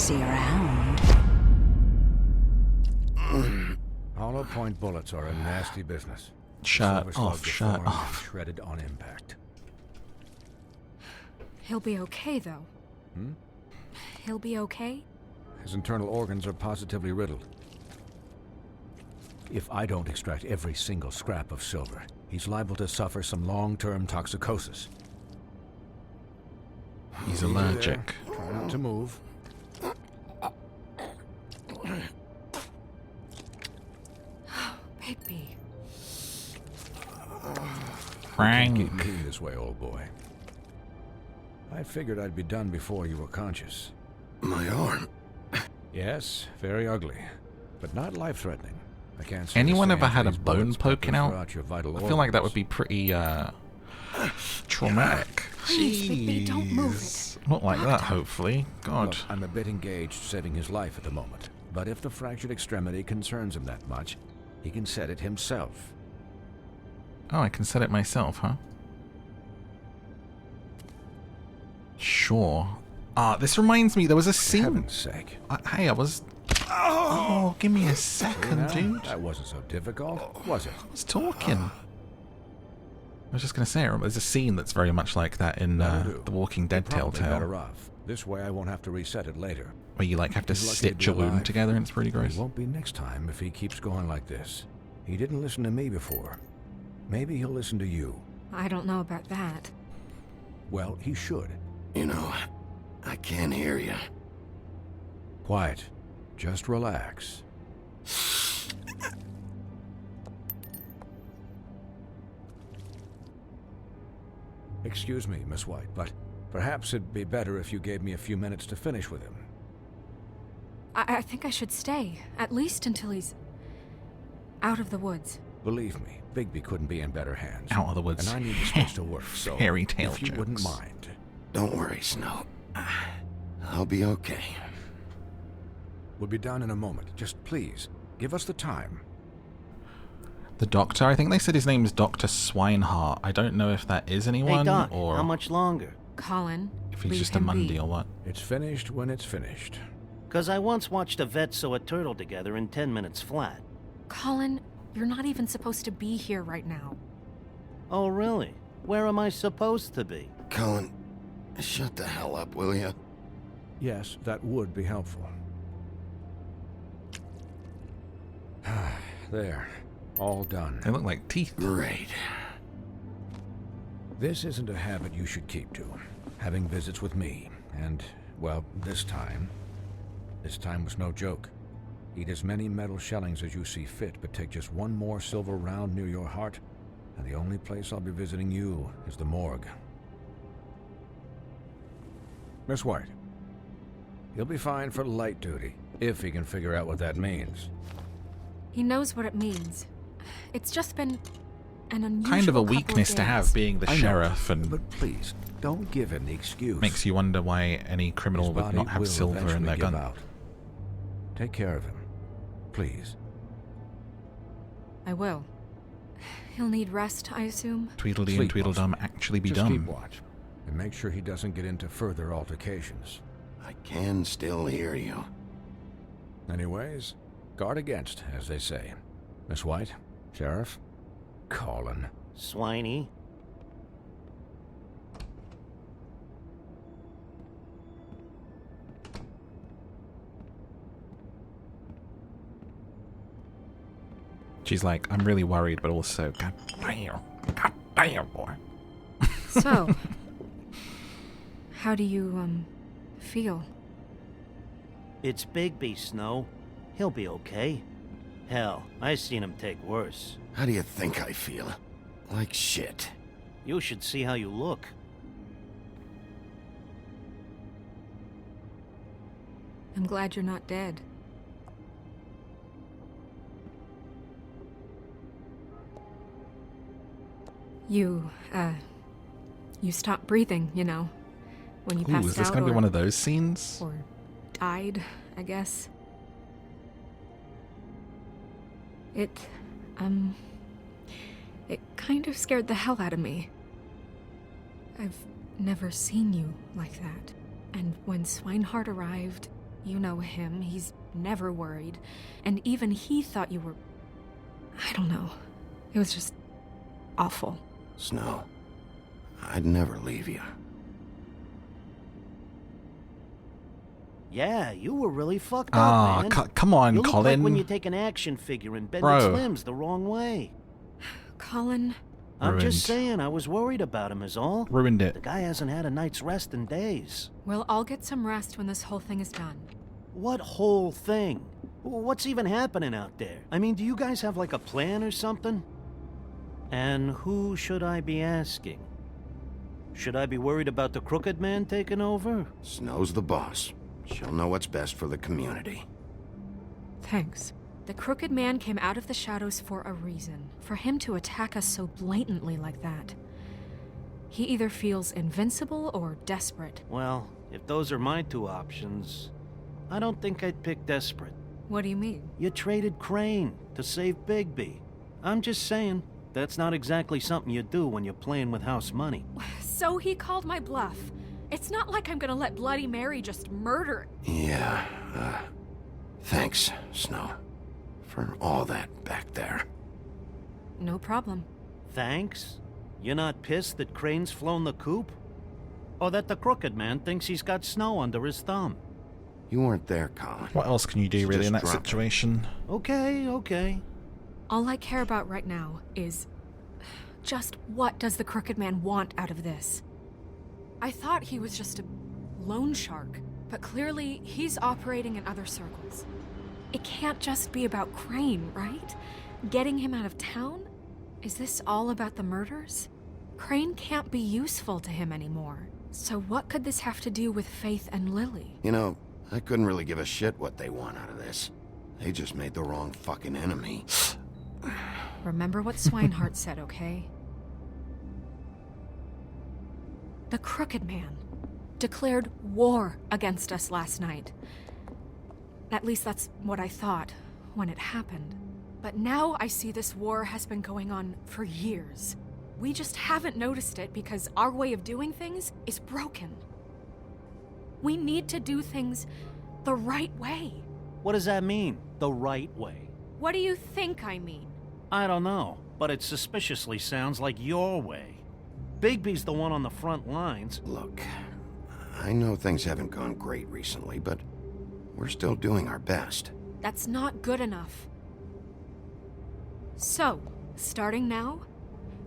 See you around. Hollow point bullets are a nasty business. Shirt off, shirt off. Shredded on impact. He'll be okay, though. He'll be okay? His internal organs are positively riddled. If I don't extract every single scrap of silver, he's liable to suffer some long-term toxicosis. He's allergic. Try not to move. Baby. Frank. Keep clean this way, old boy. I figured I'd be done before you were conscious. My arm. Yes, very ugly, but not life-threatening. I can't say Anyone the ever same had a these bone bullets poking pepper out? throughout your vital I feel like that would organs. be pretty, traumatic. Please, baby, don't move it. Not like that, hopefully. God. Look, I'm a bit engaged saving his life at the moment, but if the fractured extremity concerns him that much, he can set it himself. Oh, I can set it myself, huh? Sure. This reminds me, there was a For scene. heaven's sake. Hey, I was... Oh, give me a second, Now, dude. that wasn't so difficult, was it? I was talking. I was just going to say, there's a scene that's very much like that in That'll do. The Walking Dead Probably Telltale, better off. This way I won't have to reset it later. where you like have to He's lucky to stitch be a wound alive. together and it's pretty gross. It won't be next time if he keeps going like this. He didn't listen to me before. Maybe he'll listen to you. I don't know about that. Well, he should. You know, I can't hear you. Quiet. Just relax. Excuse me, Miss White, but perhaps it'd be better if you gave me a few minutes to finish with him. I think I should stay, at least until he's out of the woods. Believe me, Bigby couldn't be in better hands. Out of the woods. And I need the space to work, so Fairy tale if you jokes. wouldn't mind. Don't worry, Snow. I'll be okay. We'll be done in a moment. Just please, give us the time. The doctor, I think they said his name is Dr. Swinehart. I don't know if that is anyone Hey, Doc, or how much longer? Colin, if he's leave just a him Mundy be. or what. It's finished when it's finished. 'Cause I once watched a vet sew a turtle together in 10 minutes flat. Colin, you're not even supposed to be here right now. Oh, really? Where am I supposed to be? Colin, shut the hell up, will you? Yes, that would be helpful. There. All done. They look like teeth. Great. This isn't a habit you should keep to. Having visits with me. And, well, this time was no joke. Eat as many metal shellings as you see fit, but take just one more silver round near your heart, and the only place I'll be visiting you is the morgue. Miss White, he'll be fine for light duty, if he can figure out what that means. He knows what it means. It's just been an unusual Kind of a couple weakness to days. have, being the I know, sheriff, and but please, don't give him the excuse. makes you wonder why any criminal His would body not have will silver in eventually their give gun. out. Take care of him, please. I will. He'll need rest, I assume. Tweedledee and Sleep, Tweedledum actually be Just dumb. keep watch, and make sure he doesn't get into further altercations. I can still hear you. Anyways, guard against, as they say. Miss White, Sheriff, Colin. Swiney? She's like, I'm really worried, but also, God damn, boy. So, how do you, feel? It's Bigby, Snow. He'll be okay. Hell, I seen him take worse. How do you think I feel? Like shit. You should see how you look. I'm glad you're not dead. You stopped breathing, you know, when you Ooh, passed is this out going to be or- one of those scenes? or died, I guess. It kind of scared the hell out of me. I've never seen you like that. And when Swinehart arrived, You know him, he's never worried. And even he thought you were... I don't know. It was just awful. Snow, I'd never leave you. Yeah, you were really fucked up, man. Come on, you look Colin. like when you take an action figure and bend Bro. its limbs the wrong way. Colin... I'm just Ruined. saying, I was worried about him is all. Ruined The it. guy hasn't had a night's rest in days. We'll all get some rest when this whole thing is done. What whole thing? What's even happening out there? I mean, do you guys have like a plan or something? And who should I be asking? Should I be worried about the Crooked Man taking over? Snow's the boss. She'll know what's best for the community. Thanks. The Crooked Man came out of the shadows for a reason. For him to attack us so blatantly like that. He either feels invincible or desperate. Well, if those are my two options, I don't think I'd pick desperate. What do you mean? You traded Crane to save Bigby. I'm just saying, that's not exactly something you do when you're playing with house money. So he called my bluff. It's not like I'm gonna let Bloody Mary just murder... Yeah, thanks, Snow. For all that back there. No problem. Thanks? You're not pissed that Crane's flown the coop? Or that the Crooked Man thinks he's got Snow under his thumb? You weren't there, Colin. What else can you do, Just really, in that drop it. situation? Okay. All I care about right now is... just what does the Crooked Man want out of this? I thought he was just a loan shark, but clearly he's operating in other circles. It can't just be about Crane, right? Getting him out of town? Is this all about the murders? Crane can't be useful to him anymore. So what could this have to do with Faith and Lily? You know, I couldn't really give a shit what they want out of this. They just made the wrong fucking enemy. Remember what Swinehart said, okay? The Crooked Man declared war against us last night. At least that's what I thought when it happened. But now I see this war has been going on for years. We just haven't noticed it because our way of doing things is broken. We need to do things the right way. What does that mean, the right way? What do you think I mean? I don't know, but it suspiciously sounds like your way. Bigby's the one on the front lines. Look, I know things haven't gone great recently, but we're still doing our best. That's not good enough. So, starting now,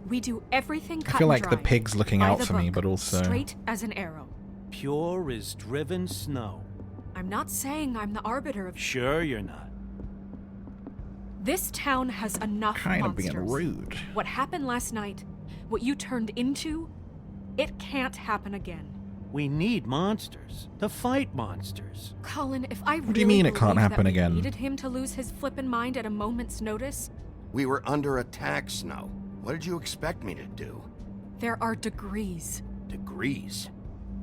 we do everything cut I feel and like the dry, pig's looking by out the for me, book, but also... straight as an arrow. Pure as driven snow. I'm not saying I'm the arbiter of... Sure you're not. This town has enough Kind of monsters. being rude. What happened last night, what you turned into, it can't happen again. We need monsters to fight monsters. Colin, if I What do you really mean it can't believed that happen we again? needed him to lose his flippin' mind at a moment's notice, We were under attack, Snow. What did you expect me to do? there are degrees. Degrees.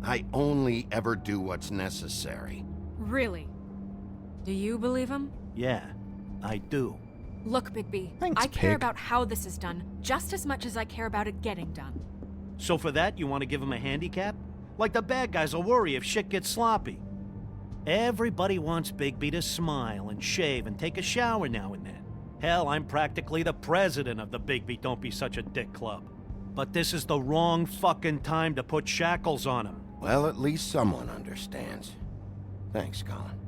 I only ever do what's necessary. Really? Do you believe him? Yeah, I do. Look, Bigby, Thanks, I care pig. about how this is done just as much as I care about it getting done. So for that, you want to give him a handicap? Like the bad guys will worry if shit gets sloppy. Everybody wants Bigby to smile and shave and take a shower now and then. Hell, I'm practically the president of the Bigby Don't Be Such a Dick Club. But this is the wrong fucking time to put shackles on him. Well, at least someone understands. Thanks, Colin.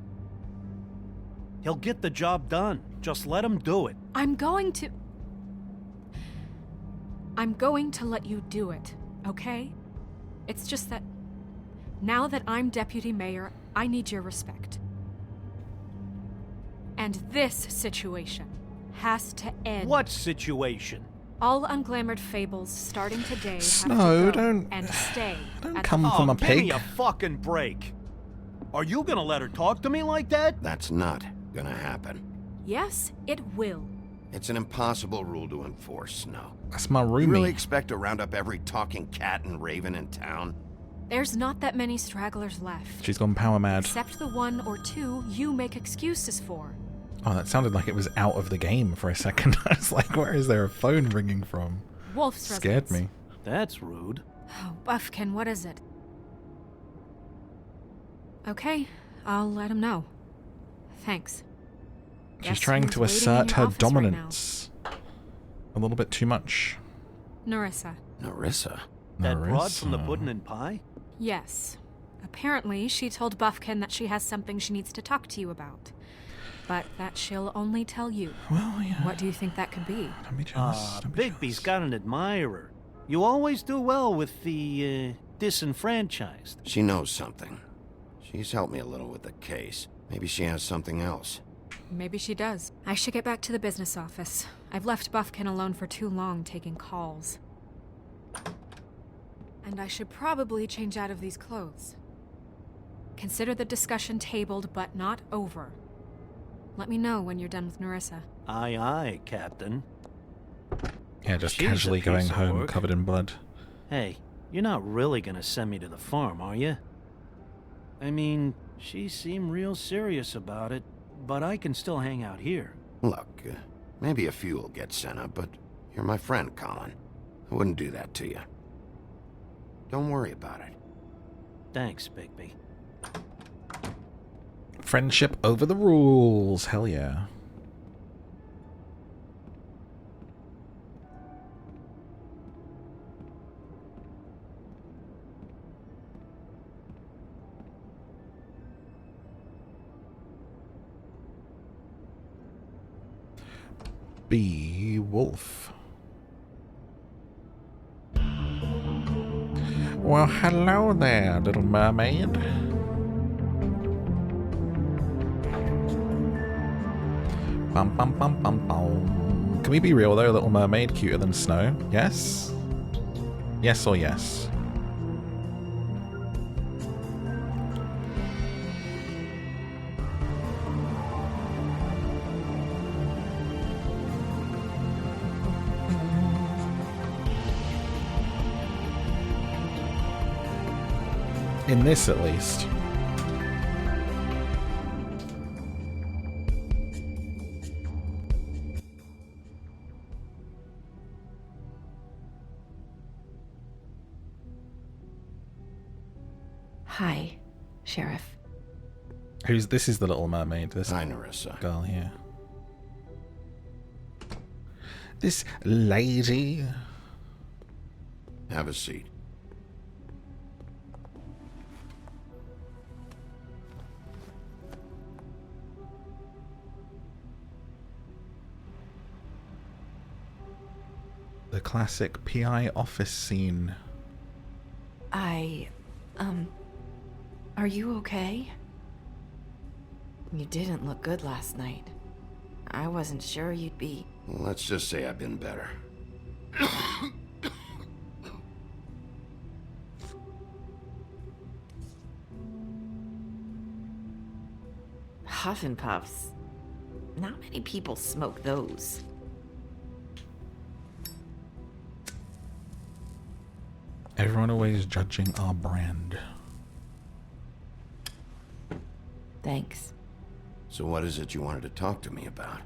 He'll get the job done. Just let him do it. I'm going to let you do it, okay? It's just that now that I'm deputy mayor, I need your respect. And this situation has to end. What situation? All unglamored fables starting today Snow, have to go don't- and stay. don't at come the- from a give me pig. a fucking break. Are you gonna let her talk to me like that? That's not gonna happen. Yes, it will. It's an impossible rule to enforce, Snow. That's my You roomie. really expect to round up every talking cat and raven in town? There's not that many stragglers left. She's gone power mad. Except the one or two you make excuses for. Oh, that sounded like it was out of the game for a second. I was like, where is there a phone ringing from? Wolf's Scared residence. me. That's rude. Oh, Buffkin, what is it? Okay, I'll let him know. Thanks. She's Guess trying who's to waiting in assert your her office right now? dominance. A little bit too much. Narissa. Narissa? That broad from the Narissa. Puddin and Pie? Yes. Apparently, she told Buffkin that she has something she needs to talk to you about. But that she'll only tell you. Well, yeah. What do you think that could be? Don't be jealous. Don't be Bigby's jealous. got an admirer. You always do well with the, disenfranchised. She knows something. She's helped me a little with the case. Maybe she has something else. Maybe she does. I should get back to the business office. I've left Buffkin alone for too long taking calls. And I should probably change out of these clothes. Consider the discussion tabled, but not over. Let me know when you're done with Narissa. Aye, aye, Captain. Yeah, just She's a casually piece going of home work. covered in blood. Hey, you're not really gonna send me to the farm, are you? I mean, she seemed real serious about it, but I can still hang out here. Look, maybe a few will get sent up, but you're my friend, Colin. I wouldn't do that to you. Don't worry about it. Thanks, Bigby. Friendship over the rules. Hell yeah. Wolf. Well, hello there, little mermaid. Bum bum bum bum bum. Can we be real though, Little Mermaid cuter than Snow? Yes? Yes or yes? In this, at least. Hi, Sheriff. This is the Little Mermaid, this Hi, Narissa. girl here. This lady. Have a seat. The classic PI office scene. Are you okay? You didn't look good last night. I wasn't sure you'd be... Let's just say I've been better. Huff and Puffs. Not many people smoke those. Everyone always judging our brand. Thanks. So what is it you wanted to talk to me about?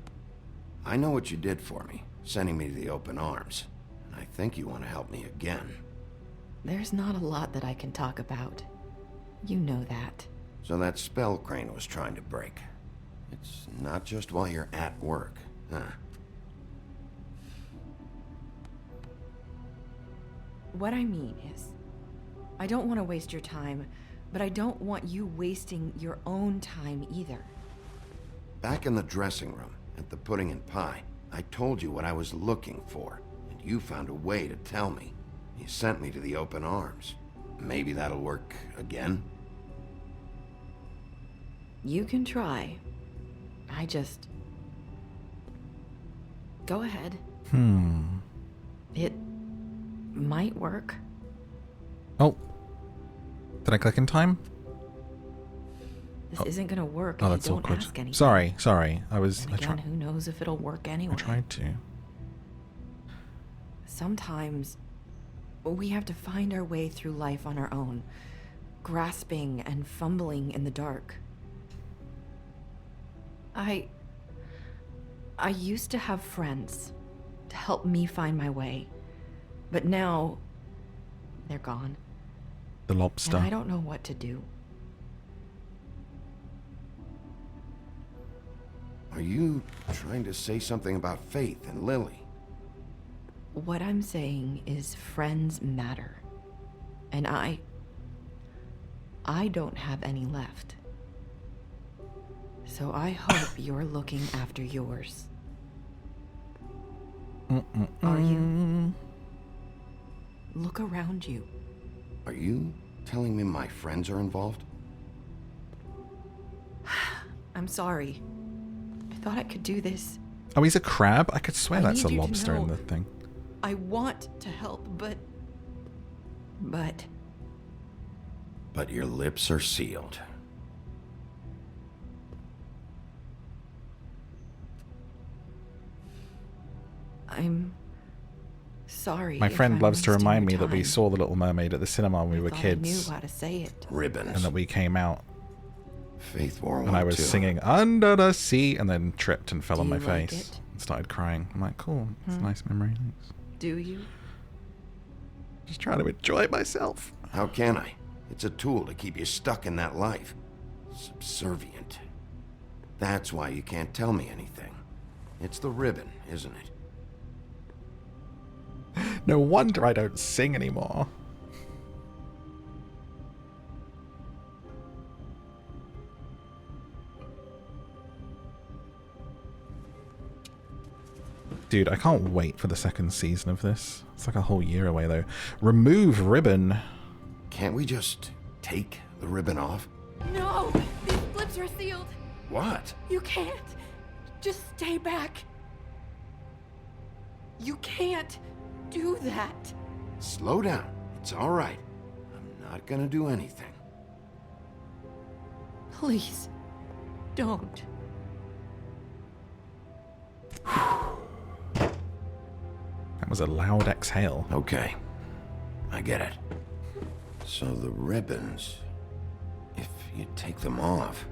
I know what you did for me, sending me to the open arms. And I think you want to help me again. There's not a lot that I can talk about. You know that. So that spell Crane was trying to break. It's not just while you're at work, huh? What I mean is, I don't want to waste your time, but I don't want you wasting your own time either. Back in the dressing room, at the Pudding and Pie, I told you what I was looking for, and you found a way to tell me. You sent me to the open arms. Maybe that'll work again? You can try. I just... Go ahead. It might work. Oh. Did I click in time? This isn't gonna work Oh, if that's you don't awkward. ask anything. Sorry. And again, who knows if it'll work anyway. I tried to. Sometimes we have to find our way through life on our own, grasping and fumbling in the dark. I used to have friends to help me find my way, but now they're gone. The lobster. And I don't know what to do. Are you trying to say something about Faith and Lily? What I'm saying is friends matter. And I don't have any left. So I hope you're looking after yours. Are you? Look around you. Are you telling me my friends are involved? I'm sorry. I thought I could do this. Oh, he's a crab? I could swear I that's a need you to lobster in know. the thing. I want to help, but... But your lips are sealed. I'm sorry. My if friend I'm loves to wasting remind your me that we time. saw The Little Mermaid at the cinema when we were I thought kids. I knew how to say it. Ribbons. And that we came out Faith wore one and I was too. singing Under the Sea and then tripped and fell Do on my you like face it? and started crying. I'm like, cool, it's a nice memory, thanks. Do you? Just trying to enjoy myself. How can I? It's a tool to keep you stuck in that life. Subservient. That's why you can't tell me anything. It's the ribbon, isn't it? No wonder I don't sing anymore. Dude, I can't wait for the second season of this. It's like a whole year away, though. Remove ribbon. Can't we just take the ribbon off? No! These flips are sealed! What? You can't! Just stay back! You can't do that! Slow down. It's all right. I'm not gonna do anything. Please, don't. That was a loud exhale. Okay. I get it. So the ribbons, if you take them off...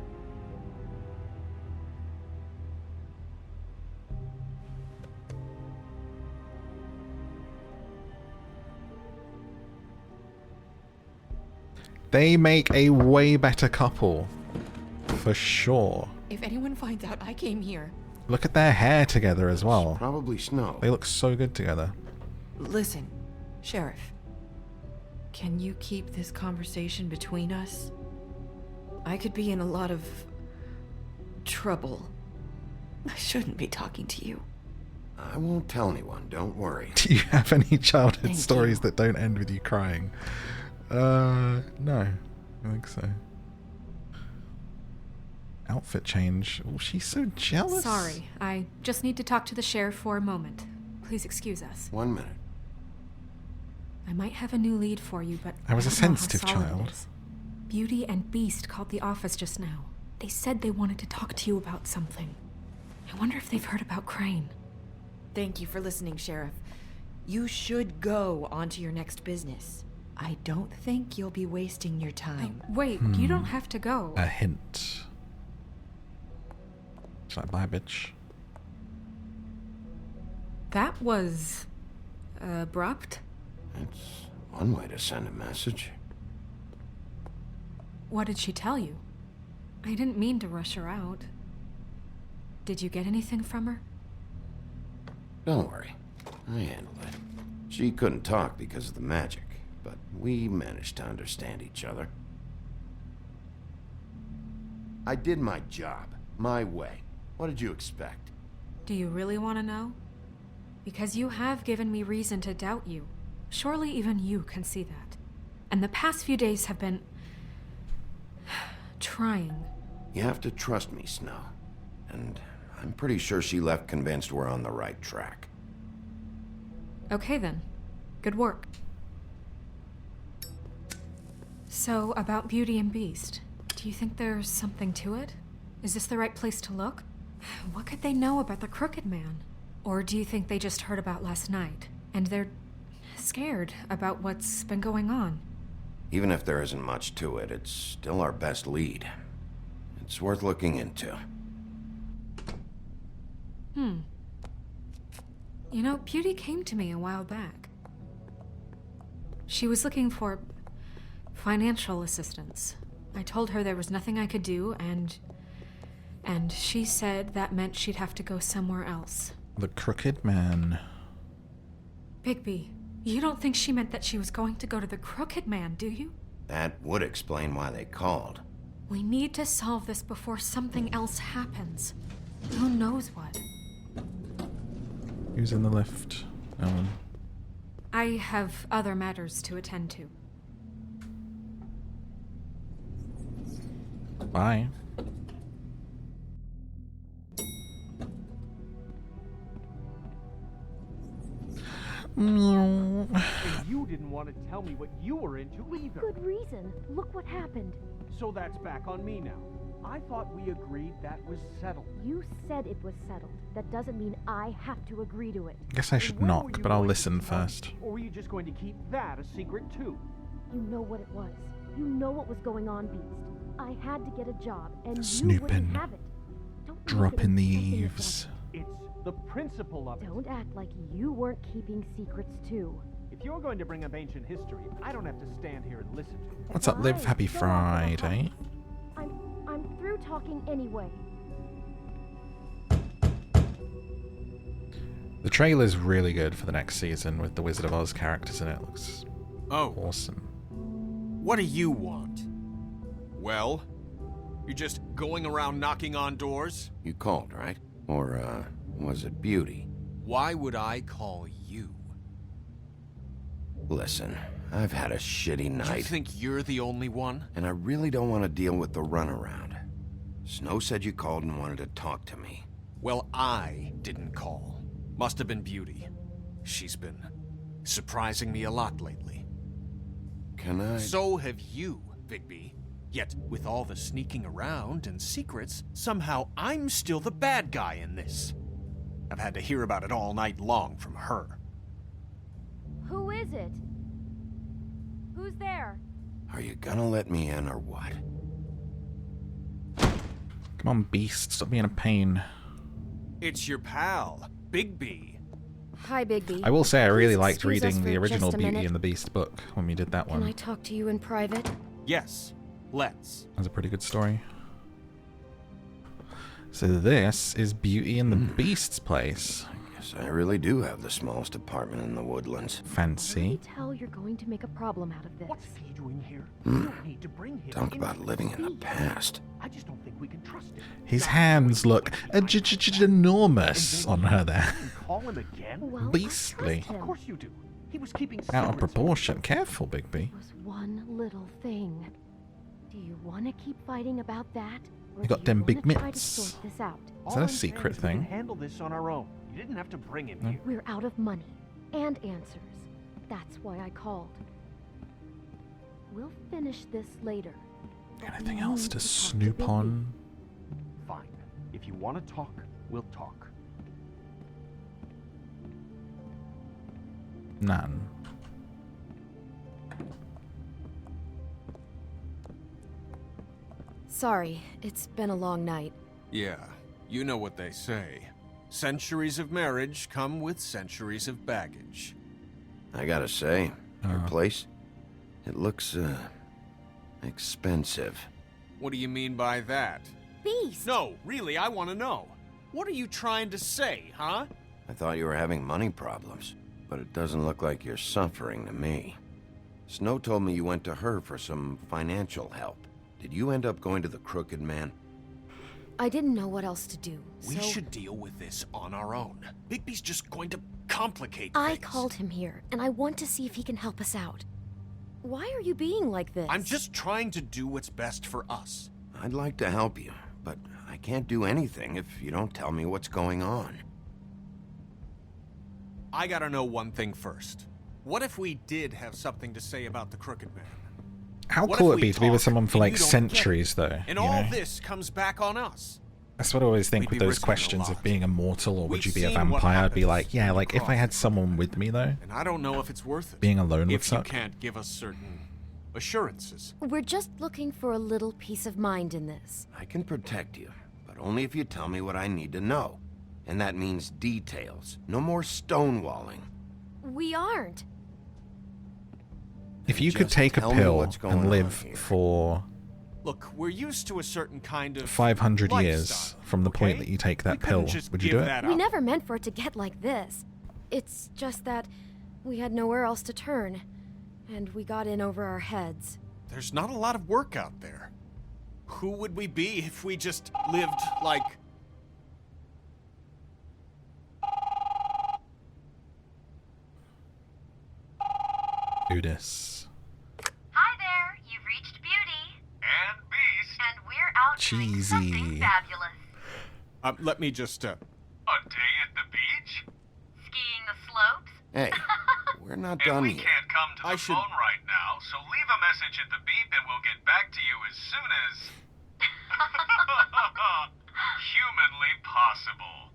They make a way better couple. For sure. If anyone finds out I came here... Look at their hair together as well. Probably snow. They look so good together. Listen, Sheriff. Can you keep this conversation between us? I could be in a lot of... trouble. I shouldn't be talking to you. I won't tell anyone, don't worry. Do you have any childhood Thank stories you. that don't end with you crying? No. I think so. Outfit change. Oh, she's so jealous. Sorry, I just need to talk to the sheriff for a moment. Please excuse us. 1 minute. I might have a new lead for you, but I was a don't know how sensitive solid it child. is. Beauty and Beast called the office just now. They said they wanted to talk to you about something. I wonder if they've heard about Crane. Thank you for listening, Sheriff. You should go on to your next business. I don't think you'll be wasting your time. Wait, you don't have to go. A hint. She's like, bye, bitch. That was... abrupt? It's one way to send a message. What did she tell you? I didn't mean to rush her out. Did you get anything from her? Don't worry. I handled it. She couldn't talk because of the magic, but we managed to understand each other. I did my job, my way. What did you expect? Do you really want to know? Because you have given me reason to doubt you. Surely even you can see that. And the past few days have been... trying. You have to trust me, Snow. And I'm pretty sure she left convinced we're on the right track. Okay then. Good work. So, about Beauty and Beast, do you think there's something to it? Is this the right place to look? What could they know about the Crooked Man? Or do you think they just heard about last night, and they're scared about what's been going on? Even if there isn't much to it, it's still our best lead. It's worth looking into. You know, Beauty came to me a while back. She was looking for financial assistance. I told her there was nothing I could do, and And she said that meant she'd have to go somewhere else. The Crooked Man. Bigby, you don't think she meant that she was going to go to the Crooked Man, do you? That would explain why they called. We need to solve this before something else happens. Who knows what? Who's in the lift? No one. I have other matters to attend to. Bye. And you didn't want to tell me what you were into either. Good reason. Look what happened. So that's back on me now. I thought we agreed that was settled. You said it was settled. That doesn't mean I have to agree to it. I guess I should When were knock, you but I'll going to listen tell me? first. Or were you just going to keep that a secret too? You know what it was. You know what was going on, Beast. I had to get a job, and you Snooping. wouldn't have it. Don't make it Dropping the something of eaves. It's the principle of that. it. Don't act like you weren't keeping secrets too. If you're going to bring up ancient history, I don't have to stand here and listen to it. What's up, Liv? Fine, Happy go on to the Friday. house. I'm through talking anyway. The trailer's really good for the next season with the Wizard of Oz characters in it. Looks Oh, awesome. what do you want? Well, you're just going around knocking on doors? You called, right? Or, was it Beauty? Why would I call you? Listen, I've had a shitty You night, think you're the only one? and I really don't want to deal with the runaround. Snow said you called and wanted to talk to me. Well, I didn't call. Must have been Beauty. She's been surprising me a lot lately. Can I... So have you, Bigby. Yet, with all the sneaking around and secrets, somehow I'm still the bad guy in this. I've had to hear about it all night long from her. Who is it? Who's there? Are you gonna let me in or what? Come on, Beast. Stop being a pain. It's your pal, Bigby. Hi, Bigby. I will say I really Please liked excuse us reading the for original just a Beauty minute. and the Beast book when we did that Can one. I talk to you in private? Yes, let's. That's a pretty good story. So this is Beauty and the Beast's place. Guess I really do have the smallest apartment in the woodlands. Can Fancy. you tell you're going to make a problem out of this? What's he doing here? You don't need to bring him Talk into about this. living in the past. I just don't think we can trust him. His hands look enormous on her there. You can call him again? Well, I Beastly. trust Of him. course you do. He was keeping Out of secrets. proportion. Careful, Bigby. It was one little thing. Do you want to keep fighting about that? Or You got do them wanna big try to mitts. sort this out? Is All that a I'm saying secret is we can thing? handle this on our own. You didn't have to bring him here. We're out of money and answers. That's why I called. We'll finish this later. but we Anything else need to talk snoop Bigby. on? Fine. If you want to talk, we'll talk. None. Sorry, it's been a long night. Yeah, you know what they say. Centuries of marriage come with centuries of baggage. I gotta say, your Uh. place, it looks, expensive. What do you mean by that? Beast! No, really, I want to know. What are you trying to say, huh? I thought you were having money problems, but it doesn't look like you're suffering to me. Snow told me you went to her for some financial help. Did you end up going to the Crooked Man? I didn't know what else to do, We so should deal with this on our own. Bigby's just going to complicate I things. called him here, and I want to see if he can help us out. Why are you being like this? I'm just trying to do what's best for us. I'd like to help you, but I can't do anything if you don't tell me what's going on. I gotta know one thing first. What if we did have something to say about the Crooked Man? How What cool if it'd be we to be with talk someone for and like you don't get it? centuries, though. And you all know? this comes back on us. That's what I always think We'd with be those risking a questions of lot. being immortal or would We've you be a seen what vampire. I'd be happens like, yeah, when you like if I cross had the someone with me though, And I don't know if it's worth it. being alone would if you suck. can't give us certain assurances. We're just looking for a little peace of mind in this. I can protect you, but only if you tell me what I need to know. And that means details. No more stonewalling. We aren't. If you could Just take a tell me pill what's going and on live here. for Look, we're used to a certain kind of 500 lifestyle, years from the point okay? that you take We that couldn't pill. just Would you give do it? that We up. never meant for it to get like this. It's just that we had nowhere else to turn, and we got in over our heads. There's not a lot of work out there. Who would we be if we just lived like... Judas. Hi there, you've reached Beauty. And Beast. And we're out doing Cheesy. something fabulous. let me just, A day at the beach? Skiing the slopes? Hey, we're not done yet. Can't come to I should- phone right now, so leave a message at the beep and we'll get back to you as soon as... humanly possible.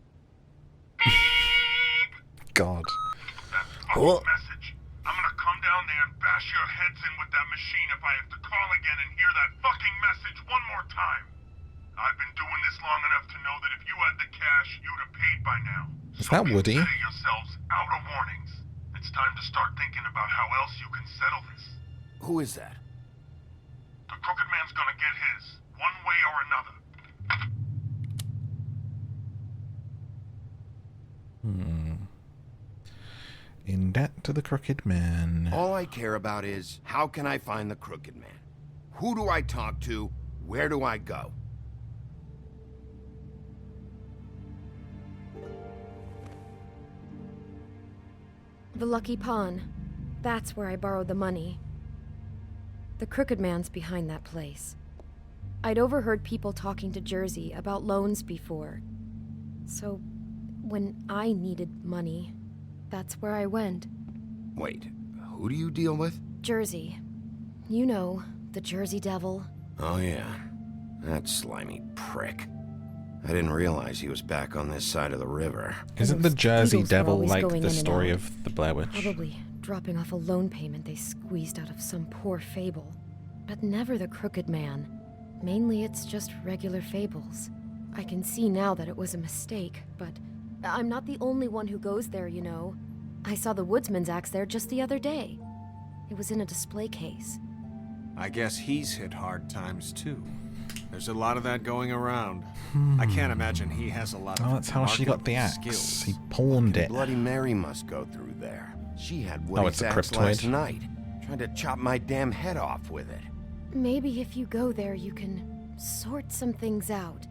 Beep! God. That's a Oh. message. I'm gonna come down there and bash your heads in with that machine if I have to call again and hear that fucking message one more time. I've been doing this long enough to know that if you had the cash, you'd have paid by now. Is that Woody? Consider yourselves out of warnings. It's time to start thinking about how else you can settle this. Who is that? The Crooked Man's gonna get his, one way or another. In debt to the Crooked Man. All I care about is, how can I find the Crooked Man? Who do I talk to? Where do I go? The Lucky Pawn. That's where I borrowed the money. The Crooked Man's behind that place. I'd overheard people talking to Jersey about loans before. So, when I needed money, that's where I went. Wait, who do you deal with? Jersey. You know, the Jersey Devil. Oh yeah, that slimy prick. I didn't realize he was back on this side of the river. Isn't the Those Jersey beetles were Devil always like going the in and story out. of the Blair Witch? Probably dropping off a loan payment they squeezed out of some poor fable. But never the Crooked Man. Mainly it's just regular fables. I can see now that it was a mistake, but I'm not the only one who goes there, you know. I saw the woodsman's axe there just the other day. It was in a display case. I guess he's hit hard times too. There's a lot of that going around. I can't imagine he has a lot of Oh, that's how she got the marketable axe. skills. He pawned it. Bloody Mary must go through there. She had it's Woody's a axe cryptoid. last night. Tried to chop my damn head off with it. Maybe if you go there, you can sort some things out.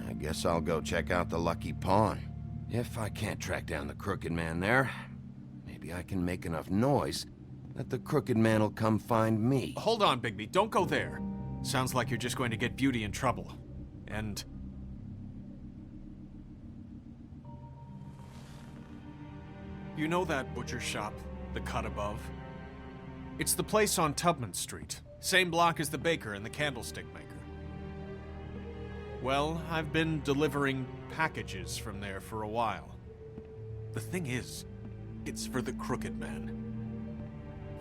I guess I'll go check out the Lucky Pawn. If I can't track down the Crooked Man there, maybe I can make enough noise that the Crooked Man will come find me. Hold on, Bigby. Don't go there. Sounds like you're just going to get Beauty in trouble. And... you know that butcher shop, the cut above? It's the place on Tubman Street. Same block as the baker and the candlestick maker. Well, I've been delivering packages from there for a while. The thing is, it's for the Crooked Man.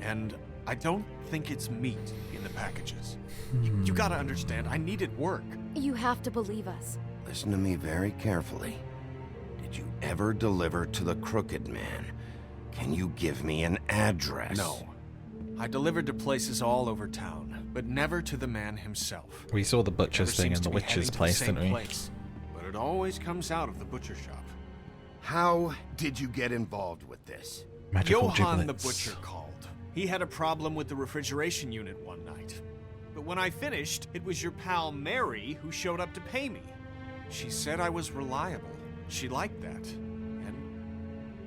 And I don't think it's meat in the packages. You gotta understand, I needed work. You have to believe us. Listen to me very carefully. Did you ever deliver to the Crooked Man? Can you give me an address? No. I delivered to places all over town, but never to the man himself. We saw the Never butcher's thing seems in to the be heading witch's to the place, same didn't we? place, but it always comes out of the butcher shop. How did you get involved with this? Magical Johann the giblets. butcher called. He had a problem with the refrigeration unit one night. But when I finished, it was your pal Mary who showed up to pay me. She said I was reliable. She liked that. And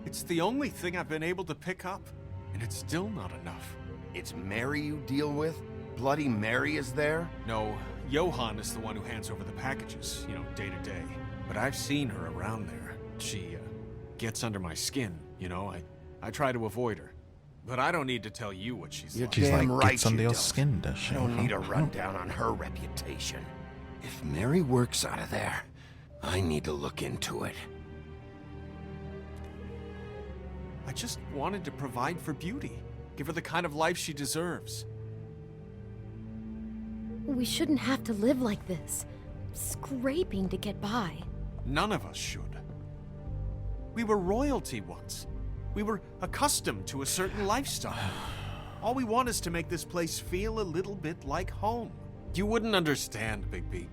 it's the only thing I've been able to pick up. And it's still not enough. It's Mary you deal with? Bloody Mary is there? No, Johann is the one who hands over the packages, day to day. But I've seen her around there. She, gets under my skin, I try to avoid her. But I don't need to tell you what she's like. She's Damn like, right gets under you your don't. skin, does she? I don't need a rundown on her reputation. If Mary works out of there, I need to look into it. I just wanted to provide for Beauty. Give her the kind of life she deserves. We shouldn't have to live like this, scraping to get by. None of us should. We were royalty once. We were accustomed to a certain lifestyle. All we want is to make this place feel a little bit like home. You wouldn't understand, Bigby.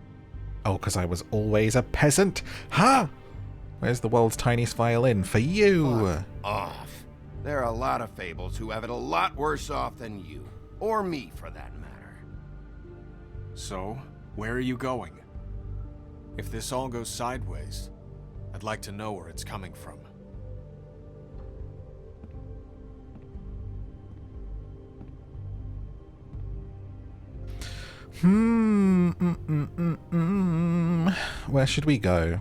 Oh, because I was always a peasant? Huh? Where's the world's tiniest violin for you? Fuck off. There are a lot of fables who have it a lot worse off than you. Or me, for that matter. So, where are you going? If this all goes sideways, I'd like to know where it's coming from. Where should we go?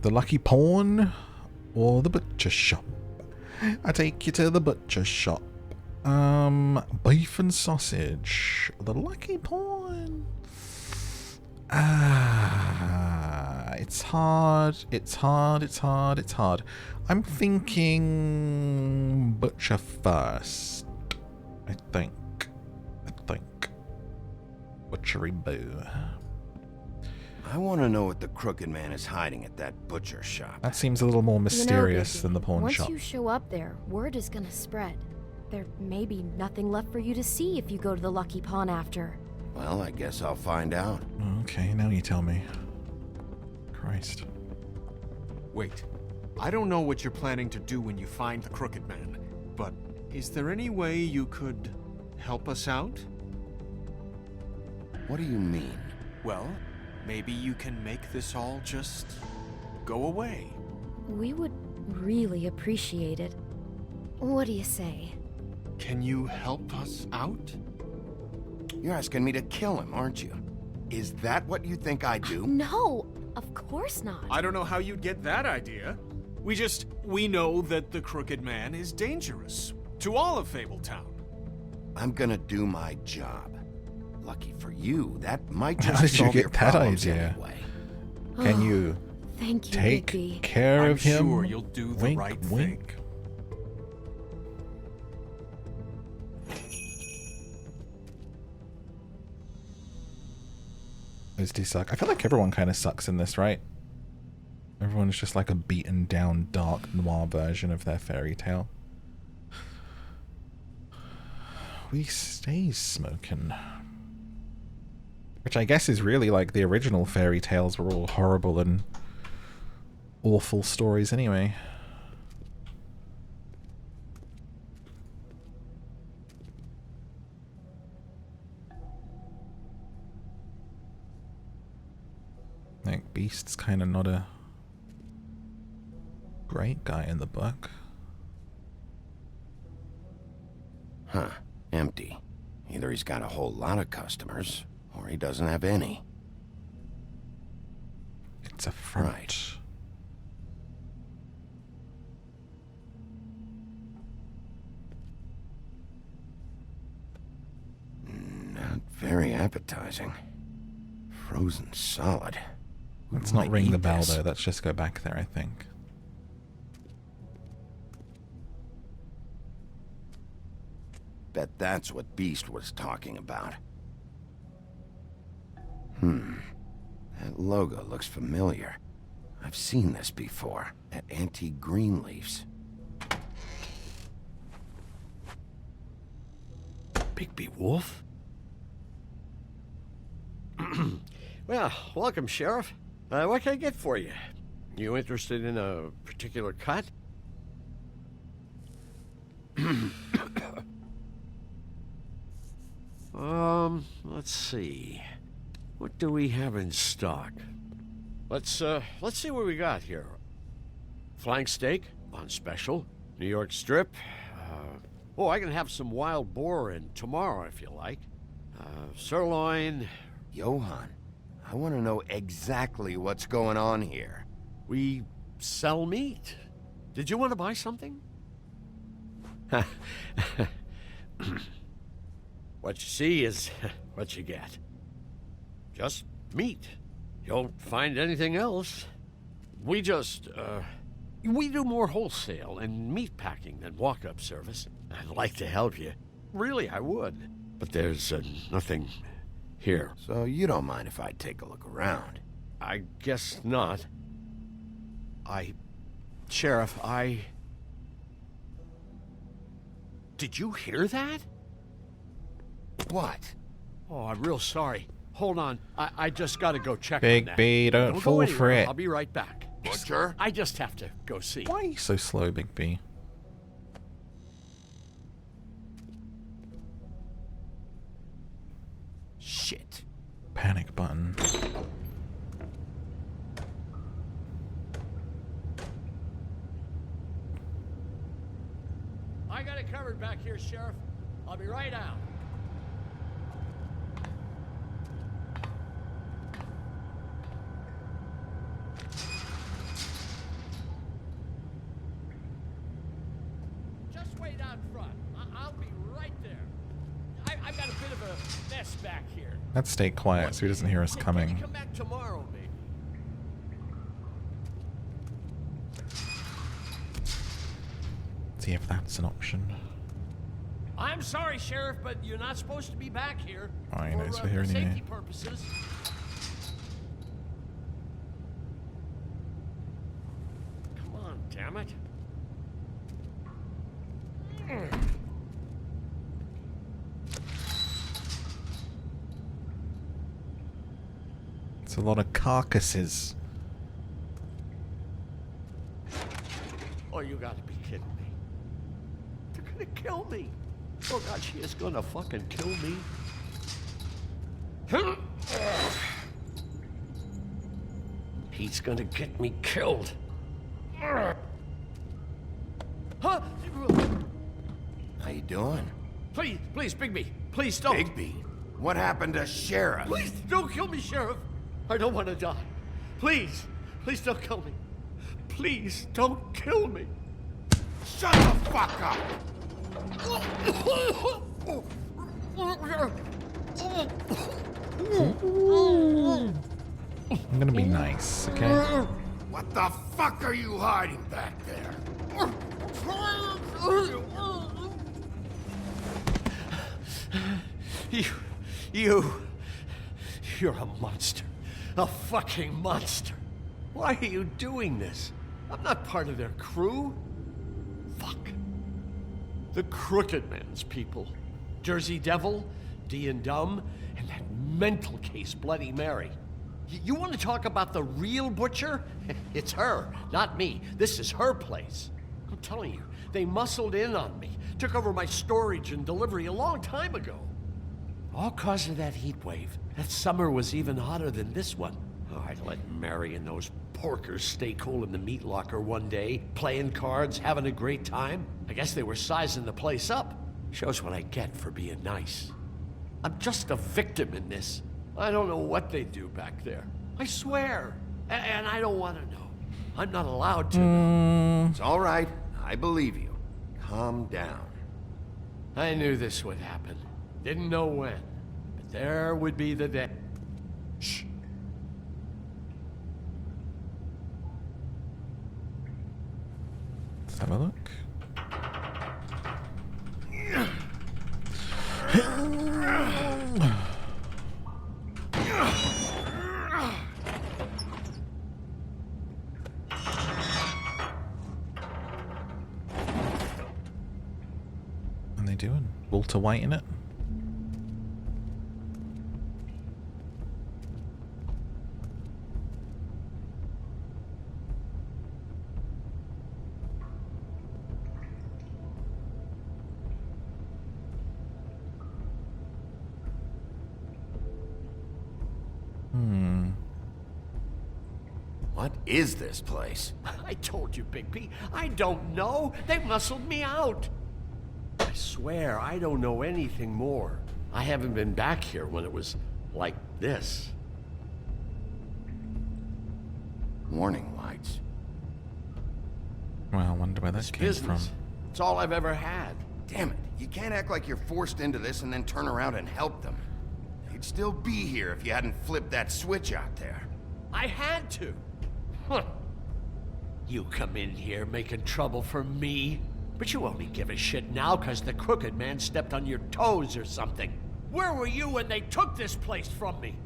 The Lucky Pawn or the butcher shop? I take you to the butcher shop. Beef and sausage. The Lucky Pawn. It's hard. I'm thinking butcher first. I think. Butchery boo. I want to know what the Crooked Man is hiding at that butcher shop. That seems a little more mysterious than the pawn shop. Once you show up there, word is gonna spread. There may be nothing left for you to see if you go to the Lucky Pawn after. Well, I guess I'll find out. Okay, now you tell me. Christ. Wait, I don't know what you're planning to do when you find the Crooked Man, but is there any way you could help us out? What do you mean? Well, maybe you can make this all just go away. We would really appreciate it. What do you say? Can you help us out? You're asking me to kill him, aren't you? Is that what you think I do? No, of course not. I don't know how you'd get that idea. We know that the Crooked Man is dangerous to all of Fabletown. I'm gonna do my job. Lucky for you, that might How just did you solve get your that problems idea? anyway. Can you Thank you, take Bigby. care I'm of him? sure you'll do the Wink, right wink. Does he suck? I feel like everyone kind of sucks in this, right? Everyone's just like a beaten down, dark noir version of their fairy tale. We stay smoking. Which I guess is really like the original fairy tales were all horrible and awful stories anyway. Like, Beast's kind of not a great guy in the book. Huh. Empty. Either he's got a whole lot of customers, or he doesn't have any. It's a front. Right. Not very appetizing. Frozen solid. Let's Who not might ring the eat bell this? though, let's just go back there, I think. Bet that's what Beast was talking about. That logo looks familiar. I've seen this before, at Antique Greenleaf's. Bigby Wolf? Well, welcome, Sheriff. What can I get for you? You interested in a particular cut? Let's see. What do we have in stock? Let's see what we got here. Flank steak on special. New York strip. Oh, I can have some wild boar in tomorrow if you like. Sirloin. Johann, I want to know exactly what's going on here. We sell meat. Did you want to buy something? What you see is what you get. Just meat. You don't find anything else. We just, we do more wholesale and meat packing than walk-up service. I'd like to help you. Really, I would. But there's nothing here. So you don't mind if I take a look around? I guess not. Sheriff, Did you hear that? What? Oh, I'm real sorry. Hold on. I just gotta go check on that. Bigby, don't fall go for anywhere. it. I'll be right back. Butcher? I just have to go see. Why are you so slow, Bigby? Shit. Panic button. I got it covered back here, Sheriff. I'll be right out. Just wait out front. I'll be right there. I've got a bit of a mess back here. Let's stay quiet so he doesn't hear us Can you coming. come back tomorrow, maybe? See if that's an option. I'm sorry, Sheriff, but you're not supposed to be back here. Oh, he knows for we're here anyway. safety purposes. Come on, damn it. It's a lot of carcasses. Oh, you gotta be kidding me. They're gonna kill me. Oh, God, she is gonna fucking kill me. He's gonna get me killed. Huh? How you doing? Please, Bigby, please don't. Bigby? What happened to Sheriff? Please don't kill me, Sheriff. I don't want to die. Please don't kill me. Please don't kill me. Shut the fuck up! I'm gonna be nice, okay? What the fuck are you hiding back there? You're a monster. A fucking monster. Why are you doing this? I'm not part of their crew. Fuck. The Crooked Man's people. Jersey Devil, D and Dumb, and that mental case Bloody Mary. You want to talk about the real butcher? It's her, not me. This is her place. I'm telling you, they muscled in on me. Took over my storage and delivery a long time ago. All cause of that heat wave. That summer was even hotter than this one. Oh, I'd let Mary and those porkers stay cool in the meat locker one day, playing cards, having a great time. I guess they were sizing the place up. Shows what I get for being nice. I'm just a victim in this. I don't know what they do back there. I swear. And I don't want to know. I'm not allowed to. It's all right. I believe you. Calm down. I knew this would happen. Didn't know when. But there would be the day. Shh. Let's have a look. What are they doing? Walter White in it? What is this place? I told you, Bigby. I don't know. They muscled me out. I swear, I don't know anything more. I haven't been back here when it was like this. Warning lights. Well, I wonder where that This came business. from. It's all I've ever had. Damn it. You can't act like you're forced into this and then turn around and help them. You'd still be here if you hadn't flipped that switch out there. I had to. Huh. You come in here making trouble for me, but you only give a shit now because the Crooked Man stepped on your toes or something. Where were you when they took this place from me?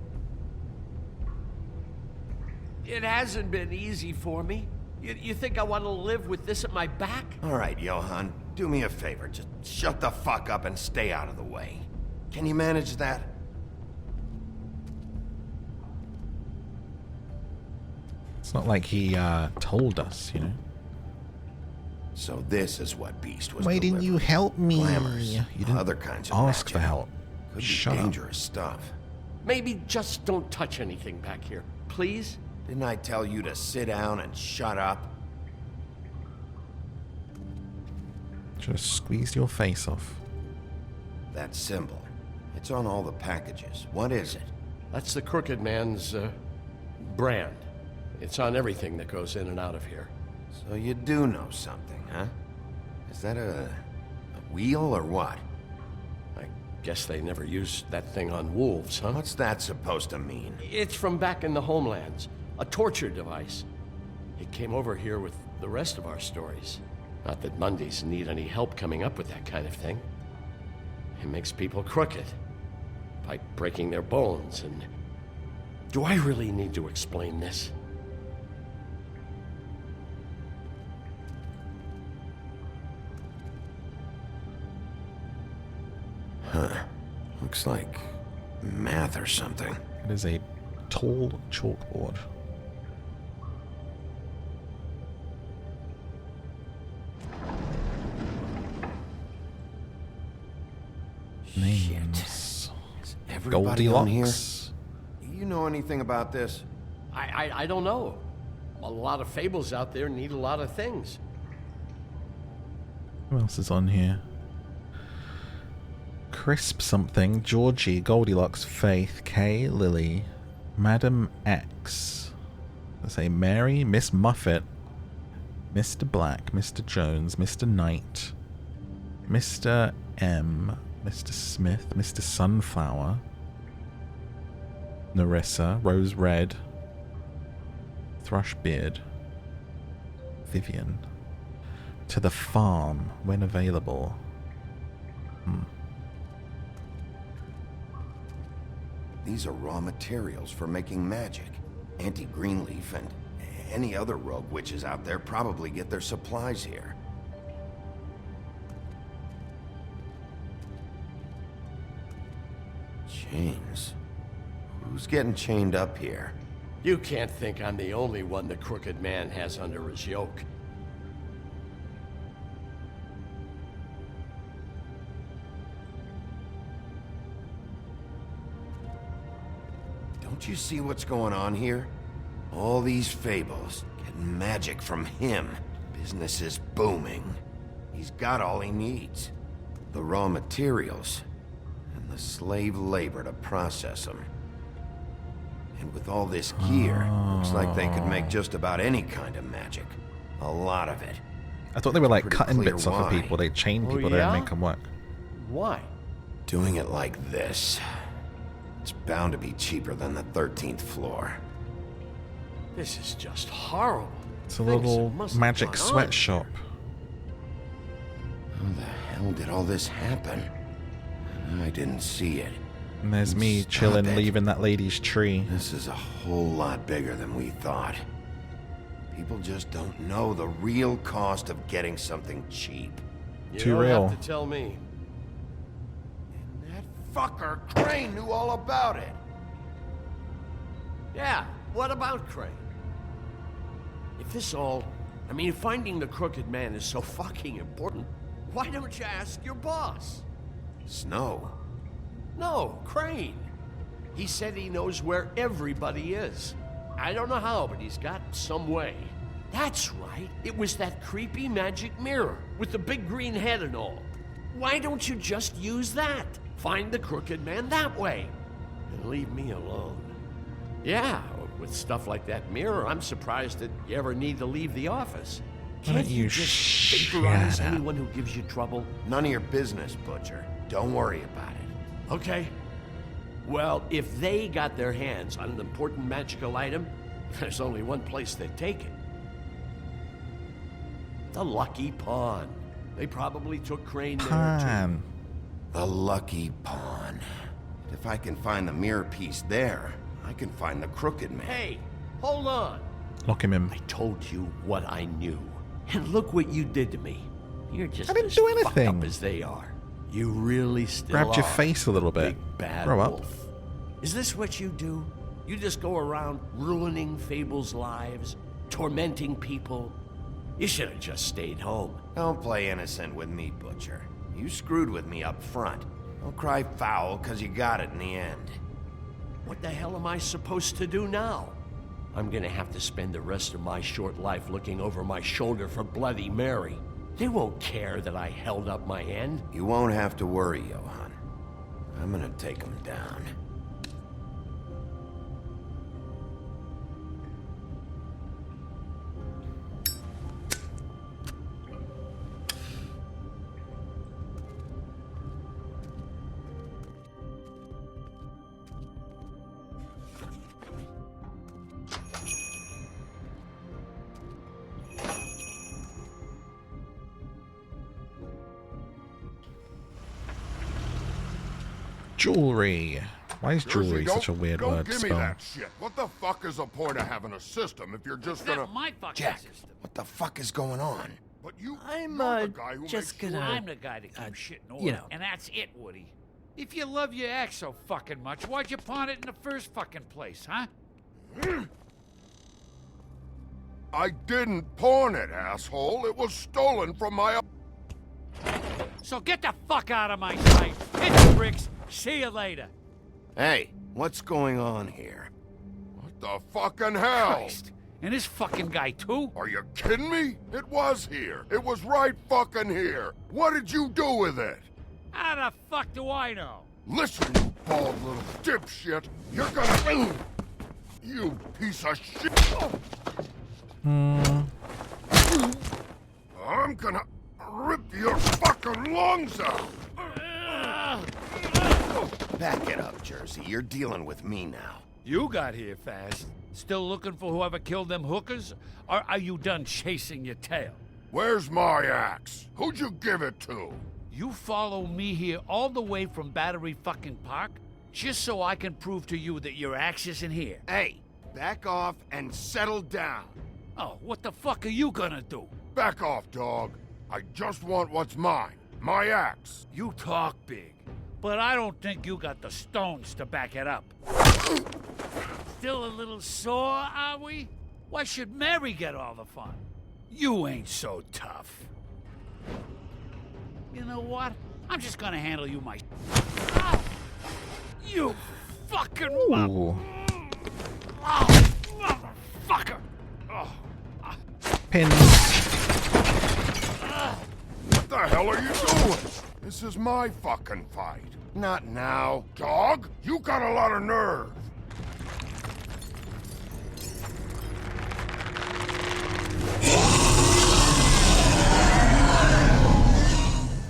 It hasn't been easy for me. You think I want to live with this at my back? All right, Johan. Do me a favor. Just shut the fuck up and stay out of the way. Can you manage that? It's not like he told us, you know. So this is what Beast was Why didn't you delivering. help me? Glamours, You didn't other kinds of ask magic. for help. Could Shut be up. dangerous stuff. Maybe just don't touch anything back here, please? Didn't I tell you to sit down and shut up? Just squeezed your face off. That symbol. It's on all the packages. What is it? That's the Crooked Man's brand. It's on everything that goes in and out of here. So you do know something, huh? Is that a wheel or what? I guess they never used that thing on wolves, huh? What's that supposed to mean? It's from back in the homelands. A torture device. It came over here with the rest of our stories. Not that Mondays need any help coming up with that kind of thing. It makes people crooked. By breaking their bones and... Do I really need to explain this? Huh. Looks like math or something. It is a tall chalkboard. Names. Is everybody on here? Goldilocks. You know anything about this? I don't know. A lot of fables out there need a lot of things. Who else is on here? Crisp something, Georgie, Goldilocks, Faith, Kay, Lily, Madam X. Let's say Mary, Miss Muffet, Mr. Black, Mr. Jones, Mr. Knight, Mr. M, Mr. Smith, Mr. Sunflower, Narissa, Rose Red, Thrushbeard, Vivian. To the farm, when available. These are raw materials for making magic. Auntie Greenleaf and any other rogue witches out there probably get their supplies here. Chains. Who's getting chained up here? You can't think I'm the only one the Crooked Man has under his yoke. Don't you see what's going on here? All these fables, getting magic from him. Business is booming. He's got all he needs. The raw materials, and the slave labor to process them. And with all this gear, looks like they could make just about any kind of magic. A lot of it. I thought they were like Pretty cutting clear bits off of why. people. They chain Oh, people there and yeah? make them work. Why? Doing it like this. It's bound to be cheaper than the 13th floor. This is just horrible. It's a Things little must have magic gone sweatshop. How the hell did all this happen? I didn't see it. And there's me Stop chilling, it. leaving that lady's tree. This is a whole lot bigger than we thought. People just don't know the real cost of getting something cheap. You Too don't real. have to tell me. And that fucker Crane knew all about it. Yeah, what about Crane? If this all... I mean, if finding the Crooked Man is so fucking important, why don't you ask your boss? Snow. No, Crane. He said he knows where everybody is. I don't know how, but he's got some way. That's right. It was that creepy magic mirror with the big green head and all. Why don't you just use that? Find the Crooked Man that way. And leave me alone. Yeah, with stuff like that mirror, I'm surprised that you ever need to leave the office. Why don't Can't you just vaporize shut up? anyone who gives you trouble? None of your business, Butcher. Don't worry about it. Okay. Well, if they got their hands on an important magical item, there's only one place they'd take it. The Lucky Pawn. They probably took Crane there, too. Pan. The Lucky Pawn. If I can find the mirror piece there, I can find the Crooked Man. Hey, hold on. Lock him in. I told you what I knew. And look what you did to me. You're just I didn't as do fucked anything. up as they are. You really still Grabbed your are. face a little bit. Big bad Grow up. wolf. Is this what you do? You just go around ruining Fable's lives, tormenting people. You should have just stayed home. Don't play innocent with me, Butcher. You screwed with me up front. Don't cry foul, because you got it in the end. What the hell am I supposed to do now? I'm gonna have to spend the rest of my short life looking over my shoulder for Bloody Mary. They won't care that I held up my end. You won't have to worry, Johan. I'm gonna take him down. Jewelry. Why is jewelry Jersey, such a weird don't word give spell? me that shit. What the fuck is the point of having a system if you're just gonna... my fucking Jack, system. what the fuck is going on? But you, I'm, you're the guy who just makes gonna... sure- I'm the guy that keeps shit in order. you know. And that's it, Woody. If you love your ex so fucking much, why'd you pawn it in the first fucking place, huh? I didn't pawn it, asshole. It was stolen from my... So get the fuck out of my sight. Hit the bricks. See you later. Hey, what's going on here? What the fucking hell? Christ. And this fucking guy, too? Are you kidding me? It was here. It was right fucking here. What did you do with it? How the fuck do I know? Listen, you bald little dipshit. You're gonna... You piece of shit. I'm gonna rip your fucking lungs out. Back it up, Jersey. You're dealing with me now. You got here fast. Still looking for whoever killed them hookers? Or are you done chasing your tail? Where's my axe? Who'd you give it to? You follow me here all the way from Battery fucking Park just so I can prove to you that your axe isn't here. Hey, back off and settle down. Oh, what the fuck are you gonna do? Back off, dog. I just want what's mine. My axe. You talk big, but I don't think you got the stones to back it up. Still a little sore, are we? Why should Mary get all the fun? You ain't so tough. You know what? I'm just gonna handle you my... Ow! You fucking... Ooh. Oh, motherfucker! Oh. Pins. What the hell are you doing? This is my fucking fight. Not now. Dog, you got a lot of nerve.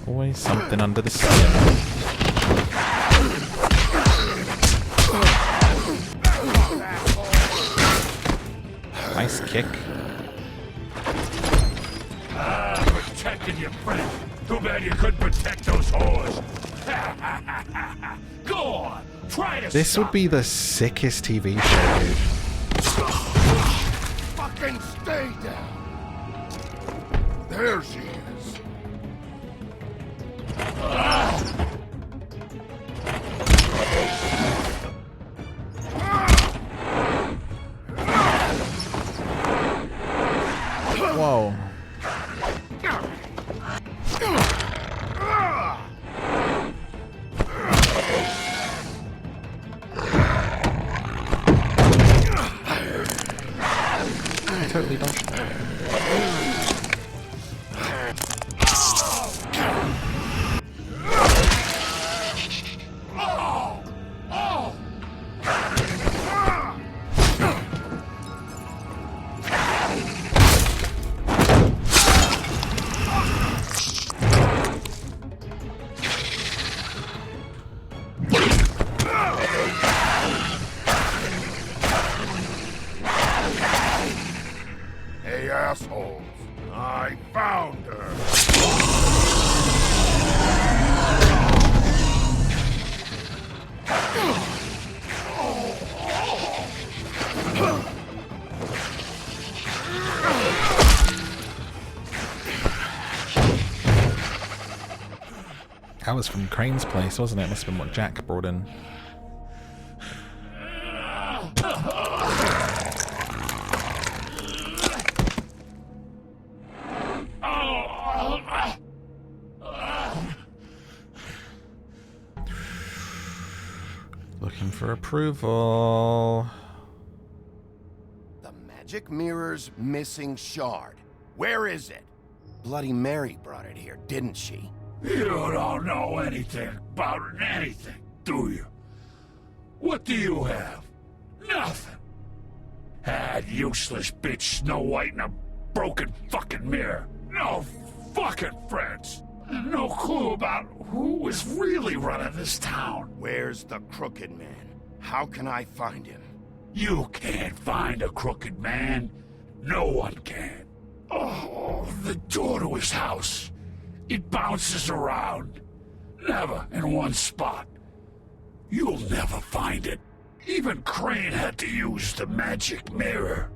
Always something under the skin. Nice kick. Protecting your friend. Too bad you couldn't protect those whores. Go on, try to This would be the sickest TV show, dude. Fucking stay down. There she is. Whoa. I totally dodged that. Hey, assholes. I found her. That was from Crane's place, wasn't it? Must have been what Jack brought in. Looking for approval. The magic mirror's missing shard. Where is it? Bloody Mary brought it here, didn't she? You don't know anything about anything, do you? What do you have? Nothing. That useless bitch Snow White in a broken fucking mirror. No fucking friends. No clue about who was really running this town. Where's the Crooked Man? How can I find him? You can't find a crooked man. No one can. Oh, the door to his house. It bounces around. Never in one spot. You'll never find it. Even Crane had to use the magic mirror.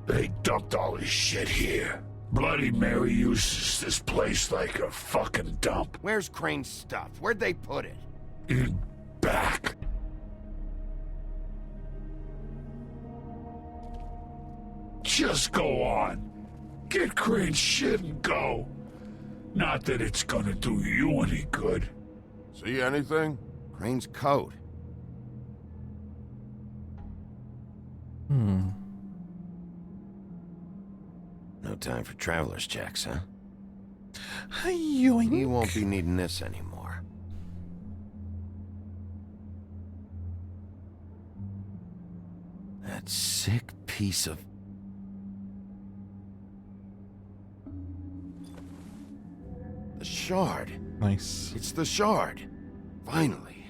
They dumped all his shit here. Bloody Mary uses this place like a fucking dump. Where's Crane's stuff? Where'd they put it? In back. Just go on. Get Crane's shit and go. Not that it's gonna do you any good. See anything? Crane's coat. No time for traveler's checks, huh? Yoink. You won't be needing this anymore. That sick piece of... The shard. Nice. It's the shard. Finally.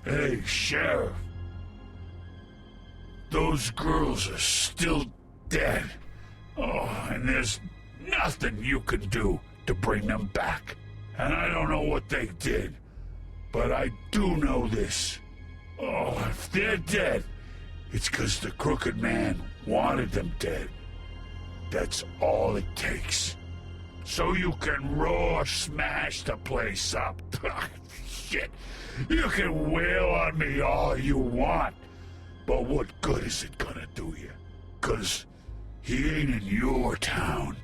Hey, Sheriff. Those girls are still dead. Oh, and there's nothing you can do to bring them back. And I don't know what they did, but I do know this. Oh, if they're dead, it's 'cause the Crooked Man wanted them dead. That's all it takes. So you can roar smash the place up. Shit. You can wail on me all you want, but what good is it gonna do you? 'Cause he ain't in your town.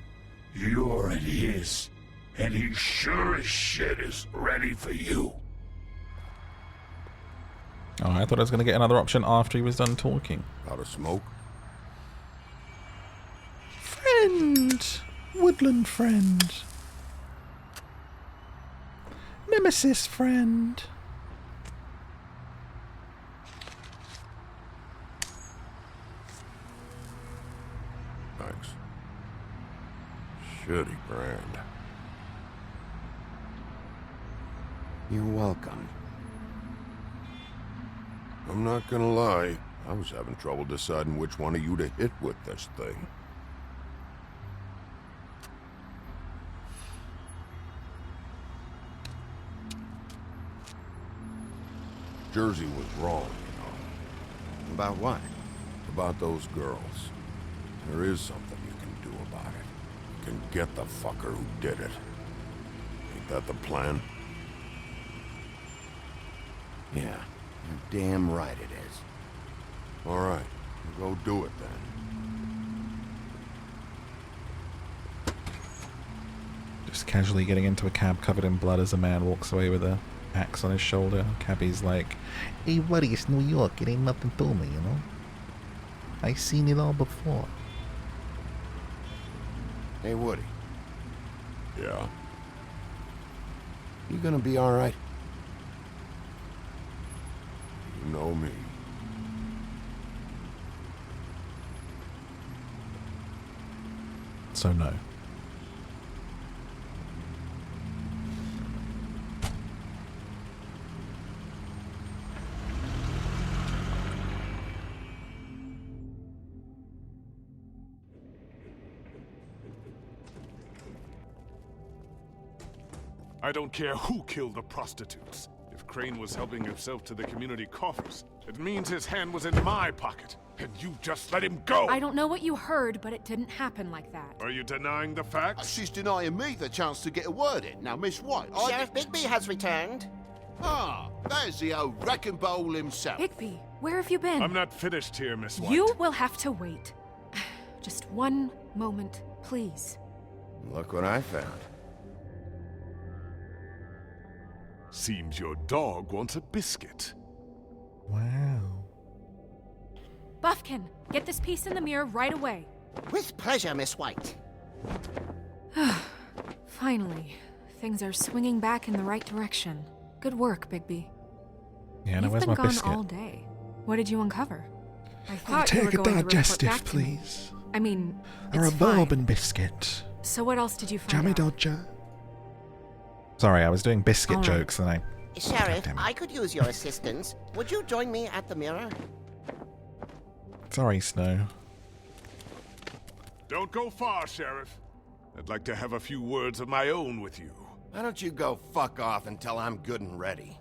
You're in his. And he sure as shit is ready for you. Oh, I thought I was going to get another option after he was done talking. Out of smoke? Friend! Woodland friend. Nemesis friend. Thanks. Shitty brand. You're welcome. I'm not gonna lie, I was having trouble deciding which one of you to hit with this thing. Jersey was wrong, you know. About what? About those girls. There is something you can do about it. You can get the fucker who did it. Ain't that the plan? Yeah, you're damn right it is. All right, go do it then. Just casually getting into a cab covered in blood as a man walks away with a axe on his shoulder. Cabbie's like, "Hey buddy, it's New York, it ain't nothing to me, you know? I seen it all before." Hey, Woody. Yeah? You gonna be all right? You know me. So no. I don't care who killed the prostitutes. If Crane was helping himself to the community coffers, it means his hand was in my pocket, and you just let him go! I don't know what you heard, but it didn't happen like that. Are you denying the facts? She's denying me the chance to get a word in. Now, Miss White, Sheriff Bigby has returned. Ah, there's the old wrecking bowl himself. Bigby, where have you been? I'm not finished here, Miss White. You will have to wait. Just one moment, please. Look what I found. Seems your dog wants a biscuit. Wow. Buffkin, get this piece in the mirror right away. With pleasure, Miss White. Finally, things are swinging back in the right direction. Good work, Bigby. Yeah, now You've where's been my gone biscuit? all day. What did you uncover? I I'll thought you were take a going to report digestive, back to me. please. I mean, Or a it's fine. bourbon biscuit. So what else did you find Jammy out? Dodger. Sorry, I was doing biscuit All right. jokes and I... Sheriff, damn it. I could use your assistance. Would you join me at the mirror? Sorry, Snow. Don't go far, Sheriff. I'd like to have a few words of my own with you. Why don't you go fuck off until I'm good and ready?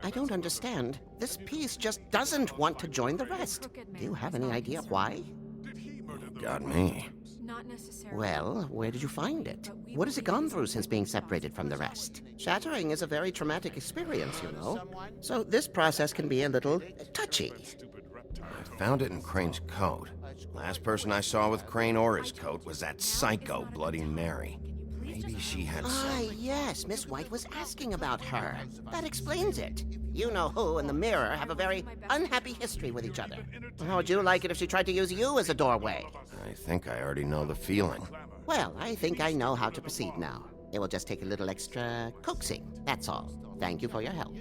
I don't understand. This piece just doesn't want to join the rest. Do you have any idea why? Got me. Not necessarily. Well, where did you find it? What has it gone through since being separated from the rest? Shattering is a very traumatic experience, you know. So this process can be a little touchy. I found it in Crane's coat. Last person I saw with Crane or his coat was that psycho Bloody Mary. Maybe she had some... Yes, Miss White was asking about her. That explains it. You know who and the mirror have a very unhappy history with each other. How would you like it if she tried to use you as a doorway? I think I already know the feeling. Well, I think I know how to proceed now. It will just take a little extra coaxing, that's all. Thank you for your help.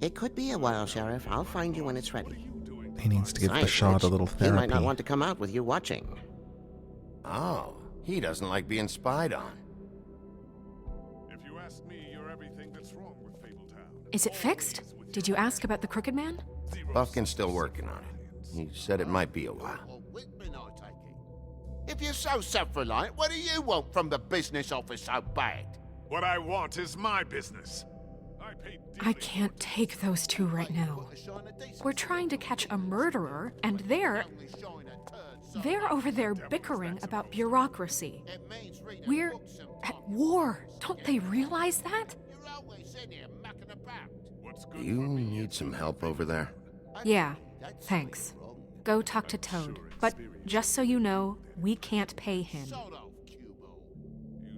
It could be a while, Sheriff. I'll find you when it's ready. He needs to give the Besides shard a which, little He therapy. might not want to come out with you watching. Oh, he doesn't like being spied on. If you ask me, you're everything that's wrong with Fabletown. Is it fixed? Did you ask about the Crooked Man? Buffkin's still working on it. He said it might be a while. If you're so self-reliant, what do you want from the business office so bad? What I want is my business. I can't take those two right now. We're trying to catch a murderer, and they're over there bickering about bureaucracy. We're at war. Don't they realize that? Do you need some help over there? Yeah, thanks. Go talk to Toad. But just so you know, we can't pay him.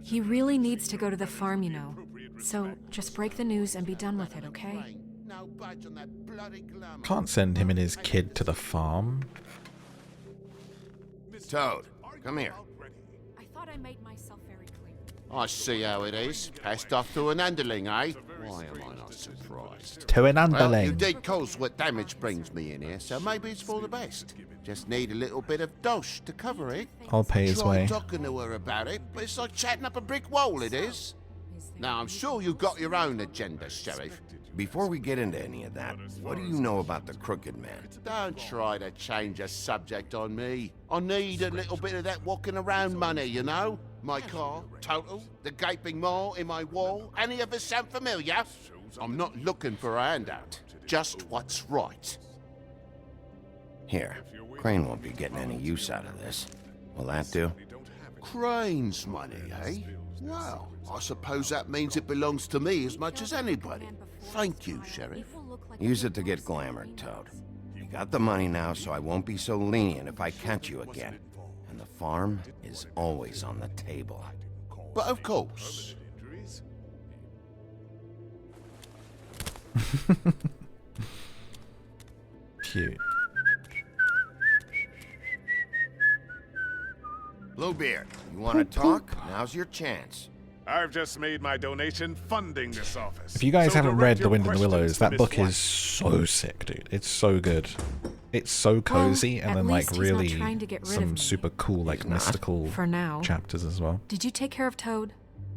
He really needs to go to the farm, you know. So just break the news and be done with it, okay? Can't send him and his kid to the farm. Toad, come here. I thought I made myself very clear. I see how it is. Passed off to an underling, eh? Why am I not surprised? To an Well, you underling. did cause what damage brings me in here, so maybe it's for the best. Just need a little bit of dosh to cover it. I'll pay his Try way. talking to her about it, but it's like chatting up a brick wall, it is. Now, I'm sure you've got your own agenda, Sheriff. Before we get into any of that, what do you know about the Crooked Man? Don't try to change a subject on me. I need a little bit of that walking around money, you know? My car, total, the gaping maw in my wall. Any of us sound familiar? I'm not looking for a handout. Just what's right. Here, Crane won't be getting any use out of this. Will that do? Crane's money, eh? Well, I suppose that means it belongs to me as much as anybody. Thank you, Sheriff. Use it to get glamored, Toad. You got the money now, so I won't be so lenient if I catch you again. And the farm is always on the table. But of course. Cute. Bluebeard, you want to talk? Now's your chance. I've just made my donation funding this office. If you guys So haven't direct read The your Wind in the questions Willows, to that Miss book White. is so sick, dude. It's so good. It's so cozy, and at then like least he's not really trying to get rid of some me. super cool like mystical For now. chapters as well. Did you take care of Toad?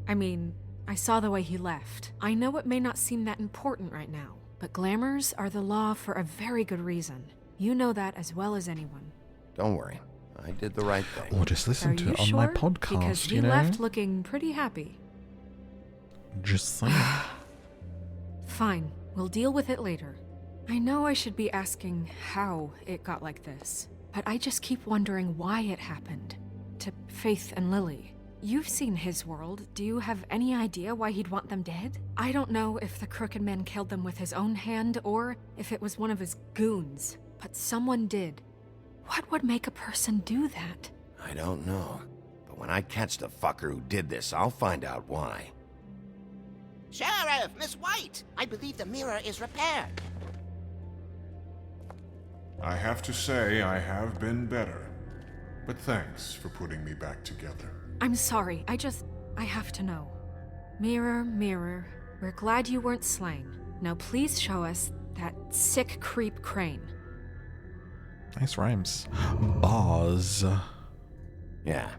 I mean, I saw the way he left. I know it may not seem that important right now, but glamours are the law for a very good reason. You know that as well as anyone. Don't worry. I did the right thing. Or just listen Are to you it on sure? my podcast, Because he you know? left looking pretty happy. Just saying. Fine, we'll deal with it later. I know I should be asking how it got like this, but I just keep wondering why it happened. To Faith and Lily. You've seen his world. Do you have any idea why he'd want them dead? I don't know if the Crooked Man killed them with his own hand or if it was one of his goons, but someone did. What would make a person do that? I don't know. But when I catch the fucker who did this, I'll find out why. Sheriff, Miss White! I believe the mirror is repaired. I have to say I have been better. But thanks for putting me back together. I'm sorry, I have to know. Mirror, mirror, we're glad you weren't slain. Now please show us that sick creep Crane. Nice rhymes. Bars. Yeah,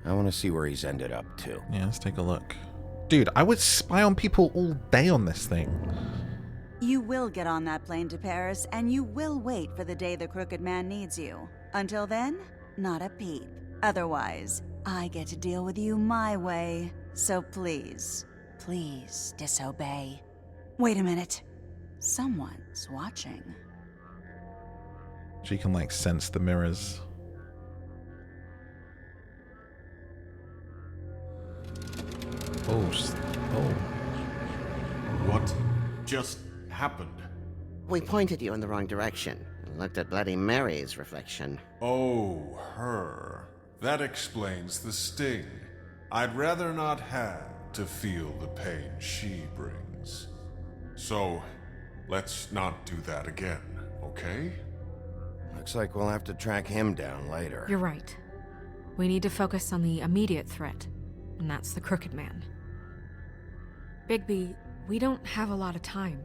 I want to see where he's ended up too. Yeah, let's take a look. Dude, I would spy on people all day on this thing. You will get on that plane to Paris, and you will wait for the day the Crooked Man needs you. Until then, not a peep. Otherwise, I get to deal with you my way. So please, please disobey. Wait a minute. Someone's watching. She can, like, sense the mirrors. Oh. What just happened? We pointed you in the wrong direction and looked at Bloody Mary's reflection. Oh, her. That explains the sting. I'd rather not have to feel the pain she brings. So, let's not do that again, okay? Looks like we'll have to track him down later. You're right. We need to focus on the immediate threat, and that's the Crooked Man. Bigby, we don't have a lot of time.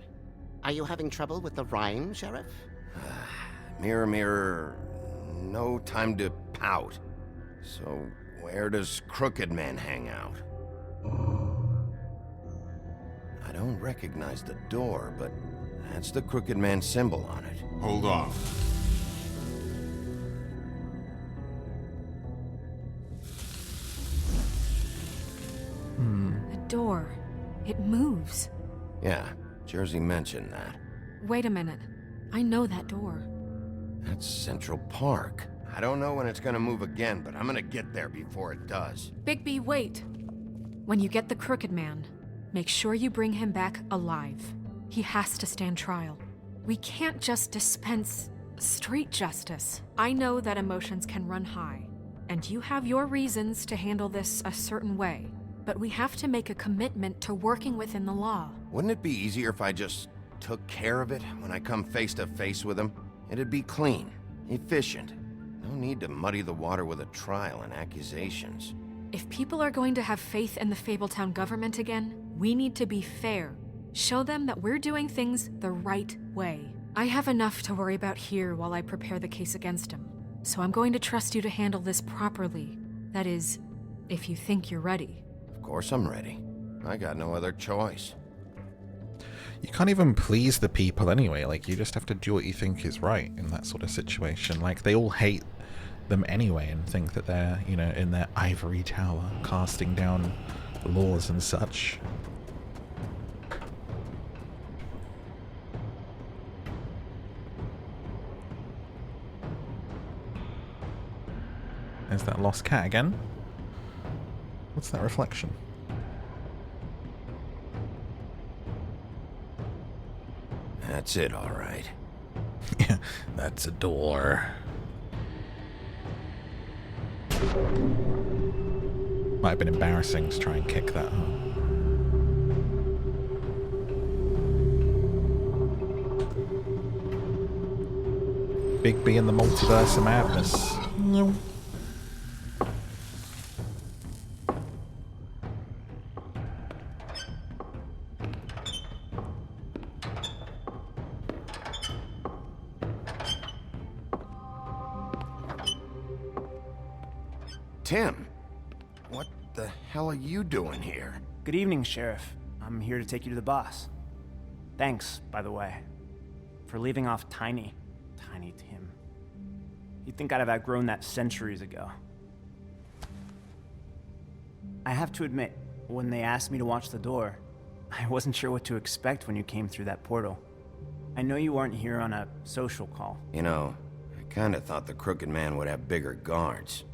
Are you having trouble with the rhyme, Sheriff? Mirror, mirror, no time to pout. So, where does Crooked Man hang out? I don't recognize the door, but that's the Crooked Man symbol on it. Hold on. The door. It moves. Yeah, Jersey mentioned that. Wait a minute. I know that door. That's Central Park. I don't know when it's gonna move again, but I'm gonna get there before it does. Bigby, wait. When you get the Crooked Man, make sure you bring him back alive. He has to stand trial. We can't just dispense street justice. I know that emotions can run high, and you have your reasons to handle this a certain way, but we have to make a commitment to working within the law. Wouldn't it be easier if I just took care of it when I come face to face with him? It'd be clean, efficient. No need to muddy the water with a trial and accusations. If people are going to have faith in the Fabletown government again, we need to be fair. Show them that we're doing things the right way. I have enough to worry about here while I prepare the case against him, so I'm going to trust you to handle this properly. That is, if you think you're ready. Of course I'm ready. I got no other choice. You can't even please the people anyway. Like, you just have to do what you think is right in that sort of situation. Like, they all hate them anyway and think that they're, you know, in their ivory tower casting down laws and such. There's that lost cat again. What's that reflection? That's it, all right. Yeah, that's a door. Might have been embarrassing to try and kick that, huh? Bigby in the multiverse of madness. No. Tim, what the hell are you doing here? Good evening, Sheriff. I'm here to take you to the boss. Thanks, by the way, for leaving off Tiny Tim. You'd think I'd have outgrown that centuries ago. I have to admit, when they asked me to watch the door, I wasn't sure what to expect when you came through that portal. I know you weren't here on a social call. You know, I kinda thought the Crooked Man would have bigger guards.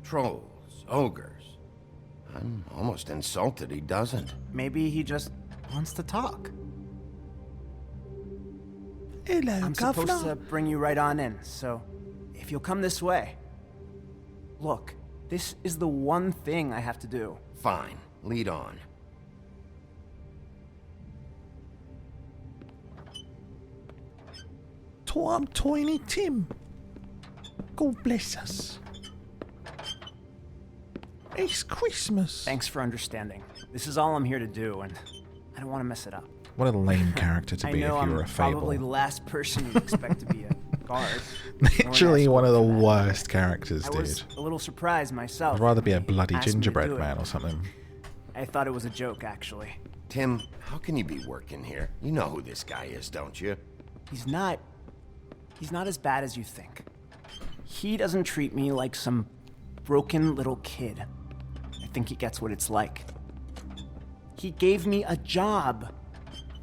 Trolls, ogres. I'm almost insulted he doesn't. Maybe he just wants to talk. Hello, I'm supposed to bring you right on in, so if you'll come this way. Look, this is the one thing I have to do. Fine, lead on. I'm Tiny Tim. God bless us. It's Christmas. Thanks for understanding. This is all I'm here to do, and I don't want to mess it up. What a lame character to be if you were a Fable. I'm probably the last person you'd expect to be a guard. Literally one of the worst characters, dude. I was a little surprised myself. I'd rather be a bloody gingerbread man or something. I thought it was a joke, actually. Tim, how can you be working here? You know who this guy is, don't you? He's not as bad as you think. He doesn't treat me like some broken little kid. I think he gets what it's like. He gave me a job,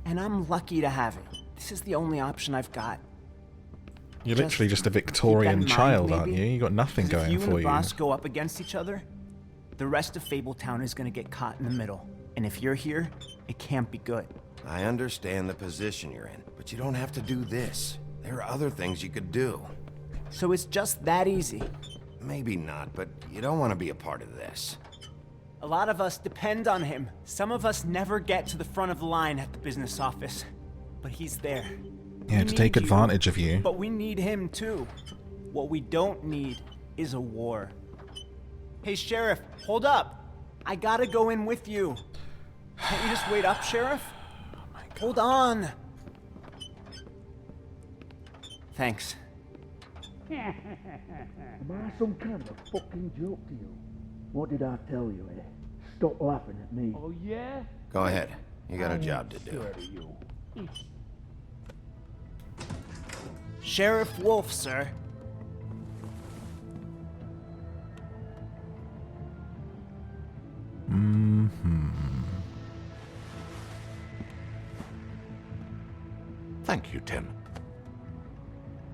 and I'm lucky to have it. This is the only option I've got. You're literally just a Victorian child, aren't you? You got nothing going for you. If you and the boss go up against each other, the rest of Fabletown is gonna get caught in the middle. And if you're here, it can't be good. I understand the position you're in, but you don't have to do this. There are other things you could do. So it's just that easy? Maybe not, but you don't want to be a part of this. A lot of us depend on him. Some of us never get to the front of the line at the business office. But he's there. Yeah, to take advantage of you. But we need him too. What we don't need is a war. Hey, Sheriff, hold up. I gotta go in with you. Can't you just wait up, Sheriff? Hold on. Thanks. Am I some kind of a fucking joke to you? What did I tell you, eh? Stop laughing at me. Oh, yeah? Go ahead. You got a job to do. Scared of you. Sheriff Wolf, sir. Thank you, Tim.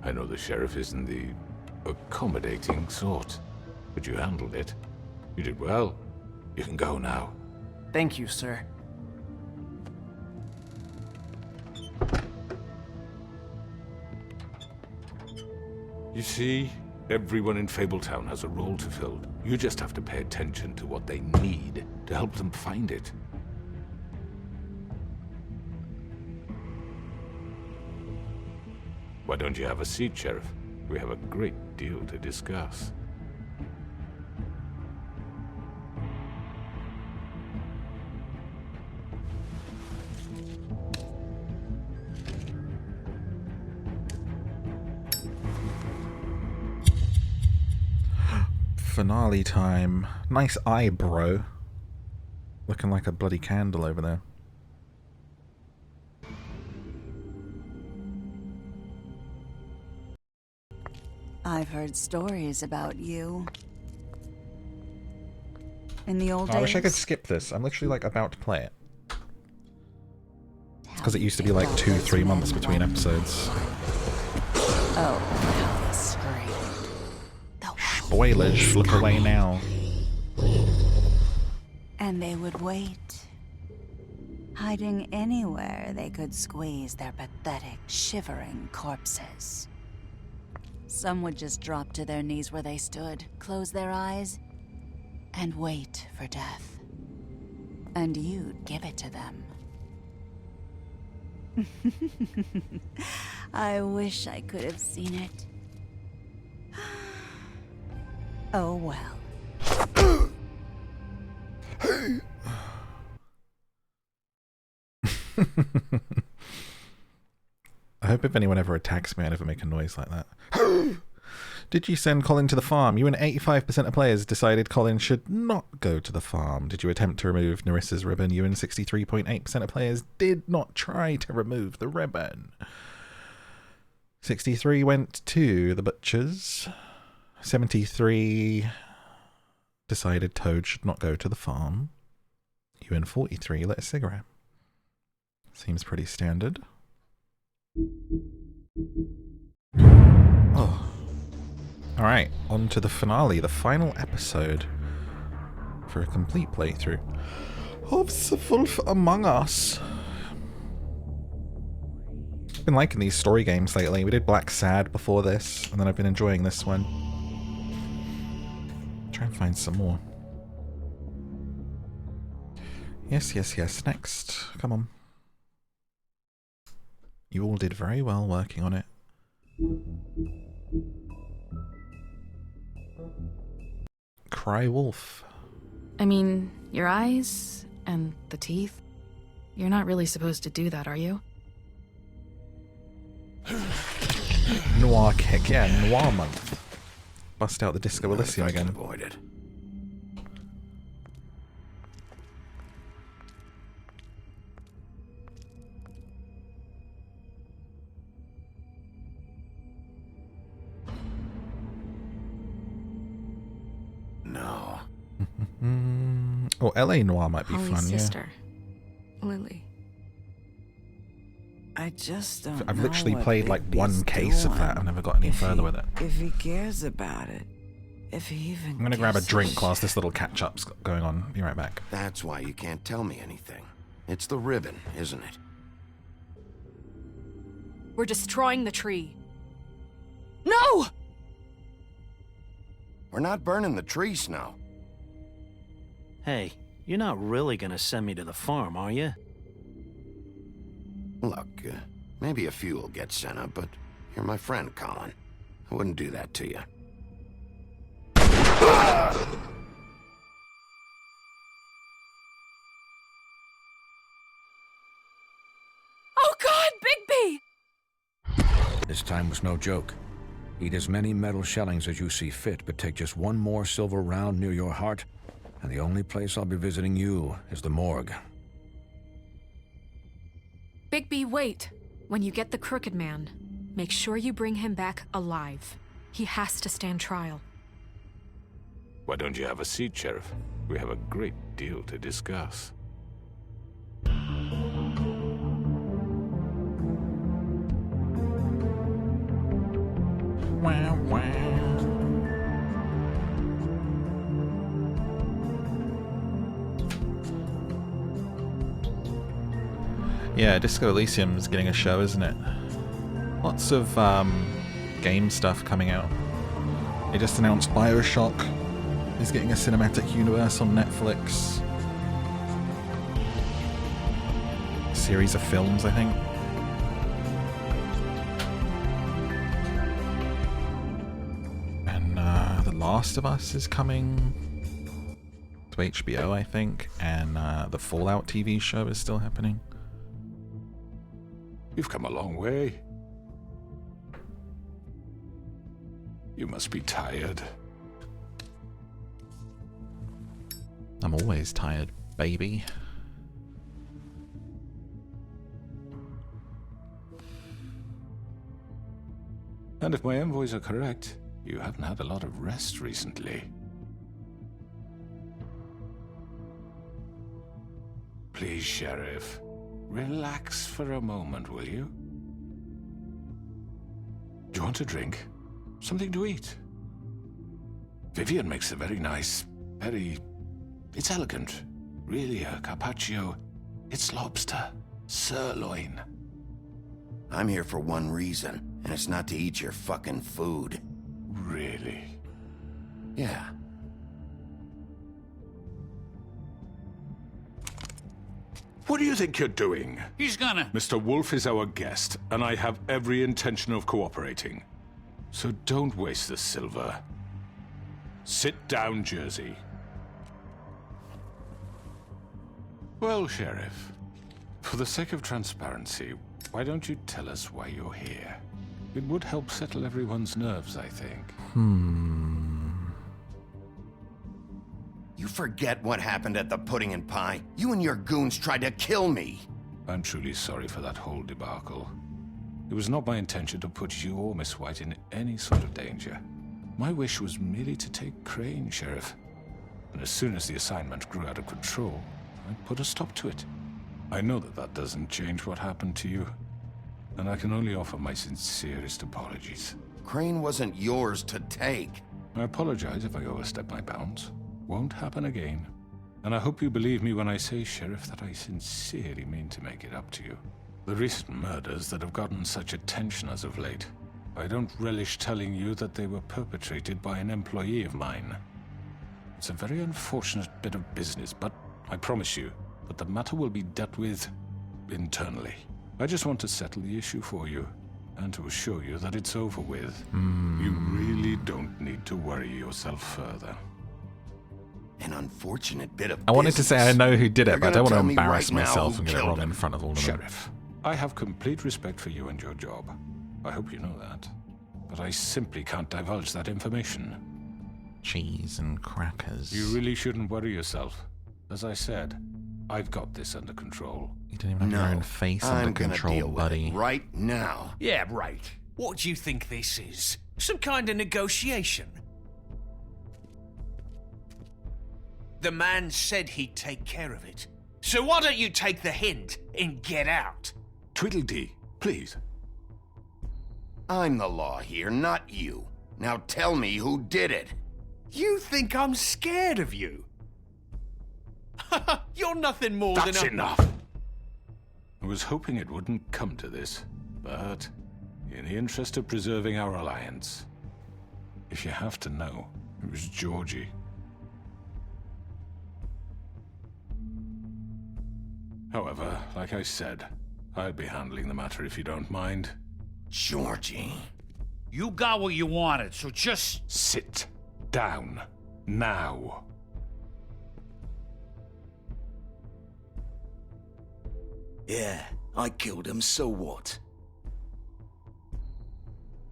I know the sheriff isn't the accommodating sort, but you handled it. You did well. You can go now. Thank you, sir. You see, everyone in Fabletown has a role to fill. You just have to pay attention to what they need to help them find it. Why don't you have a seat, Sheriff? We have a great deal to discuss. Finale time. Nice eye, bro. Looking like a bloody candle over there. I've heard stories about you. In the old days. I wish I could skip this. I'm literally like about to play it. It's because it used to be like 2-3 months between episodes. Oh, how they screamed. Spoilers, look away now. And they would wait, hiding anywhere they could squeeze their pathetic, shivering corpses. Some would just drop to their knees where they stood, close their eyes, and wait for death. And you'd give it to them. I wish I could have seen it. Oh well. I hope if anyone ever attacks me, I'd ever make a noise like that. Did you send Colin to the farm? You and 85% of players decided Colin should not go to the farm. Did you attempt to remove Nerissa's ribbon? You and 63.8% of players did not try to remove the ribbon. 63 went to the butchers. 73 decided Toad should not go to the farm. You and 43 lit a cigarette. Seems pretty standard. Oh. Alright, on to the finale, the final episode for a complete playthrough of The Wolf Among Us. I've been liking these story games lately. We did Black Sad before this, and then I've been enjoying this one. Try and find some more. Yes, yes, yes. Next. Come on. You all did very well working on it. Cry wolf. I mean, your eyes and the teeth. You're not really supposed to do that, are you? Noir kick, yeah, Noir month. Bust out the Disco Elysium again. Avoided. No. Oh, LA Noir might be Holly's fun, sister, Lily. I just don't I've know literally what played like Bigby's one case of that. I've never got any further with it. If he cares about it. If he even I'm gonna grab a gives drink whilst this little catch-up's going on. Be right back. That's why you can't tell me anything. It's the ribbon, isn't it? We're destroying the tree. No! We're not burning the tree, Snow. Hey, you're not really gonna send me to the farm, are you? Look, maybe a few will get sent up, but you're my friend, Colin. I wouldn't do that to you. Oh God, Bigby! This time was no joke. Eat as many metal shellings as you see fit, but take just one more silver round near your heart, and the only place I'll be visiting you is the morgue. Bigby, wait. When you get the Crooked Man, make sure you bring him back alive. He has to stand trial. Why don't you have a seat, Sheriff? We have a great deal to discuss. Wow, wow. Yeah, Disco Elysium's getting a show, isn't it? Lots of game stuff coming out. They just announced BioShock is getting a cinematic universe on Netflix. A series of films, I think. And The Last of Us is coming to HBO, I think. And the Fallout TV show is still happening. You've come a long way. You must be tired. I'm always tired, baby. And if my envoys are correct, you haven't had a lot of rest recently. Please, Sheriff, relax for a moment, will you? Do you want a drink? Something to eat? Vivian makes a very nice, it's elegant. Really, a carpaccio. It's lobster. Sirloin. I'm here for one reason, and it's not to eat your fucking food. Really? Yeah. What do you think you're doing? He's gonna... Mr. Wolf is our guest, and I have every intention of cooperating. So don't waste the silver. Sit down, Jersey. Well, Sheriff, for the sake of transparency, why don't you tell us why you're here? It would help settle everyone's nerves, I think. You forget what happened at the Pudding and Pie? You and your goons tried to kill me! I'm truly sorry for that whole debacle. It was not my intention to put you or Miss White in any sort of danger. My wish was merely to take Crane, Sheriff. And as soon as the assignment grew out of control, I put a stop to it. I know that that doesn't change what happened to you, and I can only offer my sincerest apologies. Crane wasn't yours to take. I apologize if I overstep my bounds. Won't happen again. And I hope you believe me when I say, Sheriff, that I sincerely mean to make it up to you. The recent murders that have gotten such attention as of late, I don't relish telling you that they were perpetrated by an employee of mine. It's a very unfortunate bit of business, but I promise you that the matter will be dealt with internally. I just want to settle the issue for you. and to assure you that it's over with. You really don't need to worry yourself further. An unfortunate bit of I wanted to say I know who did it, You're but I don't gonna want to tell me embarrass right now myself who and get it killed wrong in him. front of all of them. Sheriff, I have complete respect for you and your job. I hope you know that. But I simply can't divulge that information. Cheese and crackers. You really shouldn't worry yourself. As I said, I've got this under control. You don't even have your own face under control, buddy. Right now. Yeah, right. What do you think this is? Some kind of negotiation? The man said he'd take care of it. So why don't you take the hint and get out? Tweedledee, please. I'm the law here, not you. Now tell me who did it. You think I'm scared of you? You're nothing more That's than a... enough! I was hoping it wouldn't come to this, but in the interest of preserving our alliance, if you have to know, it was Georgie. However, like I said, I'll be handling the matter if you don't mind. Georgie? You got what you wanted, so just... Sit down. Now. Yeah, I killed him, so what?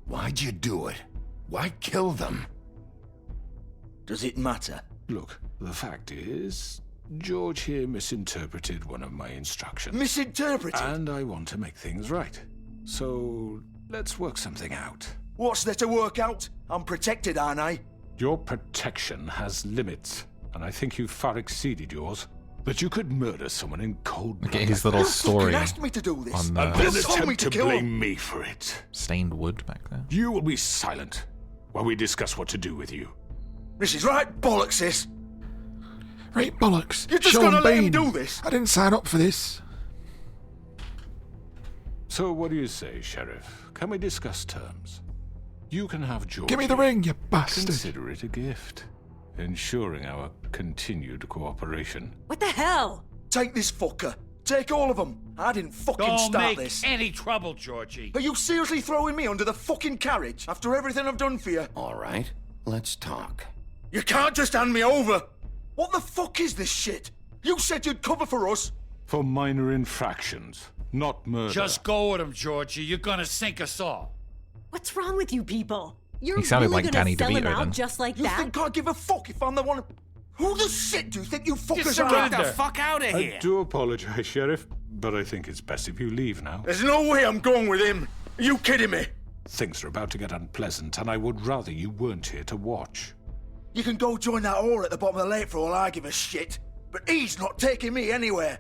Why'd you do it? Why kill them? Does it matter? Look, the fact is, George here misinterpreted one of my instructions. Misinterpreted? And I want to make things right. So, let's work something out. What's there to work out? I'm protected, aren't I? Your protection has limits, and I think you've far exceeded yours. But you could murder someone in cold blood. Look at his little story asked me to do this. on And then the attempt to blame me for it. stained wood back there. You will be silent while we discuss what to do with you. This is right bollocks, this. Right bollocks. You're just Sean gonna let him Bean. do this? I didn't sign up for this. So what do you say, Sheriff? Can we discuss terms? You can have George. Give me the ring, you bastard. Consider it a gift, ensuring our continued cooperation. What the hell? Take this fucker. Take all of them. I didn't fucking Don't start make this. any trouble, Georgie. Are you seriously throwing me under the fucking carriage after everything I've done for you? All right, let's talk. You can't just hand me over. What the fuck is this shit? You said you'd cover for us. For minor infractions, not murder. Just go with him, Georgie. You're gonna sink us all. What's wrong with you people? You're He sounded really like gonna Danny sell him DeVito out then. just like You that? think I give a fuck if I'm the one? Who the shit do you think you fuckers are? Get the fuck out of I here! do apologize, Sheriff, but I think it's best if you leave now. There's no way I'm going with him. Are you kidding me? Things are about to get unpleasant, and I would rather you weren't here to watch. You can go join that whore at the bottom of the lake for all I give a shit. But he's not taking me anywhere.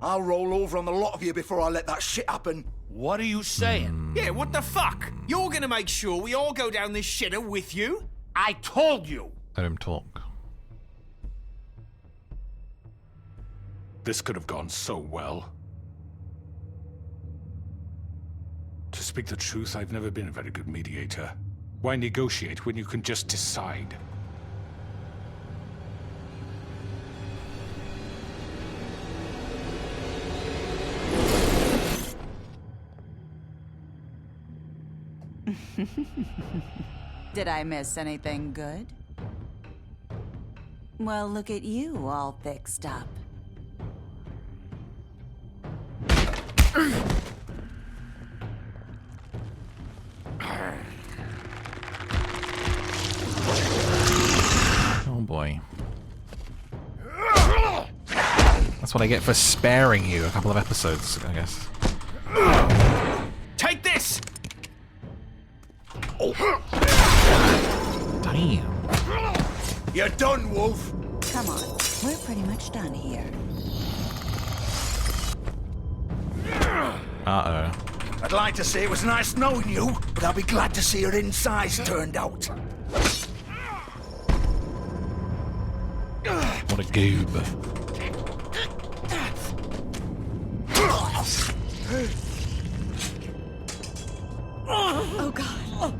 I'll roll over on the lot of you before I let that shit happen. What are you saying? Yeah, what the fuck? You're gonna make sure we all go down this shitter with you? I told you. Let him talk. This could have gone so well. To speak the truth, I've never been a very good mediator. Why negotiate when you can just decide? Did I miss anything good? Well, look at you, all fixed up. Oh boy. That's what I get for sparing you a couple of episodes, I guess. Take this! Damn. You're done, Wolf. Come on, we're pretty much done here. Uh-oh. I'd like to say it was nice knowing you, but I'll be glad to see your insides turned out. What a goob. Oh god.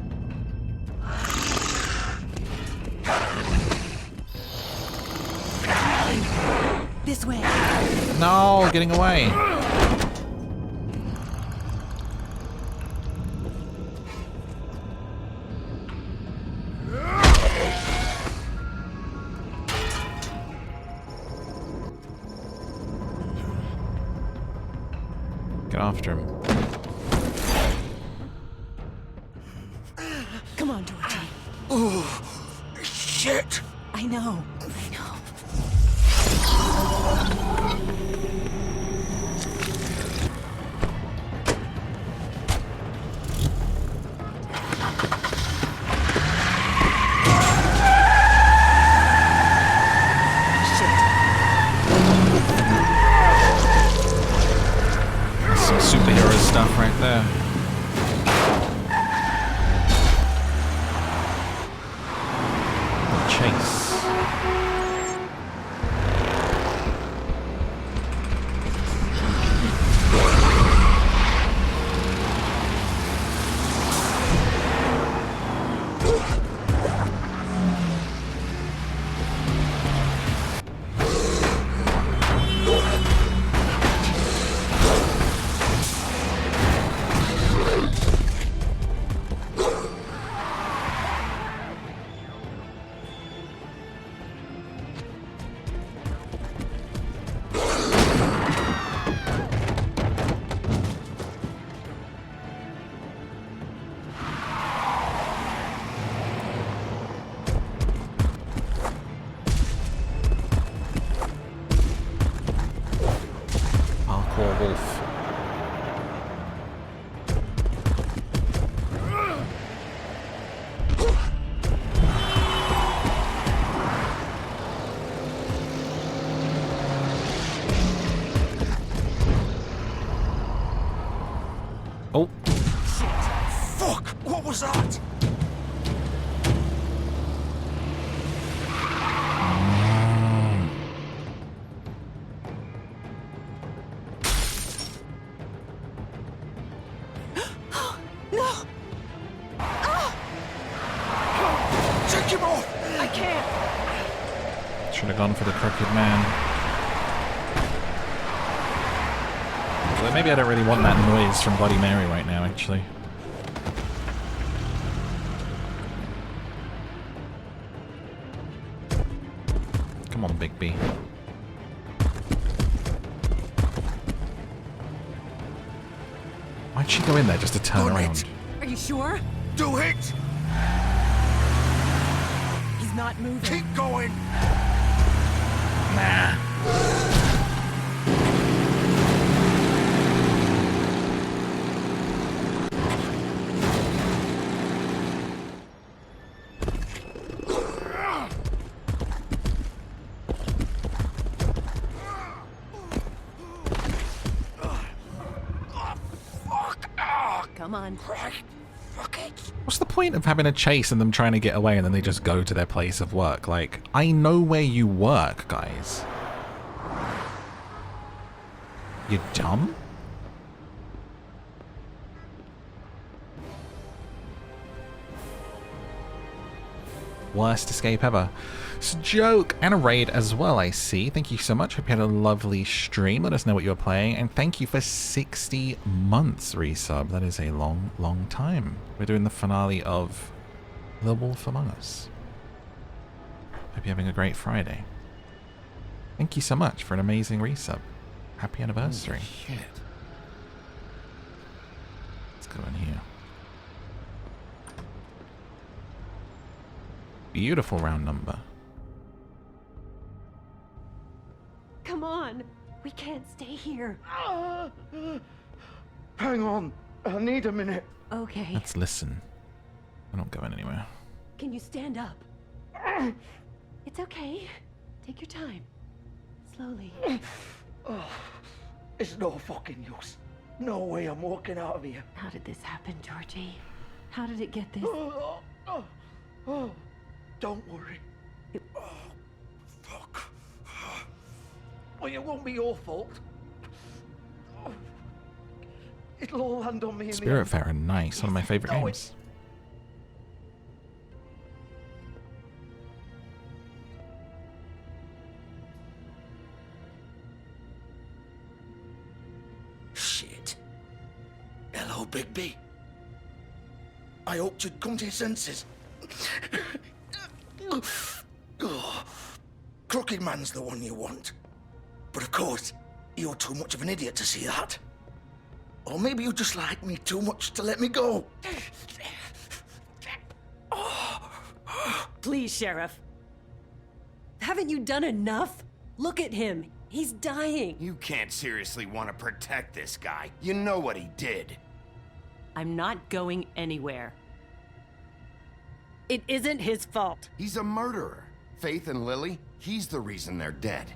This way. No, getting away. get after him. Come on, Georgie. Oh, shit! I know. Some superhero stuff right there. The chase. Wolf. Oh. Fuck! What was that? Should have gone for the crooked man. Although maybe I don't really want that noise from Bloody Mary right now, actually. Come on, Big B. Why'd she go in there just to turn around? Are you sure? Do it! He's not moving. Keep going! Nah. Come on. What's the point of having a chase and them trying to get away and then they just go to their place of work? Like, I know where you work, guys. You dumb? Worst escape ever. It's a joke and a raid as well, I see. Thank you so much. Hope you had a lovely stream. Let us know what you're playing. And thank you for 60 months resub. That is a long, long time. We're doing the finale of The Wolf Among Us. Hope you're having a great Friday. Thank you so much for an amazing resub. Happy anniversary. Shit. Let's go in here. Beautiful round number. Come on. We can't stay here. Hang on. I need a minute. Okay. Let's listen. We're not going anywhere. Can you stand up? It's okay. Take your time. Slowly. Oh, it's no fucking use. No way I'm walking out of here. How did this happen, Georgie? How did it get this? Oh, don't worry. Oh, fuck. Well, it won't be your fault. Oh, it'll all land on me in the end. Spiritfarer, nice. One of my favorite games. Shit. Hello, Bigby. I hoped you'd come to your senses. Oh, Crooked Man's the one you want. But of course, you're too much of an idiot to see that. Or maybe you just like me too much to let me go. Please, Sheriff. Haven't you done enough? Look at him. He's dying. You can't seriously want to protect this guy. You know what he did. I'm not going anywhere. It isn't his fault. He's a murderer. Faith and Lily, he's the reason they're dead.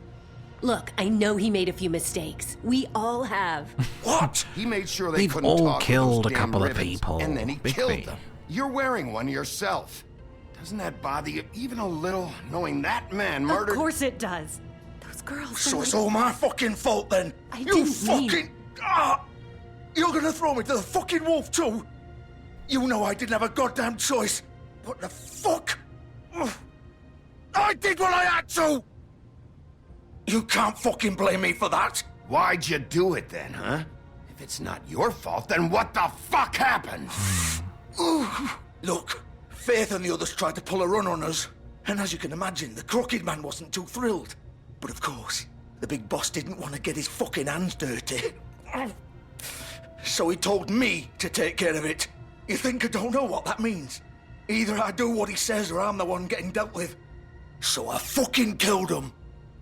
Look, I know he made a few mistakes. We all have. What? He made sure they We've couldn't all talk killed those a damn couple of ribbons, people. and then he Big killed thing. them. You're wearing one yourself. Doesn't that bother you even a little, knowing that man murdered? Of course it does. Those girls. So it's all my fucking fault then. I You didn't fucking. mean- You're gonna throw me to the fucking wolf too? You know I didn't have a goddamn choice. What the fuck? Ugh. I did what I had to! You can't fucking blame me for that. Why'd you do it then, huh? If it's not your fault, then what the fuck happened? Look, Faith and the others tried to pull a run on us. And as you can imagine, the Crooked Man wasn't too thrilled. But of course, the big boss didn't want to get his fucking hands dirty. So he told me to take care of it. You think I don't know what that means? Either I do what he says or I'm the one getting dealt with. So I fucking killed him.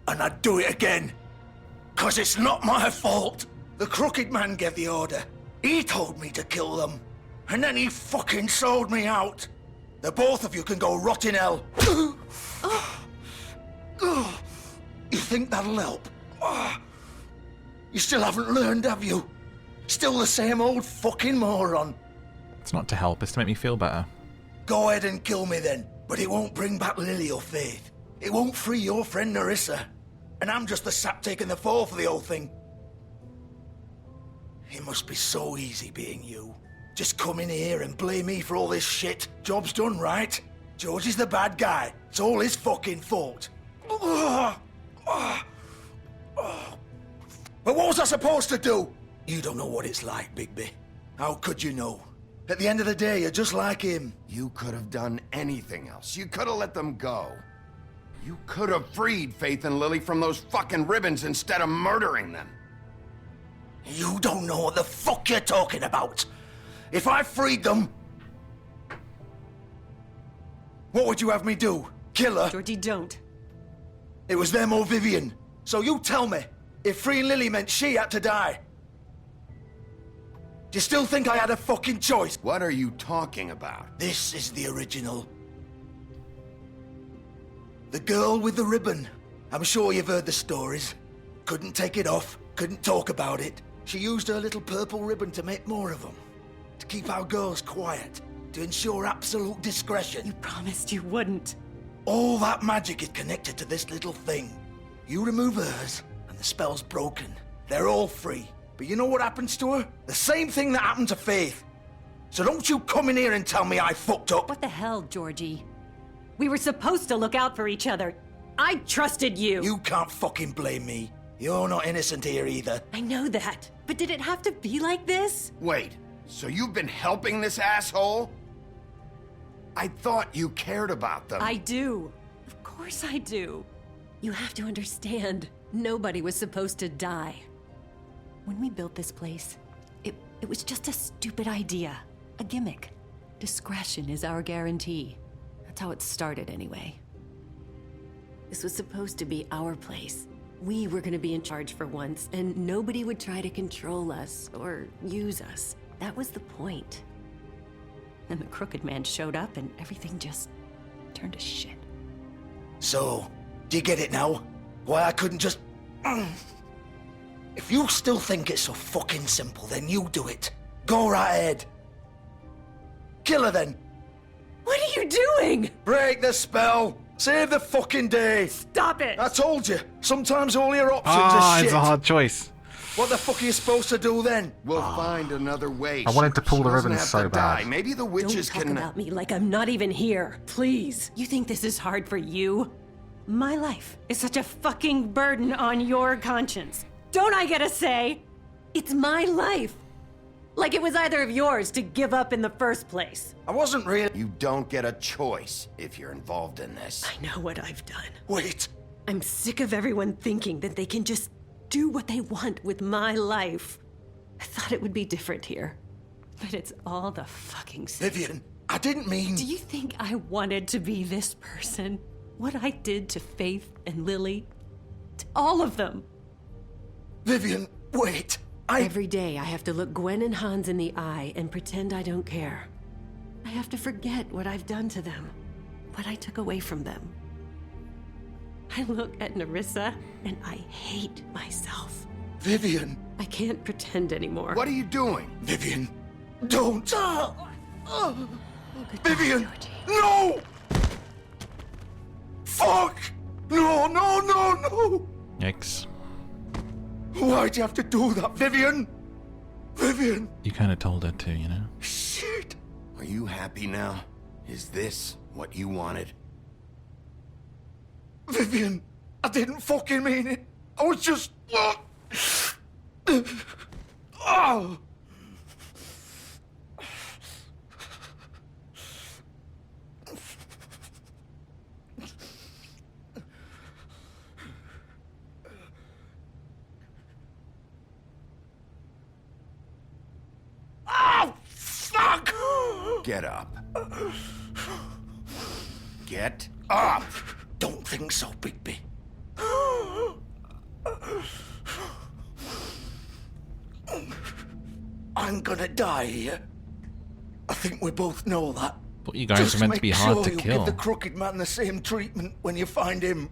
And I'd do it again. 'Cause it's not my fault. The Crooked Man gave the order. He told me to kill them. And then he fucking sold me out. The both of you can go rot in hell. You think that'll help? You still haven't learned, have you? Still the same old fucking moron. It's not to help, it's to make me feel better. Go ahead and kill me then. But it won't bring back Lily or Faith. It won't free your friend Nerissa. And I'm just the sap taking the fall for the whole thing. It must be so easy being you. Just come in here and blame me for all this shit. Job's done, right? George is the bad guy. It's all his fucking fault. But what was I supposed to do? You don't know what it's like, Bigby. How could you know? At the end of the day, you're just like him. You could have done anything else. You could have let them go. You could have freed Faith and Lily from those fucking ribbons instead of murdering them. You don't know what the fuck you're talking about. If I freed them... What would you have me do? Kill her? Georgie, don't. It was them or Vivian. So you tell me, if freeing Lily meant she had to die. Do you still think I had a fucking choice? What are you talking about? This is the original. The girl with the ribbon. I'm sure you've heard the stories. Couldn't take it off, couldn't talk about it. She used her little purple ribbon to make more of them. To keep our girls quiet. To ensure absolute discretion. You promised you wouldn't. All that magic is connected to this little thing. You remove hers, and the spell's broken. They're all free. But you know what happens to her? The same thing that happened to Faith. So don't you come in here and tell me I fucked up. What the hell, Georgie? We were supposed to look out for each other. I trusted you. You can't fucking blame me. You're not innocent here either. I know that. But did it have to be like this? Wait, so you've been helping this asshole? I thought you cared about them. I do. Of course I do. You have to understand, nobody was supposed to die. When we built this place, it was just a stupid idea. A gimmick. Discretion is our guarantee. That's how it started anyway. This was supposed to be our place. We were gonna be in charge for once, and nobody would try to control us or use us. That was the point. Then the Crooked Man showed up and everything just turned to shit. So, do you get it now? Why I couldn't just... If you still think it's so fucking simple, then you do it. Go right ahead. Kill her then. What are you doing? Break the spell. Save the fucking day. Stop it. I told you. Sometimes all your options are shit. It's a hard choice. What the fuck are you supposed to do then? We'll find another way. I wanted to pull the She doesn't ribbons have so to bad. die. Maybe the witches Don't talk can... about me like I'm not even here. Please. You think this is hard for you? My life is such a fucking burden on your conscience. Don't I get a say? It's my life. Like it was either of yours to give up in the first place. I wasn't really... You don't get a choice if you're involved in this. I know what I've done. Wait. I'm sick of everyone thinking that they can just do what they want with my life. I thought it would be different here. But it's all the fucking same. Vivian, I didn't mean... Do you think I wanted to be this person? What I did to Faith and Lily? To all of them? Vivian, wait. Every day I have to look Gwen and Hans in the eye and pretend I don't care. I have to forget what I've done to them, what I took away from them. I look at Nerissa and I hate myself. Vivian! I can't pretend anymore. What are you doing? Vivian, don't! Vivian, no! Fuck! No, no, no, no! Yikes. Why'd you have to do that, Vivian? Vivian! You kind of told her to, you know? Shit! Are you happy now? Is this what you wanted? Vivian, I didn't fucking mean it. I was just... Oh! Oh, fuck! Get up. Get up! Don't think so, Bigby. I'm gonna die here. I think we both know that. But you guys are meant to be hard to you kill. Give the crooked man the same treatment when you find him.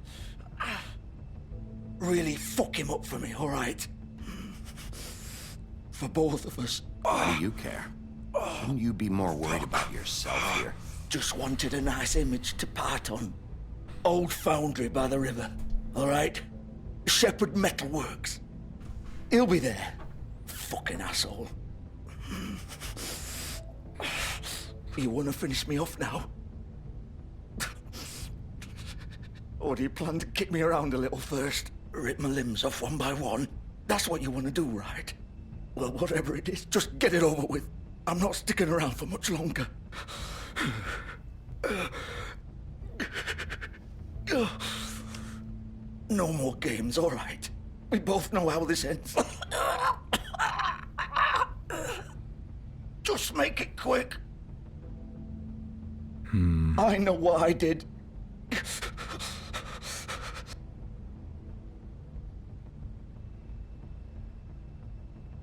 Really fuck him up for me, all right? For both of us. Why do you care? Shouldn't you be more worried about yourself here? Just wanted a nice image to part on. Old foundry by the river, all right? Shepherd Metalworks. He'll be there. Fucking asshole. You want to finish me off now? Or do you plan to kick me around a little first? Rip my limbs off one by one? That's what you want to do, right? Well, whatever it is, just get it over with. I'm not sticking around for much longer. No more games, all right? We both know how this ends. Just make it quick. I know what I did.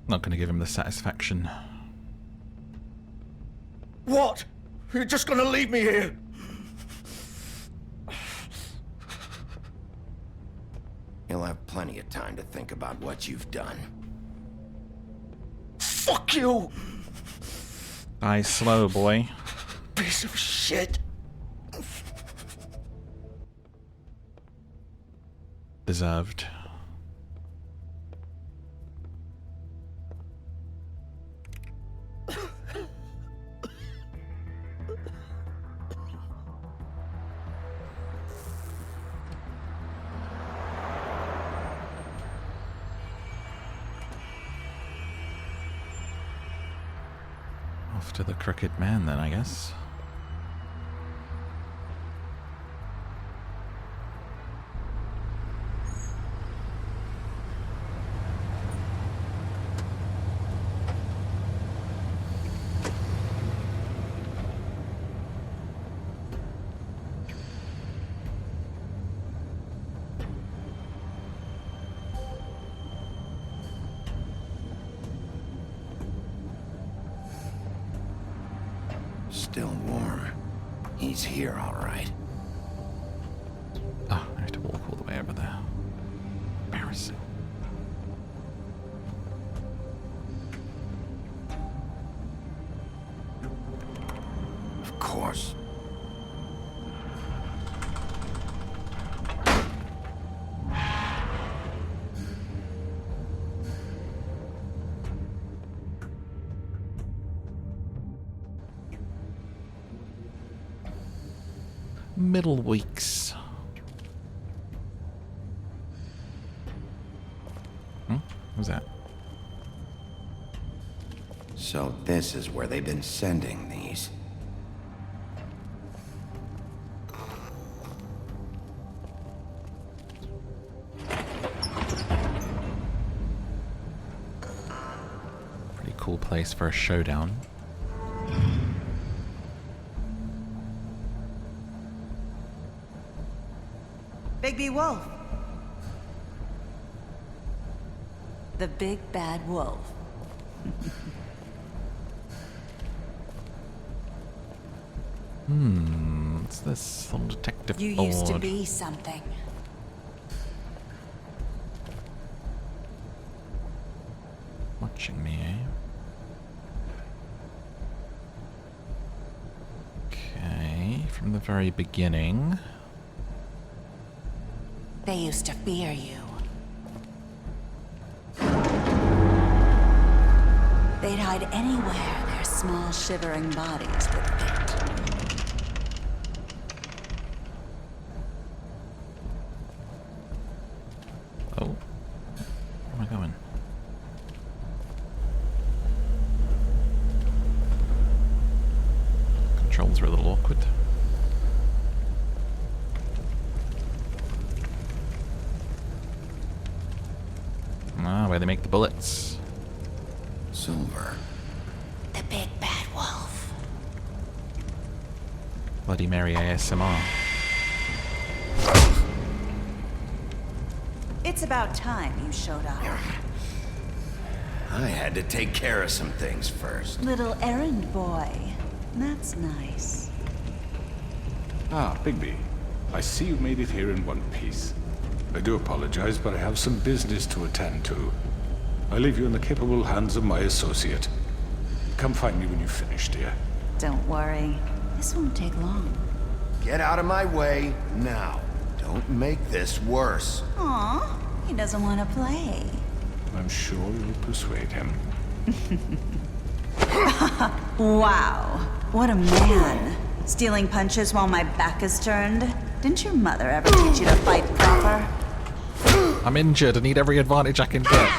Not going to give him the satisfaction. What? You're just gonna leave me here? You'll have plenty of time to think about what you've done. Fuck you! Die slow, boy. Piece of shit. Deserved. Off to the Crooked Man then, I guess. Still warm. He's here, all right. Oh, I have to walk all the way over there. Embarrassing. Of course. Middle weeks. What's that? So this is where they've been sending these. cool place for a showdown. Bigby Wolf. The big bad wolf. What's this little detective You board? used to be something. Watching me, eh? Okay, from the very beginning. They used to fear you. They'd hide anywhere their small shivering bodies would fit. Oh. Where am I going? Controls are a little awkward. Ah, where they make the bullets. Silver. The big bad wolf. Bloody Mary ASMR. It's about time you showed up. I had to take care of some things first. Little errand boy. That's nice. Ah, Bigby. I see you made it here in one piece. I do apologize, but I have some business to attend to. I leave you in the capable hands of my associate. Come find me when you've finished, dear. Don't worry. This won't take long. Get out of my way now. Don't make this worse. Aw, he doesn't want to play. I'm sure you'll persuade him. Wow, what a man. Stealing punches while my back is turned? Didn't your mother ever teach you to fight proper? I'm injured. I need every advantage I can get.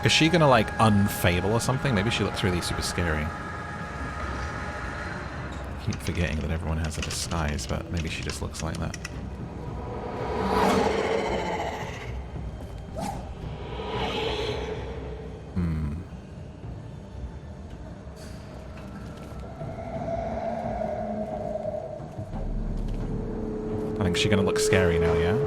Is she gonna like unfable or something? Maybe she looks really super scary. I keep forgetting that everyone has a disguise, but maybe she just looks like that. I think she's gonna look scary now, yeah?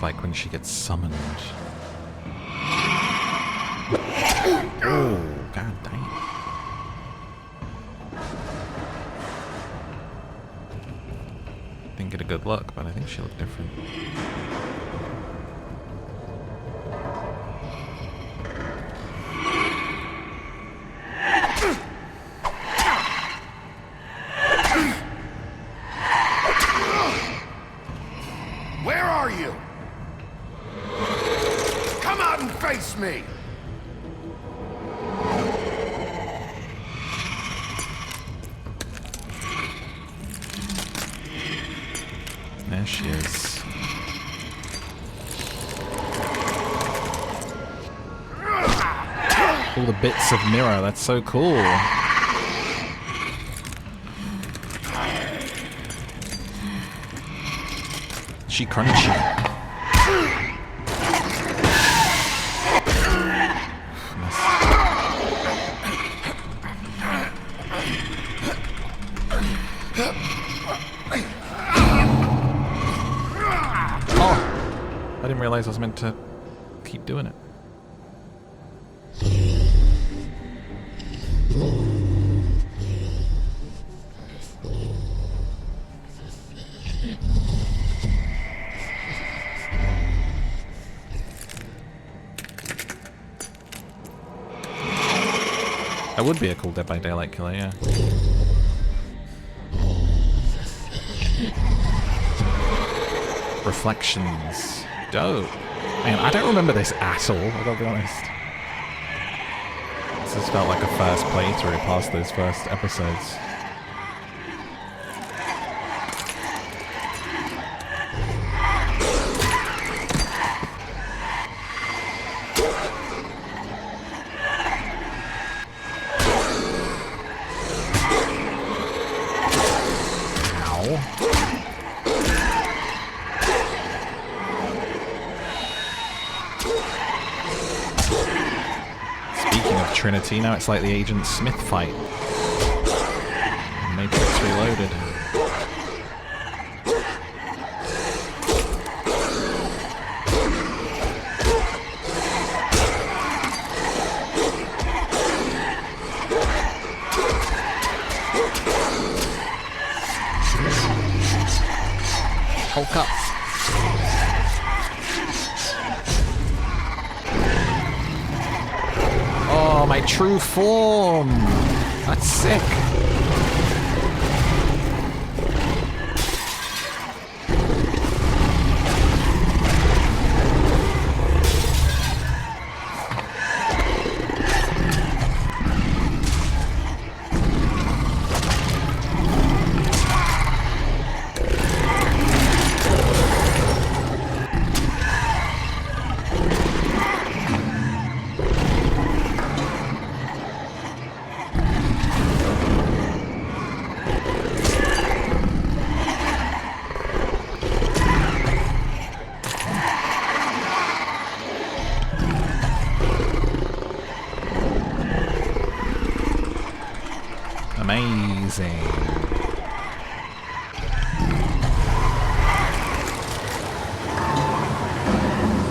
Like when she gets summoned. Oh, god dang. Didn't get a good look, but I think she looked different. Where are you? Come out and face me! There she is. All the bits of mirror, that's so cool. She crunchy. I didn't realize I was meant to keep doing it. That would be a cool Dead by Daylight killer, yeah. Reflections. dope. Man, I don't remember this at all, I gotta be honest. This has felt like a first playthrough past those first episodes. Trinity, now it's like the Agent Smith fight. Matrix Reloaded. Hulk up. Oh, my true form! That's sick. Amazing.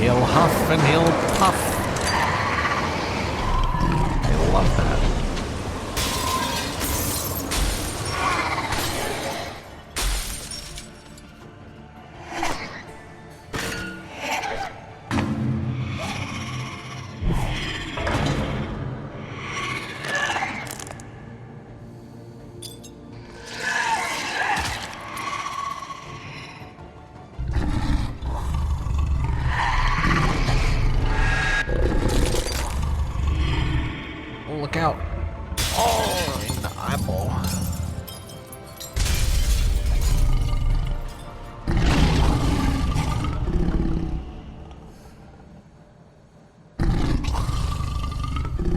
He'll huff and he'll puff. I love that. Look out. Oh, in the eyeball.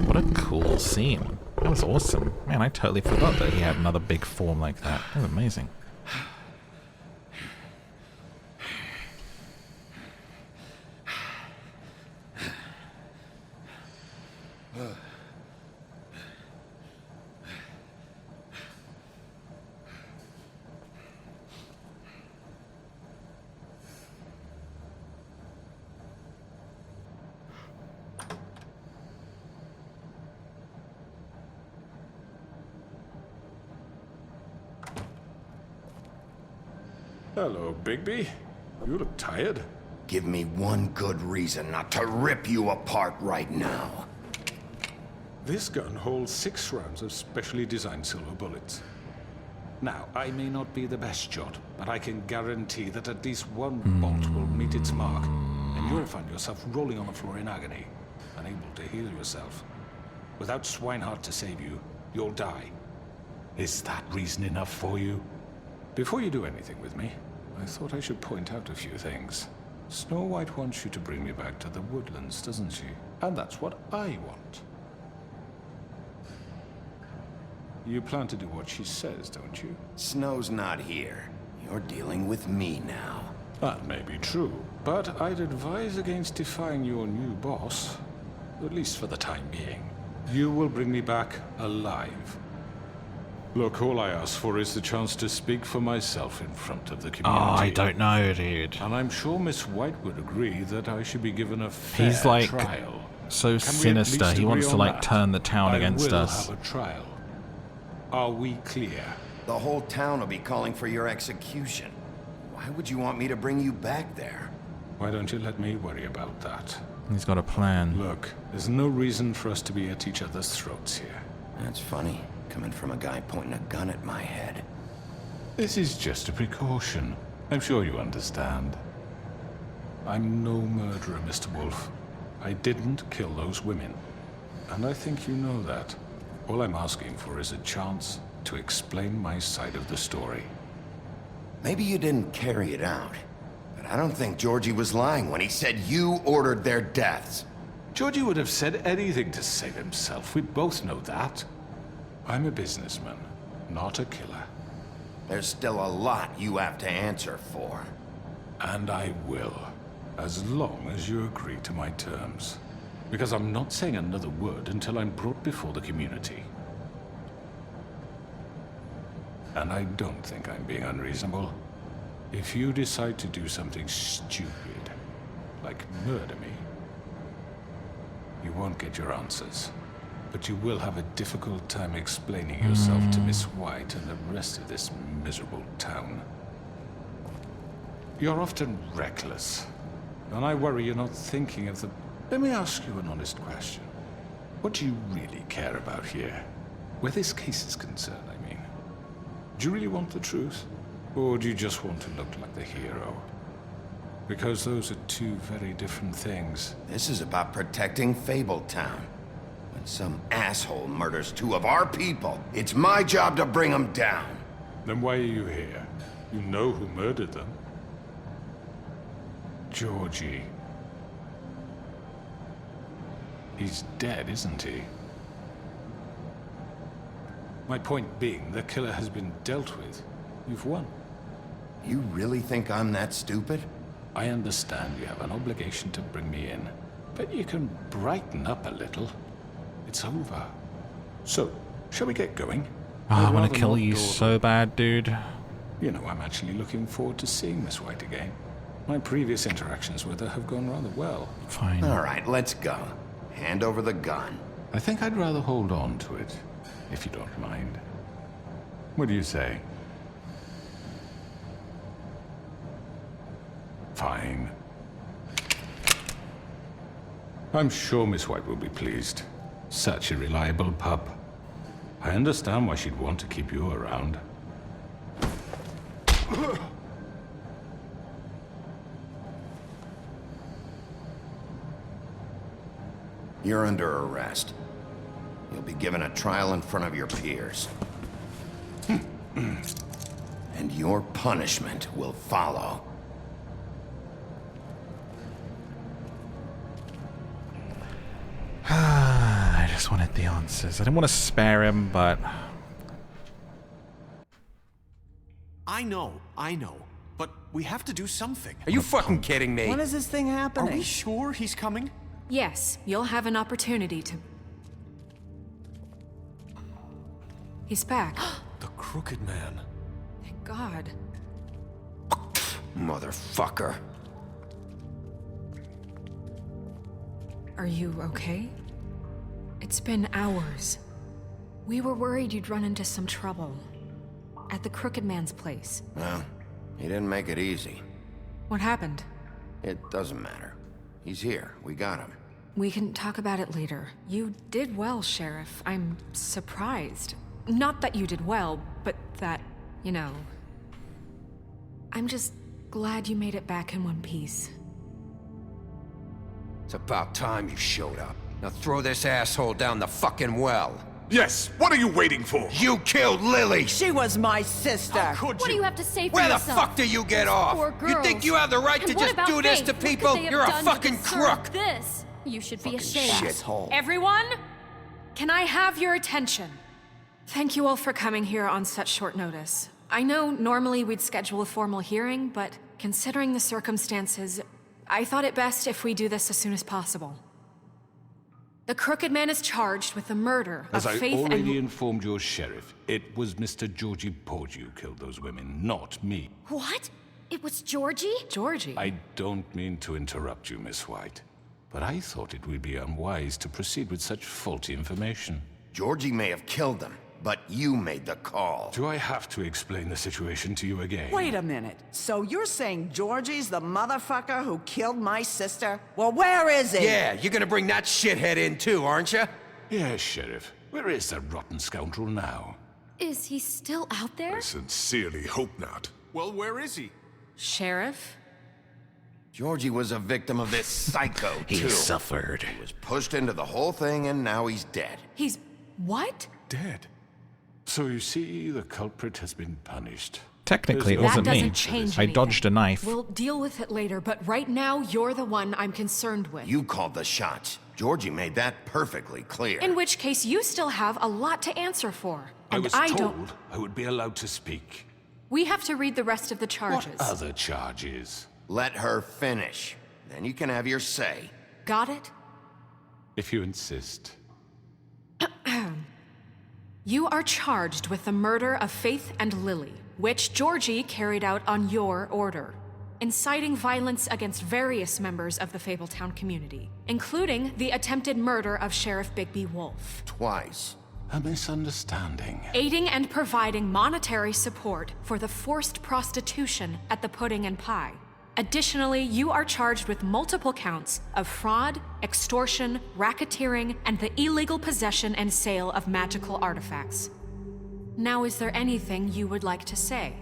What a cool scene. That was awesome. Man, I totally forgot that he had another big form like that. That was amazing. Hello, Bigby. You look tired. Give me one good reason not to rip you apart right now. This gun holds 6 rounds of specially designed silver bullets. Now, I may not be the best shot, but I can guarantee that at least one bolt will meet its mark, and you'll find yourself rolling on the floor in agony, unable to heal yourself. Without Swinehart to save you, you'll die. Is that reason enough for you? Before you do anything with me, I thought I should point out a few things. Snow White wants you to bring me back to the woodlands, doesn't she? And that's what I want. You plan to do what she says, don't you? Snow's not here. You're dealing with me now. That may be true, but I'd advise against defying your new boss, at least for the time being. You will bring me back alive. Look, all I ask for is the chance to speak for myself in front of the community. Oh, I don't know, dude. And I'm sure Miss White would agree that I should be given a fair He's like trial. so sinister. He wants to like turn the town against us. I will have a trial. Are we clear? The whole town will be calling for your execution. Why would you want me to bring you back there? Why don't you let me worry about that? He's got a plan. Look, there's no reason for us to be at each other's throats here. That's funny, coming from a guy pointing a gun at my head. This is just a precaution. I'm sure you understand. I'm no murderer, Mr. Wolf. I didn't kill those women. And I think you know that. All I'm asking for is a chance to explain my side of the story. Maybe you didn't carry it out, but I don't think Georgie was lying when he said you ordered their deaths. Georgie would have said anything to save himself. We both know that. I'm a businessman, not a killer. There's still a lot you have to answer for. And I will, as long as you agree to my terms. Because I'm not saying another word until I'm brought before the community. And I don't think I'm being unreasonable. If you decide to do something stupid, like murder me, you won't get your answers. But you will have a difficult time explaining yourself to Miss White and the rest of this miserable town. You're often reckless, and I worry you're not thinking of the... Let me ask you an honest question. What do you really care about here? Where this case is concerned, I mean. Do you really want the truth? Or do you just want to look like the hero? Because those are two very different things. This is about protecting Fabletown. When some asshole murders two of our people, it's my job to bring them down. Then why are you here? You know who murdered them. Georgie. He's dead, isn't he? My point being, the killer has been dealt with. You've won. You really think I'm that stupid? I understand you have an obligation to bring me in, but you can brighten up a little. It's over. So, shall we get going? I want to kill you so bad, dude. You know, I'm actually looking forward to seeing Miss White again. My previous interactions with her have gone rather well. Fine. All right, let's go. Hand over the gun. I think I'd rather hold on to it, if you don't mind. What do you say? Fine. I'm sure Miss White will be pleased. Such a reliable pup. I understand why she'd want to keep you around. You're under arrest. You'll be given a trial in front of your peers. And your punishment will follow. I just wanted the answers. I didn't want to spare him, but... I know. But we have to do something. Are you fucking kidding me? When is this thing happening? Are we sure he's coming? Yes, you'll have an opportunity to... He's back. The Crooked Man. Thank God. Motherfucker. Are you okay? It's been hours. We were worried you'd run into some trouble. At the Crooked Man's place. Well, he didn't make it easy. What happened? It doesn't matter. He's here. We got him. We can talk about it later. You did well, Sheriff. I'm surprised. Not that you did well, but that, you know... I'm just glad you made it back in one piece. It's about time you showed up. Now throw this asshole down the fucking well. Yes, what are you waiting for? You killed Lily! She was my sister. What do you have to say for Where the yourself? fuck do you get off? Poor You girls. think you have the right And to what just about do this Faith? to What could people? they have You're a done to fucking deserve crook! This? You should be ashamed. Shithole. Everyone, can I have your attention? Thank you all for coming here on such short notice. I know normally we'd schedule a formal hearing, but considering the circumstances, I thought it best if we do this as soon as possible. The Crooked Man is charged with the murder As of I Faith already and... informed your sheriff, it was Mr. Georgie Porgy who killed those women, not me. What? It was Georgie? Georgie? I don't mean to interrupt you, Miss White, but I thought it would be unwise to proceed with such faulty information. Georgie may have killed them, but you made the call. Do I have to explain the situation to you again? Wait a minute. So you're saying Georgie's the motherfucker who killed my sister? Well, where is he? Yeah, you're gonna bring that shithead in too, aren't you? Yes, Sheriff. Where is that rotten scoundrel now? Is he still out there? I sincerely hope not. Well, where is he? Sheriff? Georgie was a victim of this psycho, He too. suffered. He was pushed into the whole thing, and now he's dead. He's... what? Dead. So you see, the culprit has been punished. Technically, it That wasn't me. doesn't change I dodged a knife. We'll deal with it later, but right now, you're the one I'm concerned with. You called the shots. Georgie made that perfectly clear. In which case, you still have a lot to answer for. I And was I told don't... I would be allowed to speak. We have to read the rest of the charges. What other charges? Let her finish. Then you can have your say. Got it? If you insist. You are charged with the murder of Faith and Lily, which Georgie carried out on your order, inciting violence against various members of the Fabletown community, including the attempted murder of Sheriff Bigby Wolf. Twice. A misunderstanding. Aiding and providing monetary support for the forced prostitution at the Pudding and Pie. Additionally, you are charged with multiple counts of fraud, extortion, racketeering, and the illegal possession and sale of magical artifacts. Now, is there anything you would like to say?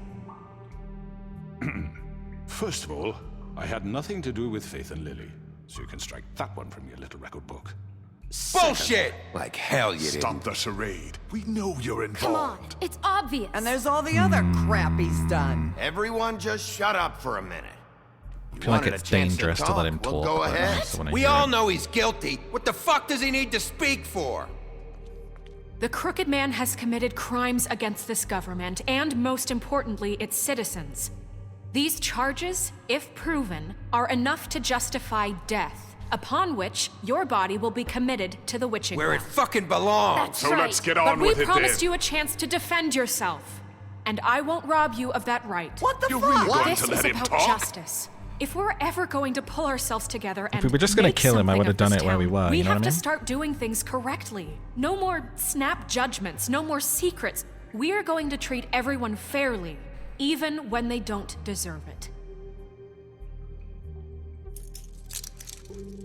First of all, I had nothing to do with Faith and Lily, so you can strike that one from your little record book. Bullshit! Like hell you didn't. Stop the charade. We know you're Come on, involved. it's obvious. And there's all the other crap he's done. Everyone just shut up for a minute. I feel like it's dangerous to let him talk. Well, go but I ahead. also wanna We hear all it. know he's guilty. What the fuck does he need to speak for? The Crooked Man has committed crimes against this government and, most importantly, its citizens. These charges, if proven, are enough to justify death, upon which your body will be committed to the witching Where it well. fucking belongs. That's So right. let's get But on we with it promised then. you a chance to defend yourself, and I won't rob you of that right. What the You're fuck? really going This to is let him about talk? justice. If we're ever going to pull ourselves together and we were just gonna make kill him, I something would have of done this it where we town, were, We you know have what I to mean? start doing things correctly. No more snap judgments, no more secrets. We are going to treat everyone fairly, even when they don't deserve it.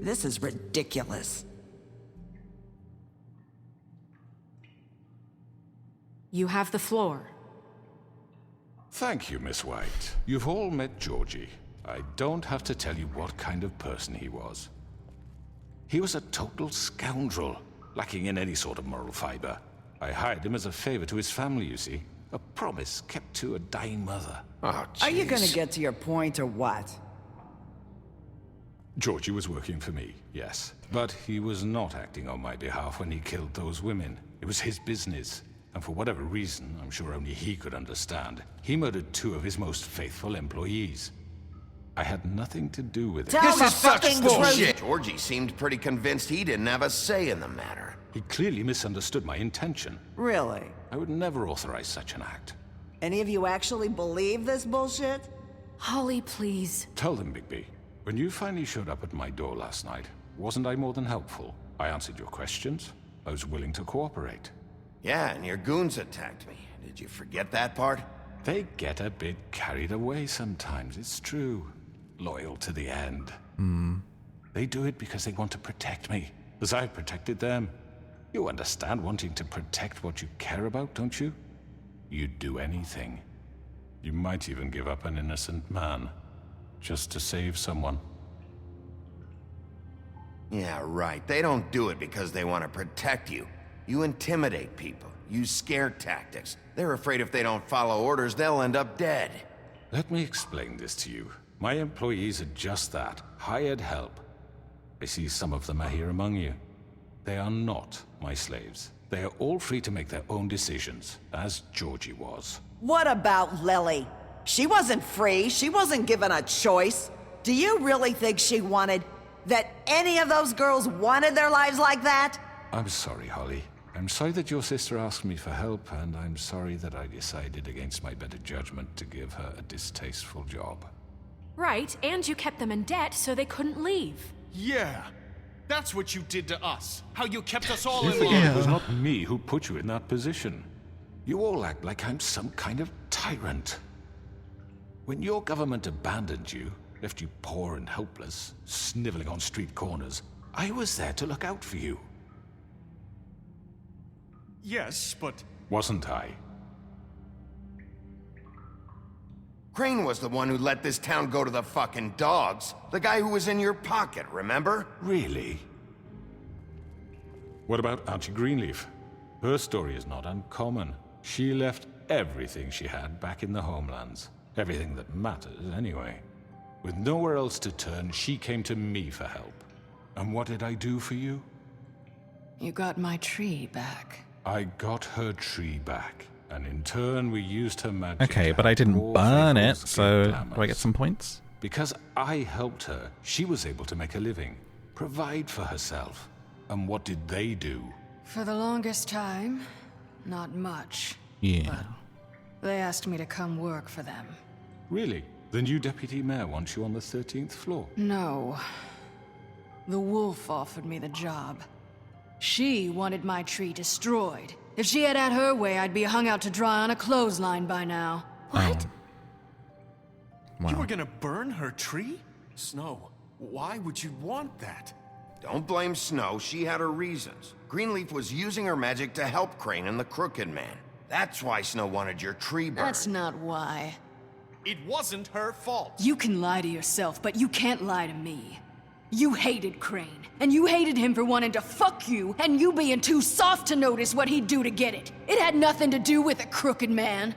This is ridiculous. You have the floor. Thank you, Miss White. You've all met Georgie. I don't have to tell you what kind of person he was. He was a total scoundrel, lacking in any sort of moral fiber. I hired him as a favor to his family, you see. A promise kept to a dying mother. Oh, Are you gonna jeez. get to your point or what? Georgie was working for me, yes. But he was not acting on my behalf when he killed those women. It was his business. And for whatever reason, I'm sure only he could understand, he murdered 2 of his most faithful employees. I had nothing to do with it. Tell This the is such fucking bullshit. Georgie seemed pretty convinced he didn't have a say in the matter. He clearly misunderstood my intention. Really? I would never authorize such an act. Any of you actually believe this bullshit? Holly, please. Tell them, Bigby. When you finally showed up at my door last night, wasn't I more than helpful? I answered your questions. I was willing to cooperate. Yeah, and your goons attacked me. Did you forget that part? They get a bit carried away sometimes, it's true. Loyal to the end. They do it because they want to protect me, as I've protected them. You understand wanting to protect what you care about, don't you? You'd do anything. You might even give up an innocent man, just to save someone. Yeah, right. They don't do it because they want to protect you. You intimidate people, use scare tactics. They're afraid if they don't follow orders, they'll end up dead. Let me explain this to you. My employees are just that, hired help. I see some of them are here among you. They are not my slaves. They are all free to make their own decisions, as Georgie was. What about Lily? She wasn't free. She wasn't given a choice. Do you really think she wanted... that any of those girls wanted their lives like that? I'm sorry, Holly. I'm sorry that your sister asked me for help, and I'm sorry that I decided against my better judgment to give her a distasteful job. Right, and you kept them in debt so they couldn't leave. Yeah. That's what you did to us. How you kept us all You in forget line. it was not me who put you in that position. You all act like I'm some kind of tyrant. When your government abandoned you, left you poor and helpless, sniveling on street corners, I was there to look out for you. Yes, but... Wasn't I? Crane was the one who let this town go to the fucking dogs. The guy who was in your pocket, remember? Really? What about Auntie Greenleaf? Her story is not uncommon. She left everything she had back in the homelands. Everything that matters, anyway. With nowhere else to turn, she came to me for help. And what did I do for you? You got my tree back. I got her tree back. And in turn, we used her magic. Okay, but I didn't burn it, so do I get some points? Because I helped her, she was able to make a living, provide for herself. And what did they do? For the longest time, not much. Yeah. They asked me to come work for them. Really? The new deputy mayor wants you on the 13th floor? No. The wolf offered me the job. She wanted my tree destroyed. If she had her way, I'd be hung out to dry on a clothesline by now. What? Wow. You were gonna burn her tree? Snow, why would you want that? Don't blame Snow, she had her reasons. Greenleaf was using her magic to help Crane and the Crooked Man. That's why Snow wanted your tree burned. That's not why. It wasn't her fault. You can lie to yourself, but you can't lie to me. You hated Crane, and you hated him for wanting to fuck you, and you being too soft to notice what he'd do to get it. It had nothing to do with the Crooked Man.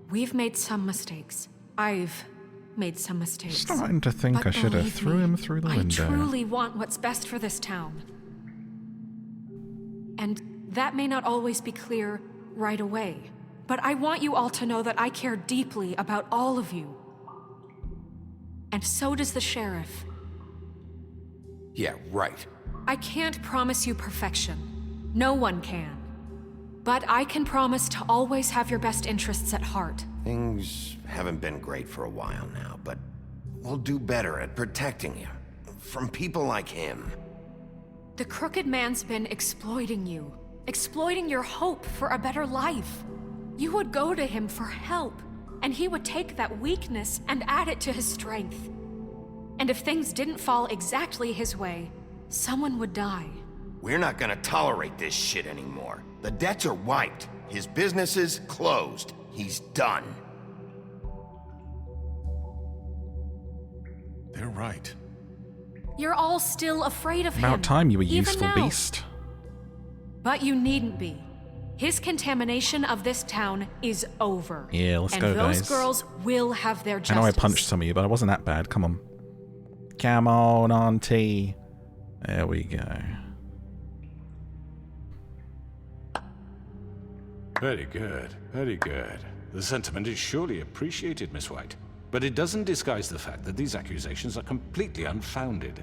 We've made some mistakes. I've made some mistakes. Starting to think But I should have believe threw me, him through the window. I truly want what's best for this town. And that may not always be clear right away, but I want you all to know that I care deeply about all of you. And so does the sheriff. Yeah, right. I can't promise you perfection. No one can. But I can promise to always have your best interests at heart. Things haven't been great for a while now, but we'll do better at protecting you. From people like him. The Crooked Man's been exploiting you. Exploiting your hope for a better life. You would go to him for help, and he would take that weakness and add it to his strength. And if things didn't fall exactly his way, someone would die. We're not gonna tolerate this shit anymore. The debts are wiped. His business is closed. He's done. They're right. You're all still afraid of him. About time you were even useful now. beast. But you needn't be. His contamination of this town is over. Yeah, let's go, And those guys. girls will have their I justice. know I punched some of you, but I wasn't that bad. Come on. Come on, auntie. There we go. Very good, very good. The sentiment is surely appreciated, Miss White. But it doesn't disguise the fact that these accusations are completely unfounded.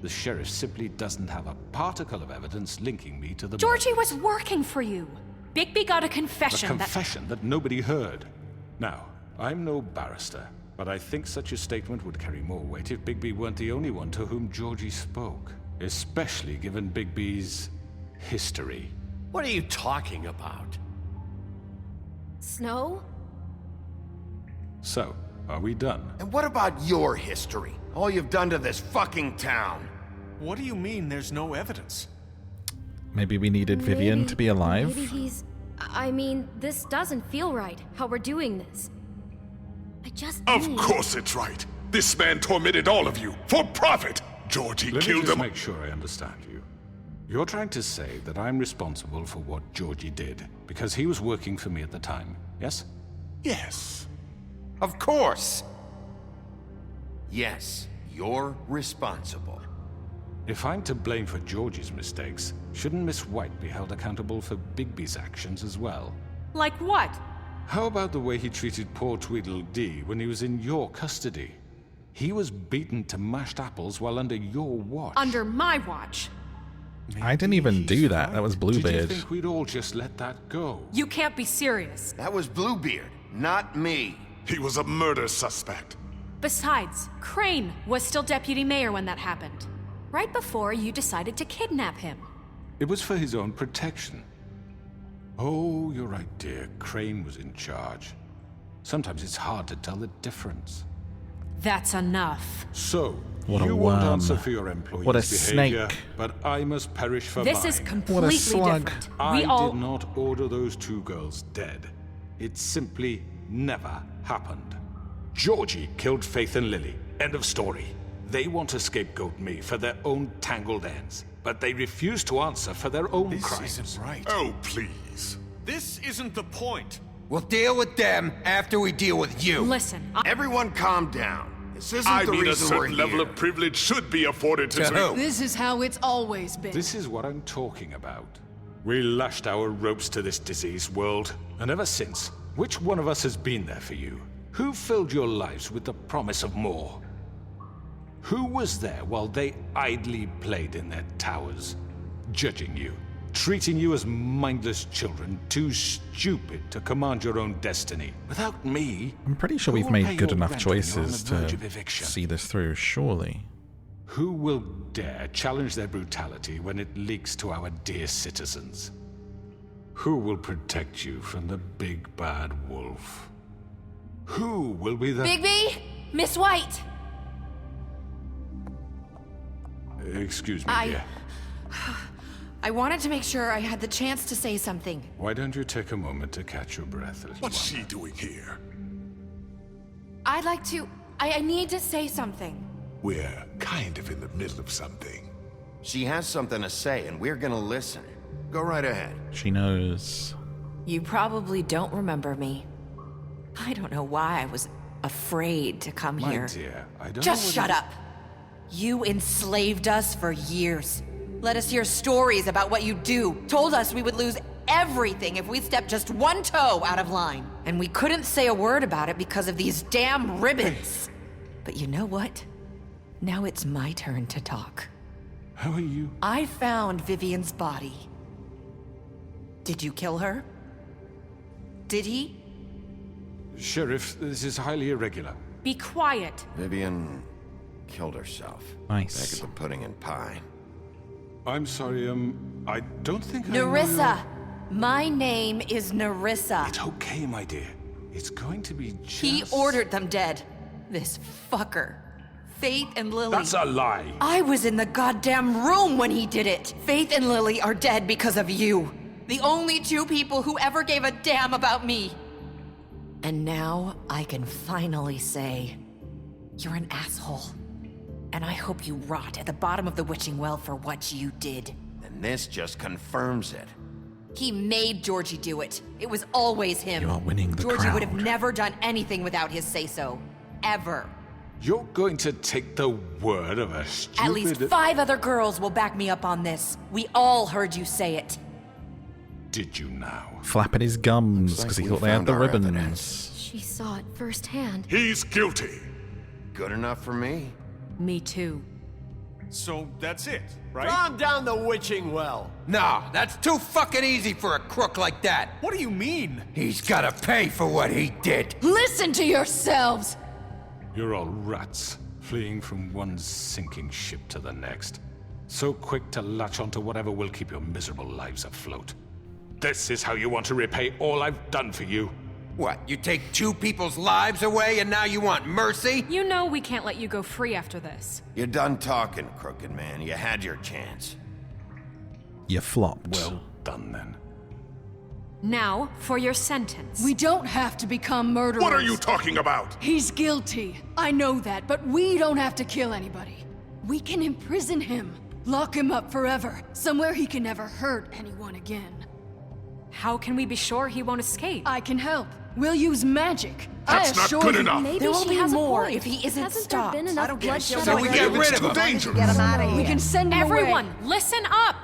The sheriff simply doesn't have a particle of evidence linking me to the Georgie was working for you. Bigby got a A confession confession that nobody heard. Now, I'm no barrister, but I think such a statement would carry more weight if Bigby weren't the only one to whom Georgie spoke. Especially given Bigby's history. What are you talking about? Snow? So, are we done? And what about your history? All you've done to this fucking town. What do you mean there's no evidence? Maybe we needed Vivian to be alive. Maybe he's... I mean, this doesn't feel right, how we're doing this. I just Of need... course it's right. This man tormented all of you for profit. Georgie Let me killed just him. make sure I understand you. You're trying to say that I'm responsible for what Georgie did because he was working for me at the time, yes? Yes. Of course. Yes, you're responsible. If I'm to blame for Georgie's mistakes, shouldn't Miss White be held accountable for Bigby's actions as well? Like what? How about the way he treated poor Tweedledee when he was in your custody? He was beaten to mashed apples while under your watch. Under my watch. I didn't even do that. That was Did you Bluebeard. think we'd all just let that go? You can't be serious. That was Bluebeard, not me. He was a murder suspect. Besides, Crane was still deputy mayor when that happened. Right before you decided to kidnap him. It was for his own protection. Oh, you're right, dear. Crane was in charge. Sometimes it's hard to tell the difference. That's enough. So, What a you won't worm. answer for your employees' What a behavior, snake. but I must perish for This mine. is completely slug. different. I We all... did not order those two girls dead. It simply never happened. Georgie killed Faith and Lily. End of story. They want to scapegoat me for their own tangled ends, but they refuse to answer for their own crimes. This isn't right. Oh, please. This isn't the point. We'll deal with them after we deal with you. Listen, Everyone calm down. This isn't I the mean, a reason we're certain level here. of privilege should be afforded to... This is how it's always been. This is what I'm talking about. We lashed our ropes to this diseased world, and ever since, which one of us has been there for you? Who filled your lives with the promise of more? Who was there while they idly played in their towers, judging you, treating you as mindless children, too stupid to command your own destiny? Without me, I'm pretty sure who we've will made pay good your enough rent when you're on choices the verge to of eviction? see this through, surely. Who will dare challenge their brutality when it leaks to our dear citizens? Who will protect you from the big bad wolf? Who will be the... Bigby? Miss White! Excuse me, dear. I wanted to make sure I had the chance to say something. Why don't you take a moment to catch your breath, little What's she doing here? I'd like to... I need to say something. We're kind of in the middle of something. She has something to say, and we're gonna listen. Go right ahead. She knows. You probably don't remember me. I don't know why I was afraid to come My here. dear, I don't Just know shut whether- up. You enslaved us for years. Let us hear stories about what you do. Told us we would lose everything if we stepped just one toe out of line. And we couldn't say a word about it because of these damn ribbons. But you know what? Now it's my turn to talk. How are you? I found Vivian's body. Did you kill her? Did he? Sheriff, this is highly irregular. Be quiet. Vivian killed herself. Nice. Back at the Pudding and Pie. I'm sorry, I don't think I know Nerissa! My name is Nerissa. It's okay, my dear. It's going to be just... He ordered them dead. This fucker. Faith and Lily. That's a lie. I was in the goddamn room when he did it. Faith and Lily are dead because of you. The only two people who ever gave a damn about me. And now I can finally say, you're an asshole. And I hope you rot at the bottom of the witching well for what you did. And this just confirms it. He made Georgie do it. It was always him. You are winning the Georgie would have crowd. never done anything without his say-so. Ever. You're going to take the word of a stupid... At least 5 other girls will back me up on this. We all heard you say it. Did you now? Flapping his gums because he we thought they had found the our ribbons. evidence. She saw it firsthand. He's guilty. Good enough for me. Me too. So that's it, right? Calm down the witching well. No, that's too fucking easy for a crook like that. What do you mean? He's gotta pay for what he did. Listen to yourselves! You're all rats, fleeing from one sinking ship to the next. So quick to latch onto whatever will keep your miserable lives afloat. This is how you want to repay all I've done for you. What, you take 2 people's lives away and now you want mercy? You know we can't let you go free after this. You're done talking, crooked man. You had your chance. You flopped. Well done, then. Now, for your sentence. We don't have to become murderers. What are you talking about? He's guilty. I know that, but we don't have to kill anybody. We can imprison him. Lock him up forever. Somewhere he can never hurt anyone again. How can we be sure he won't escape? I can help. We'll use magic. That's I not assure good you. enough. Maybe There will she be has more a point. if he isn't Hasn't stopped. there been enough I don't get bloodshed it. So we already? get rid It's of too him. dangerous. Get him out of here. We can send him Everyone, away. listen up!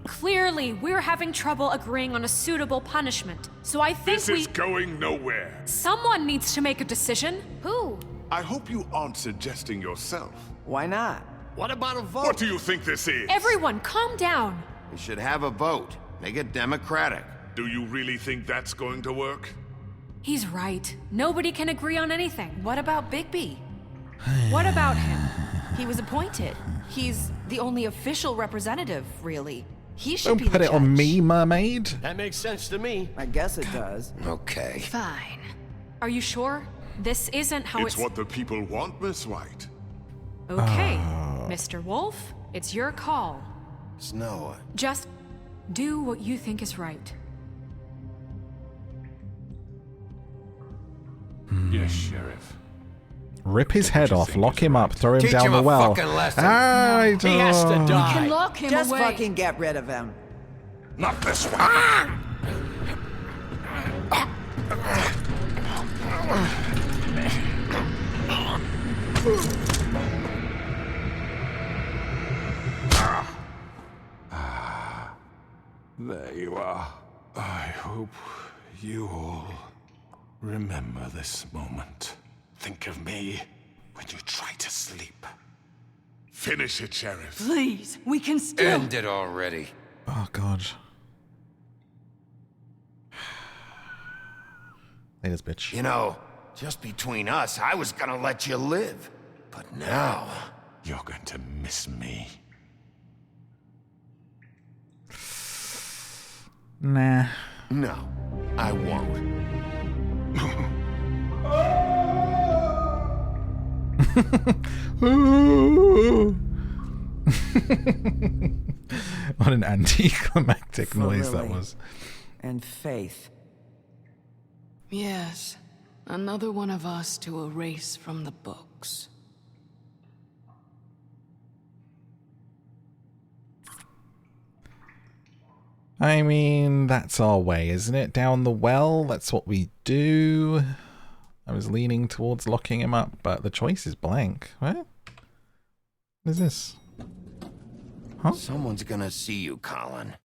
Clearly, we're having trouble agreeing on a suitable punishment. So I think This is going nowhere. someone needs to make a decision. Who? I hope you aren't suggesting yourself. Why not? What about a vote? What do you think this is? Everyone, calm down. We should have a vote. Make it democratic. Do you really think that's going to work? He's right. Nobody can agree on anything. What about Bigby? What about him? He was appointed. He's the only official representative, really. He should Don't be put the it on judge. me, mermaid. That makes sense to me. I guess it does. Okay. Fine. Are you sure? This isn't how It's what the people want, Miss White. Okay, Mr. Wolf, it's your call. Snow. Just do what you think is right. Yes, Sheriff. Rip his head off, lock him up, throw him Teach down him the a well. fucking lesson. I He has to don't- die. We can lock him Just away. fucking get rid of him. Not this one. There you are. I hope you all remember this moment. Think of me when you try to sleep. Finish it, Sheriff. Please, we can still. End it already. Oh, God. Laters, bitch. You know, just between us, I was gonna let you live. But now... You're going to miss me. Nah. No, I won't. What an anticlimactic noise that Lily. was. And Faith. Yes, another one of us to erase from the books. I mean, that's our way, isn't it? Down the well, that's what we do. I was leaning towards locking him up, but the choice is blank. What? What is this? Huh? Someone's gonna see you, Colin.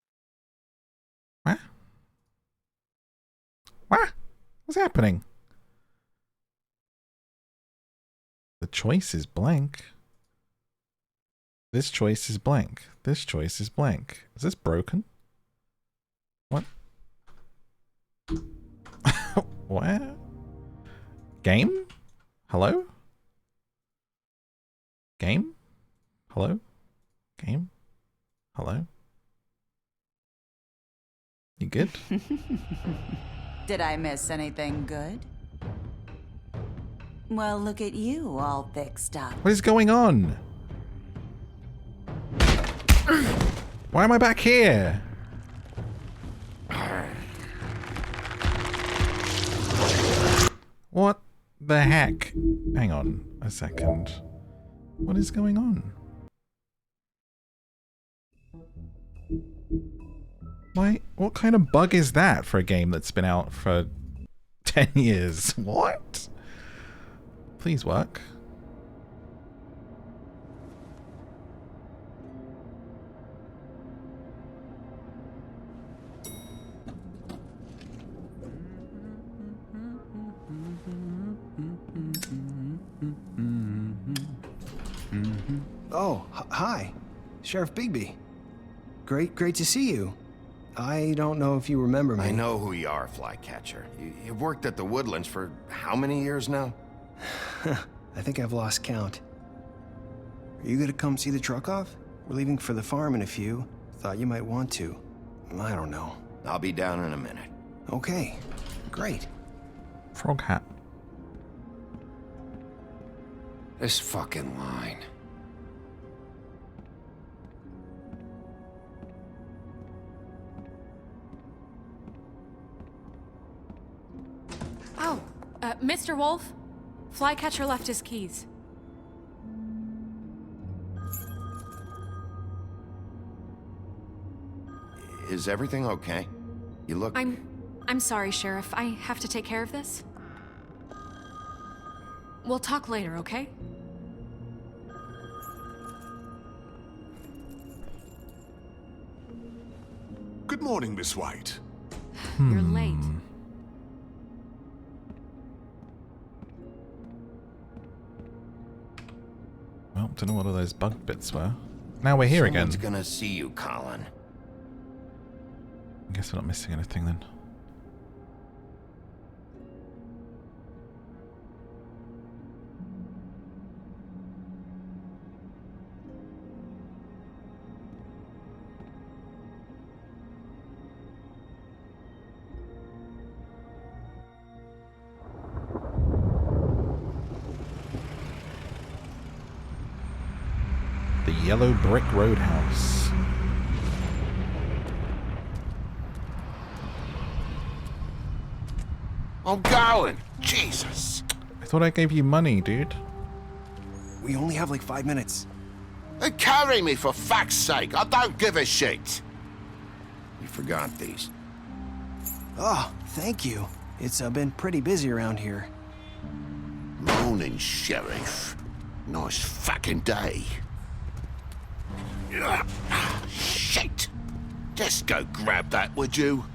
What? What? What's happening? The choice is blank. This choice is blank. This choice is blank. Is this broken? What? What? Game? Hello? Game? Hello? Game? Hello? You good? Did I miss anything good? Well, look at you, all fixed up. What is going on? Why am I back here? What the heck? Hang on a second. What is going on? Why? What kind of bug is that for a game that's been out for 10 years? What? Please work. Oh, hi. Sheriff Bigby. Great to see you. I don't know if you remember me. I know who you are, Flycatcher. You've worked at the Woodlands for how many years now? I think I've lost count. Are you gonna come see the truck off? We're leaving for the farm in a few. Thought you might want to. I don't know. I'll be down in a minute. Okay, great. Frog hat. This fucking line. Oh, Mr. Wolf? Flycatcher left his keys. Is everything okay? You look... I'm sorry, Sheriff. I have to take care of this. We'll talk later, okay? Good morning, Miss White. You're late. Well, don't know what all those bug bits were. Now we're here again. Someone's gonna see you, Colin. I guess we're not missing anything then. The Yellow Brick Roadhouse. I'm going. Jesus. I thought I gave you money, dude. We only have like 5 minutes. Then carry me for fuck's sake. I don't give a shit. You forgot these. Oh, thank you. It's been pretty busy around here. Morning, Sheriff. Nice fucking day. Shit. Just go grab that, would you?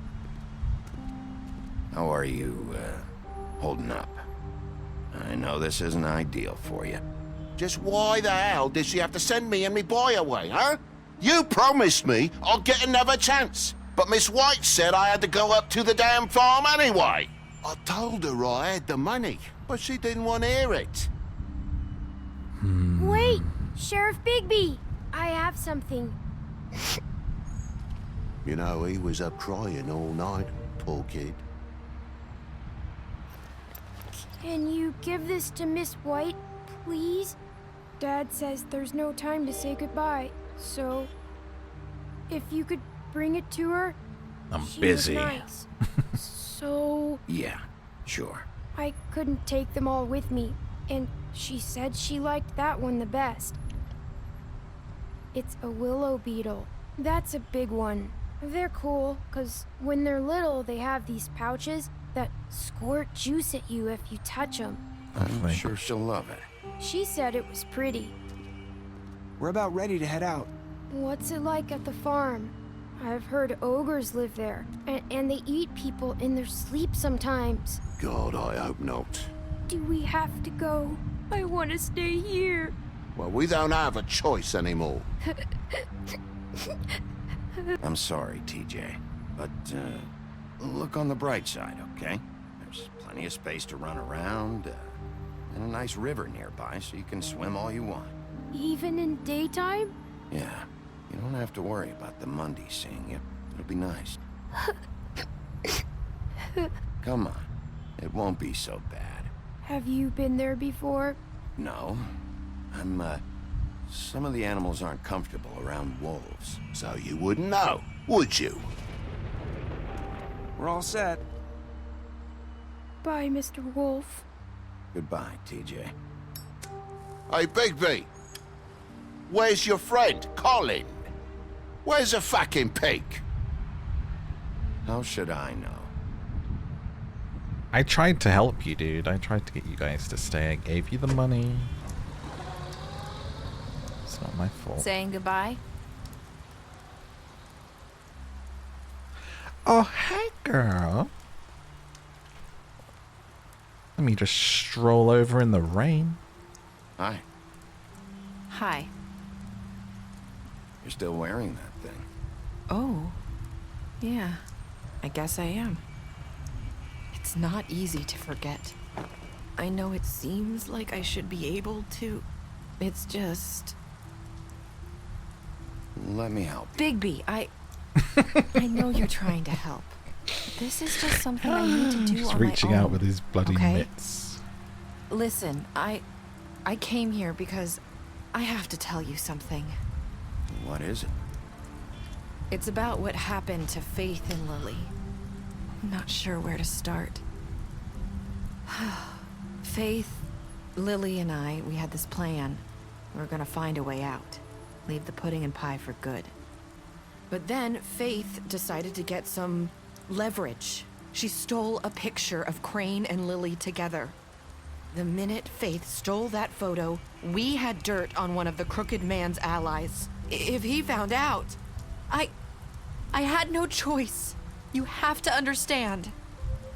How are you, holding up? I know this isn't ideal for you. Just why the hell did she have to send me and me boy away, huh? You promised me I'd get another chance, but Miss White said I had to go up to the damn farm anyway. I told her I had the money, but she didn't want to hear it. Wait, Sheriff Bigby, I have something. You know, he was up crying all night, poor kid. Can you give this to Miss White, please? Dad says there's no time to say goodbye, so if you could bring it to her. I'm she busy. Was nice. So Yeah, sure. I couldn't take them all with me, and she said she liked that one the best. It's a willow beetle. That's a big one. They're cool, 'cause when they're little, they have these pouches that squirt juice at you if you touch them. I'm sure she'll love it. She said it was pretty. We're about ready to head out. What's it like at the farm? I've heard ogres live there, and they eat people in their sleep sometimes. God, I hope not. Do we have to go? I want to stay here. Well, we don't have a choice anymore. I'm sorry, TJ, but look on the bright side, okay? There's plenty of space to run around, and a nice river nearby, so you can swim all you want. Even in daytime? Yeah, you don't have to worry about the Mundy seeing you. It'll be nice. Come on, it won't be so bad. Have you been there before? No, some of the animals aren't comfortable around wolves. So you wouldn't know, would you? We're all set. Bye, Mr. Wolf. Goodbye, TJ. Hey, Bigby. Where's your friend, Colin? Where's the fucking pig? How should I know? I tried to help you, dude. I tried to get you guys to stay. I gave you the money. It's not my fault. Saying goodbye? Oh, hey, girl. Let me just stroll over in the rain. Hi. Hi. You're still wearing that thing. Oh. Yeah. I guess I am. It's not easy to forget. I know it seems like I should be able to. It's just... Let me help. Bigby, I know you're trying to help. This is just something I need to do He's on reaching my own. out with his bloody okay? mitts. Listen, I came here because I have to tell you something. What is it? It's about what happened to Faith and Lily. I'm not sure where to start. Faith, Lily, and I, we had this plan. We were gonna find a way out. Leave the Pudding and Pie for good. But then Faith decided to get some leverage. She stole a picture of Crane and Lily together. The minute Faith stole that photo, we had dirt on one of the Crooked Man's allies. If he found out, I had no choice. You have to understand.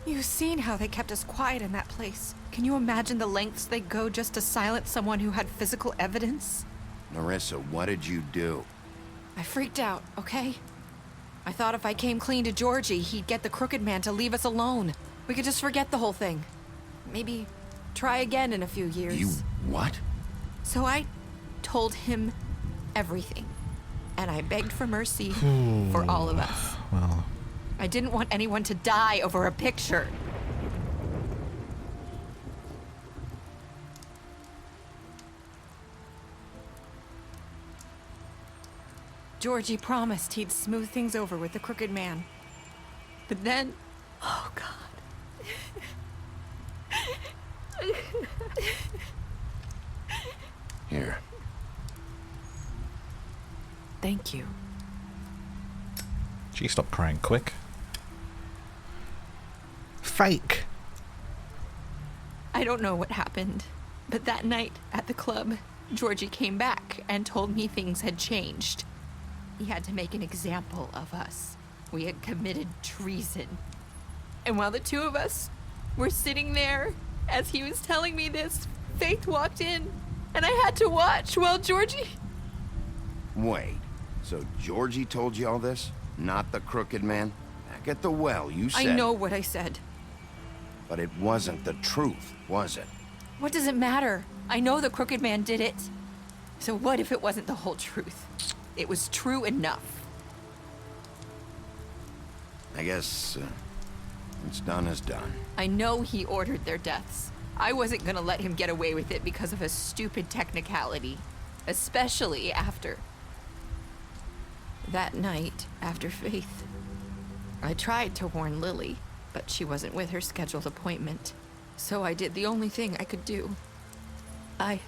You've seen how they kept us quiet in that place. Can you imagine the lengths they go just to silence someone who had physical evidence? Narissa, what did you do? I freaked out, okay? I thought if I came clean to Georgie, he'd get the Crooked Man to leave us alone. We could just forget the whole thing. Maybe try again in a few years. You what? So I told him everything. And I begged for mercy for all of us. Well, I didn't want anyone to die over a picture. Georgie promised he'd smooth things over with the Crooked Man. But then... Oh, God. Here. Thank you. Gee, stop crying quick. Fake. I don't know what happened, but that night at the club, Georgie came back and told me things had changed. He had to make an example of us. We had committed treason. And while the two of us were sitting there, as he was telling me this, Faith walked in, and I had to watch while Georgie... Wait, so Georgie told you all this? Not the crooked man? Back at the well, you said... I know what I said. But it wasn't the truth, was it? What does it matter? I know the crooked man did it. So what if it wasn't the whole truth? It was true enough. I guess, what's done is done. I know he ordered their deaths. I wasn't gonna let him get away with it because of a stupid technicality. Especially after... that night, after Faith. I tried to warn Lily, but she wasn't with her scheduled appointment. So I did the only thing I could do. I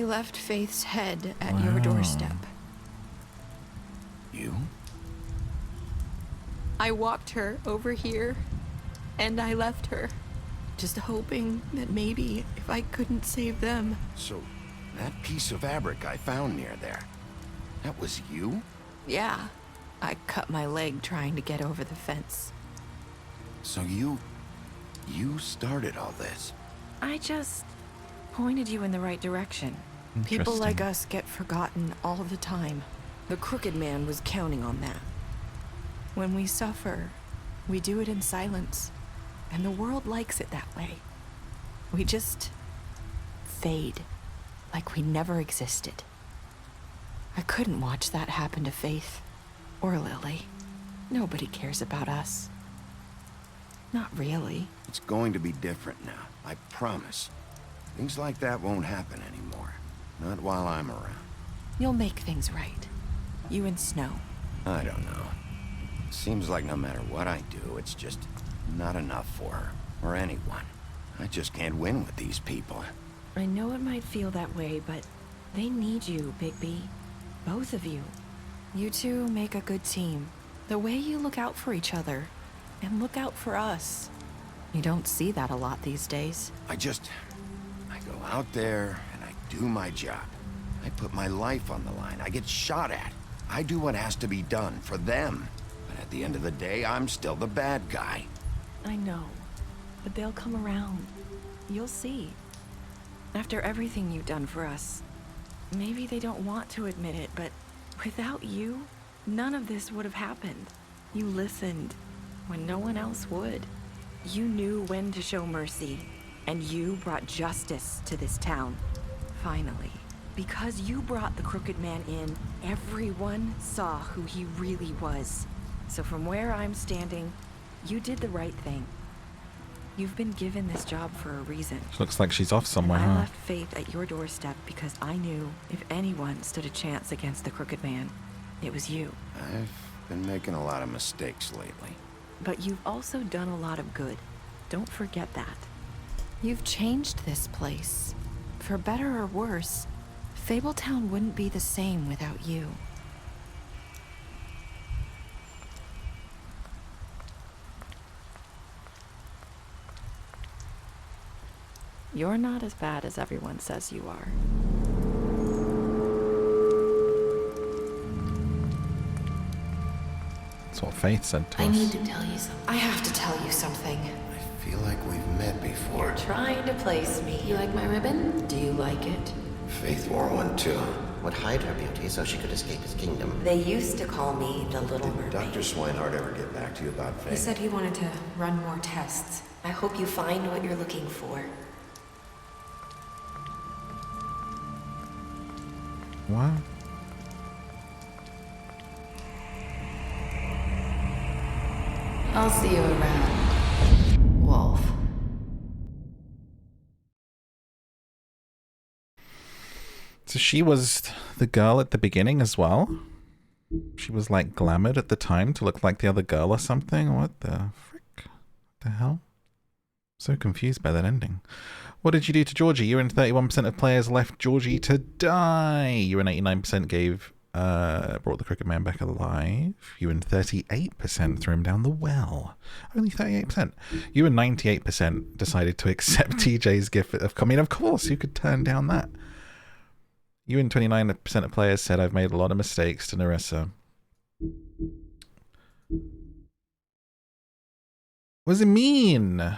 left Faith's head at your doorstep. You? I walked her over here, and I left her, just hoping that maybe if I couldn't save them. So, that piece of fabric I found near there, that was you? Yeah, I cut my leg trying to get over the fence. So you started all this? I just pointed you in the right direction. People like us get forgotten all the time. The crooked man was counting on that. When we suffer, we do it in silence, and the world likes it that way. We just fade, like we never existed. I couldn't watch that happen to Faith, or Lily. Nobody cares about us. Not really. It's going to be different now, I promise. Things like that won't happen anymore. Not while I'm around. You'll make things right. You and Snow. I don't know. Seems like no matter what I do, it's just not enough for her, or anyone. I just can't win with these people. I know it might feel that way, but they need you, Bigby. Both of you. You two make a good team. The way you look out for each other, and look out for us. You don't see that a lot these days. I go out there, and I do my job. I put my life on the line. I get shot at. I do what has to be done for them. But at the end of the day, I'm still the bad guy. I know, but they'll come around. You'll see. After everything you've done for us, maybe they don't want to admit it, but without you, none of this would have happened. You listened when no one else would. You knew when to show mercy, and you brought justice to this town. Finally. Because you brought the crooked man in, everyone saw who he really was. So from where I'm standing, you did the right thing. You've been given this job for a reason. Looks like she's off somewhere, I huh? left Faith at your doorstep because I knew if anyone stood a chance against the crooked man, it was you. I've been making a lot of mistakes lately. But you've also done a lot of good. Don't forget that. You've changed this place. For better or worse, Fabletown wouldn't be the same without you. You're not as bad as everyone says you are. That's what Faith said to us. I need to tell you something. I have to tell you something. I feel like we've met before. You're trying to place me. You like my ribbon? Do you like it? Faith wore one too. Would hide her beauty so she could escape his kingdom. They used to call me the Little Mermaid. Dr. Swinehart ever get back to you about Faith? He said he wanted to run more tests. I hope you find what you're looking for. What? I'll see you around, Wolf. So she was the girl at the beginning as well? She was like glamoured at the time to look like the other girl or something? What the frick? What the hell? So confused by that ending. What did you do to Georgie? You and 31% of players left Georgie to die. You and 89% brought the Crooked Man back alive. You and 38% threw him down the well. Only 38%. You and 98% decided to accept TJ's gift of... I mean, of course, who could turn down that? You and 29% of players said, I've made a lot of mistakes to Nerissa. What does it mean?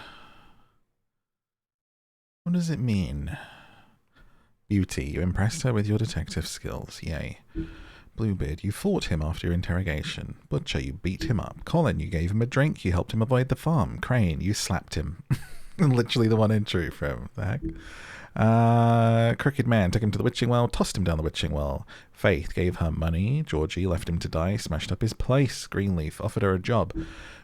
What does it mean? Beauty, you impressed her with your detective skills. Yay. Bluebeard, you fought him after your interrogation. Butcher, you beat him up. Colin, you gave him a drink. You helped him avoid the farm. Crane, you slapped him. Literally the one entry from the heck. Crooked Man took him to the witching well, tossed him down the witching well. Faith gave her money. Georgie left him to die, smashed up his place. Greenleaf offered her a job.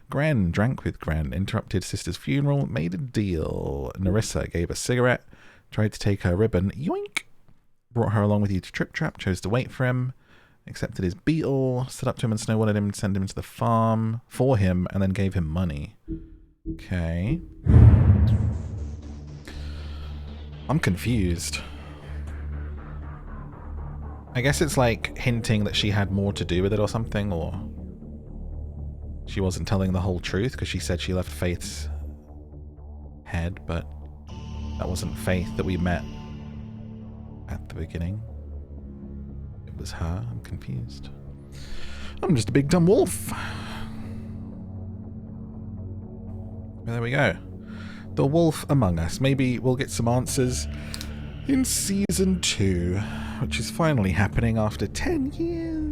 Gren drank with Gren, interrupted sister's funeral, made a deal. Nerissa gave a cigarette, tried to take her ribbon, yoink! Brought her along with you to Trip Trap, chose to wait for him, accepted his beetle, stood up to him and Snow wanted him to send him to the farm for him, and then gave him money. Okay. I'm confused. I guess it's like hinting that she had more to do with it or something, or... she wasn't telling the whole truth because she said she left Faith's head, but that wasn't Faith that we met at the beginning. It was her. I'm confused. I'm just a big dumb wolf. Well, there we go. The Wolf Among Us. Maybe we'll get some answers in Season 2, which is finally happening after 10 years.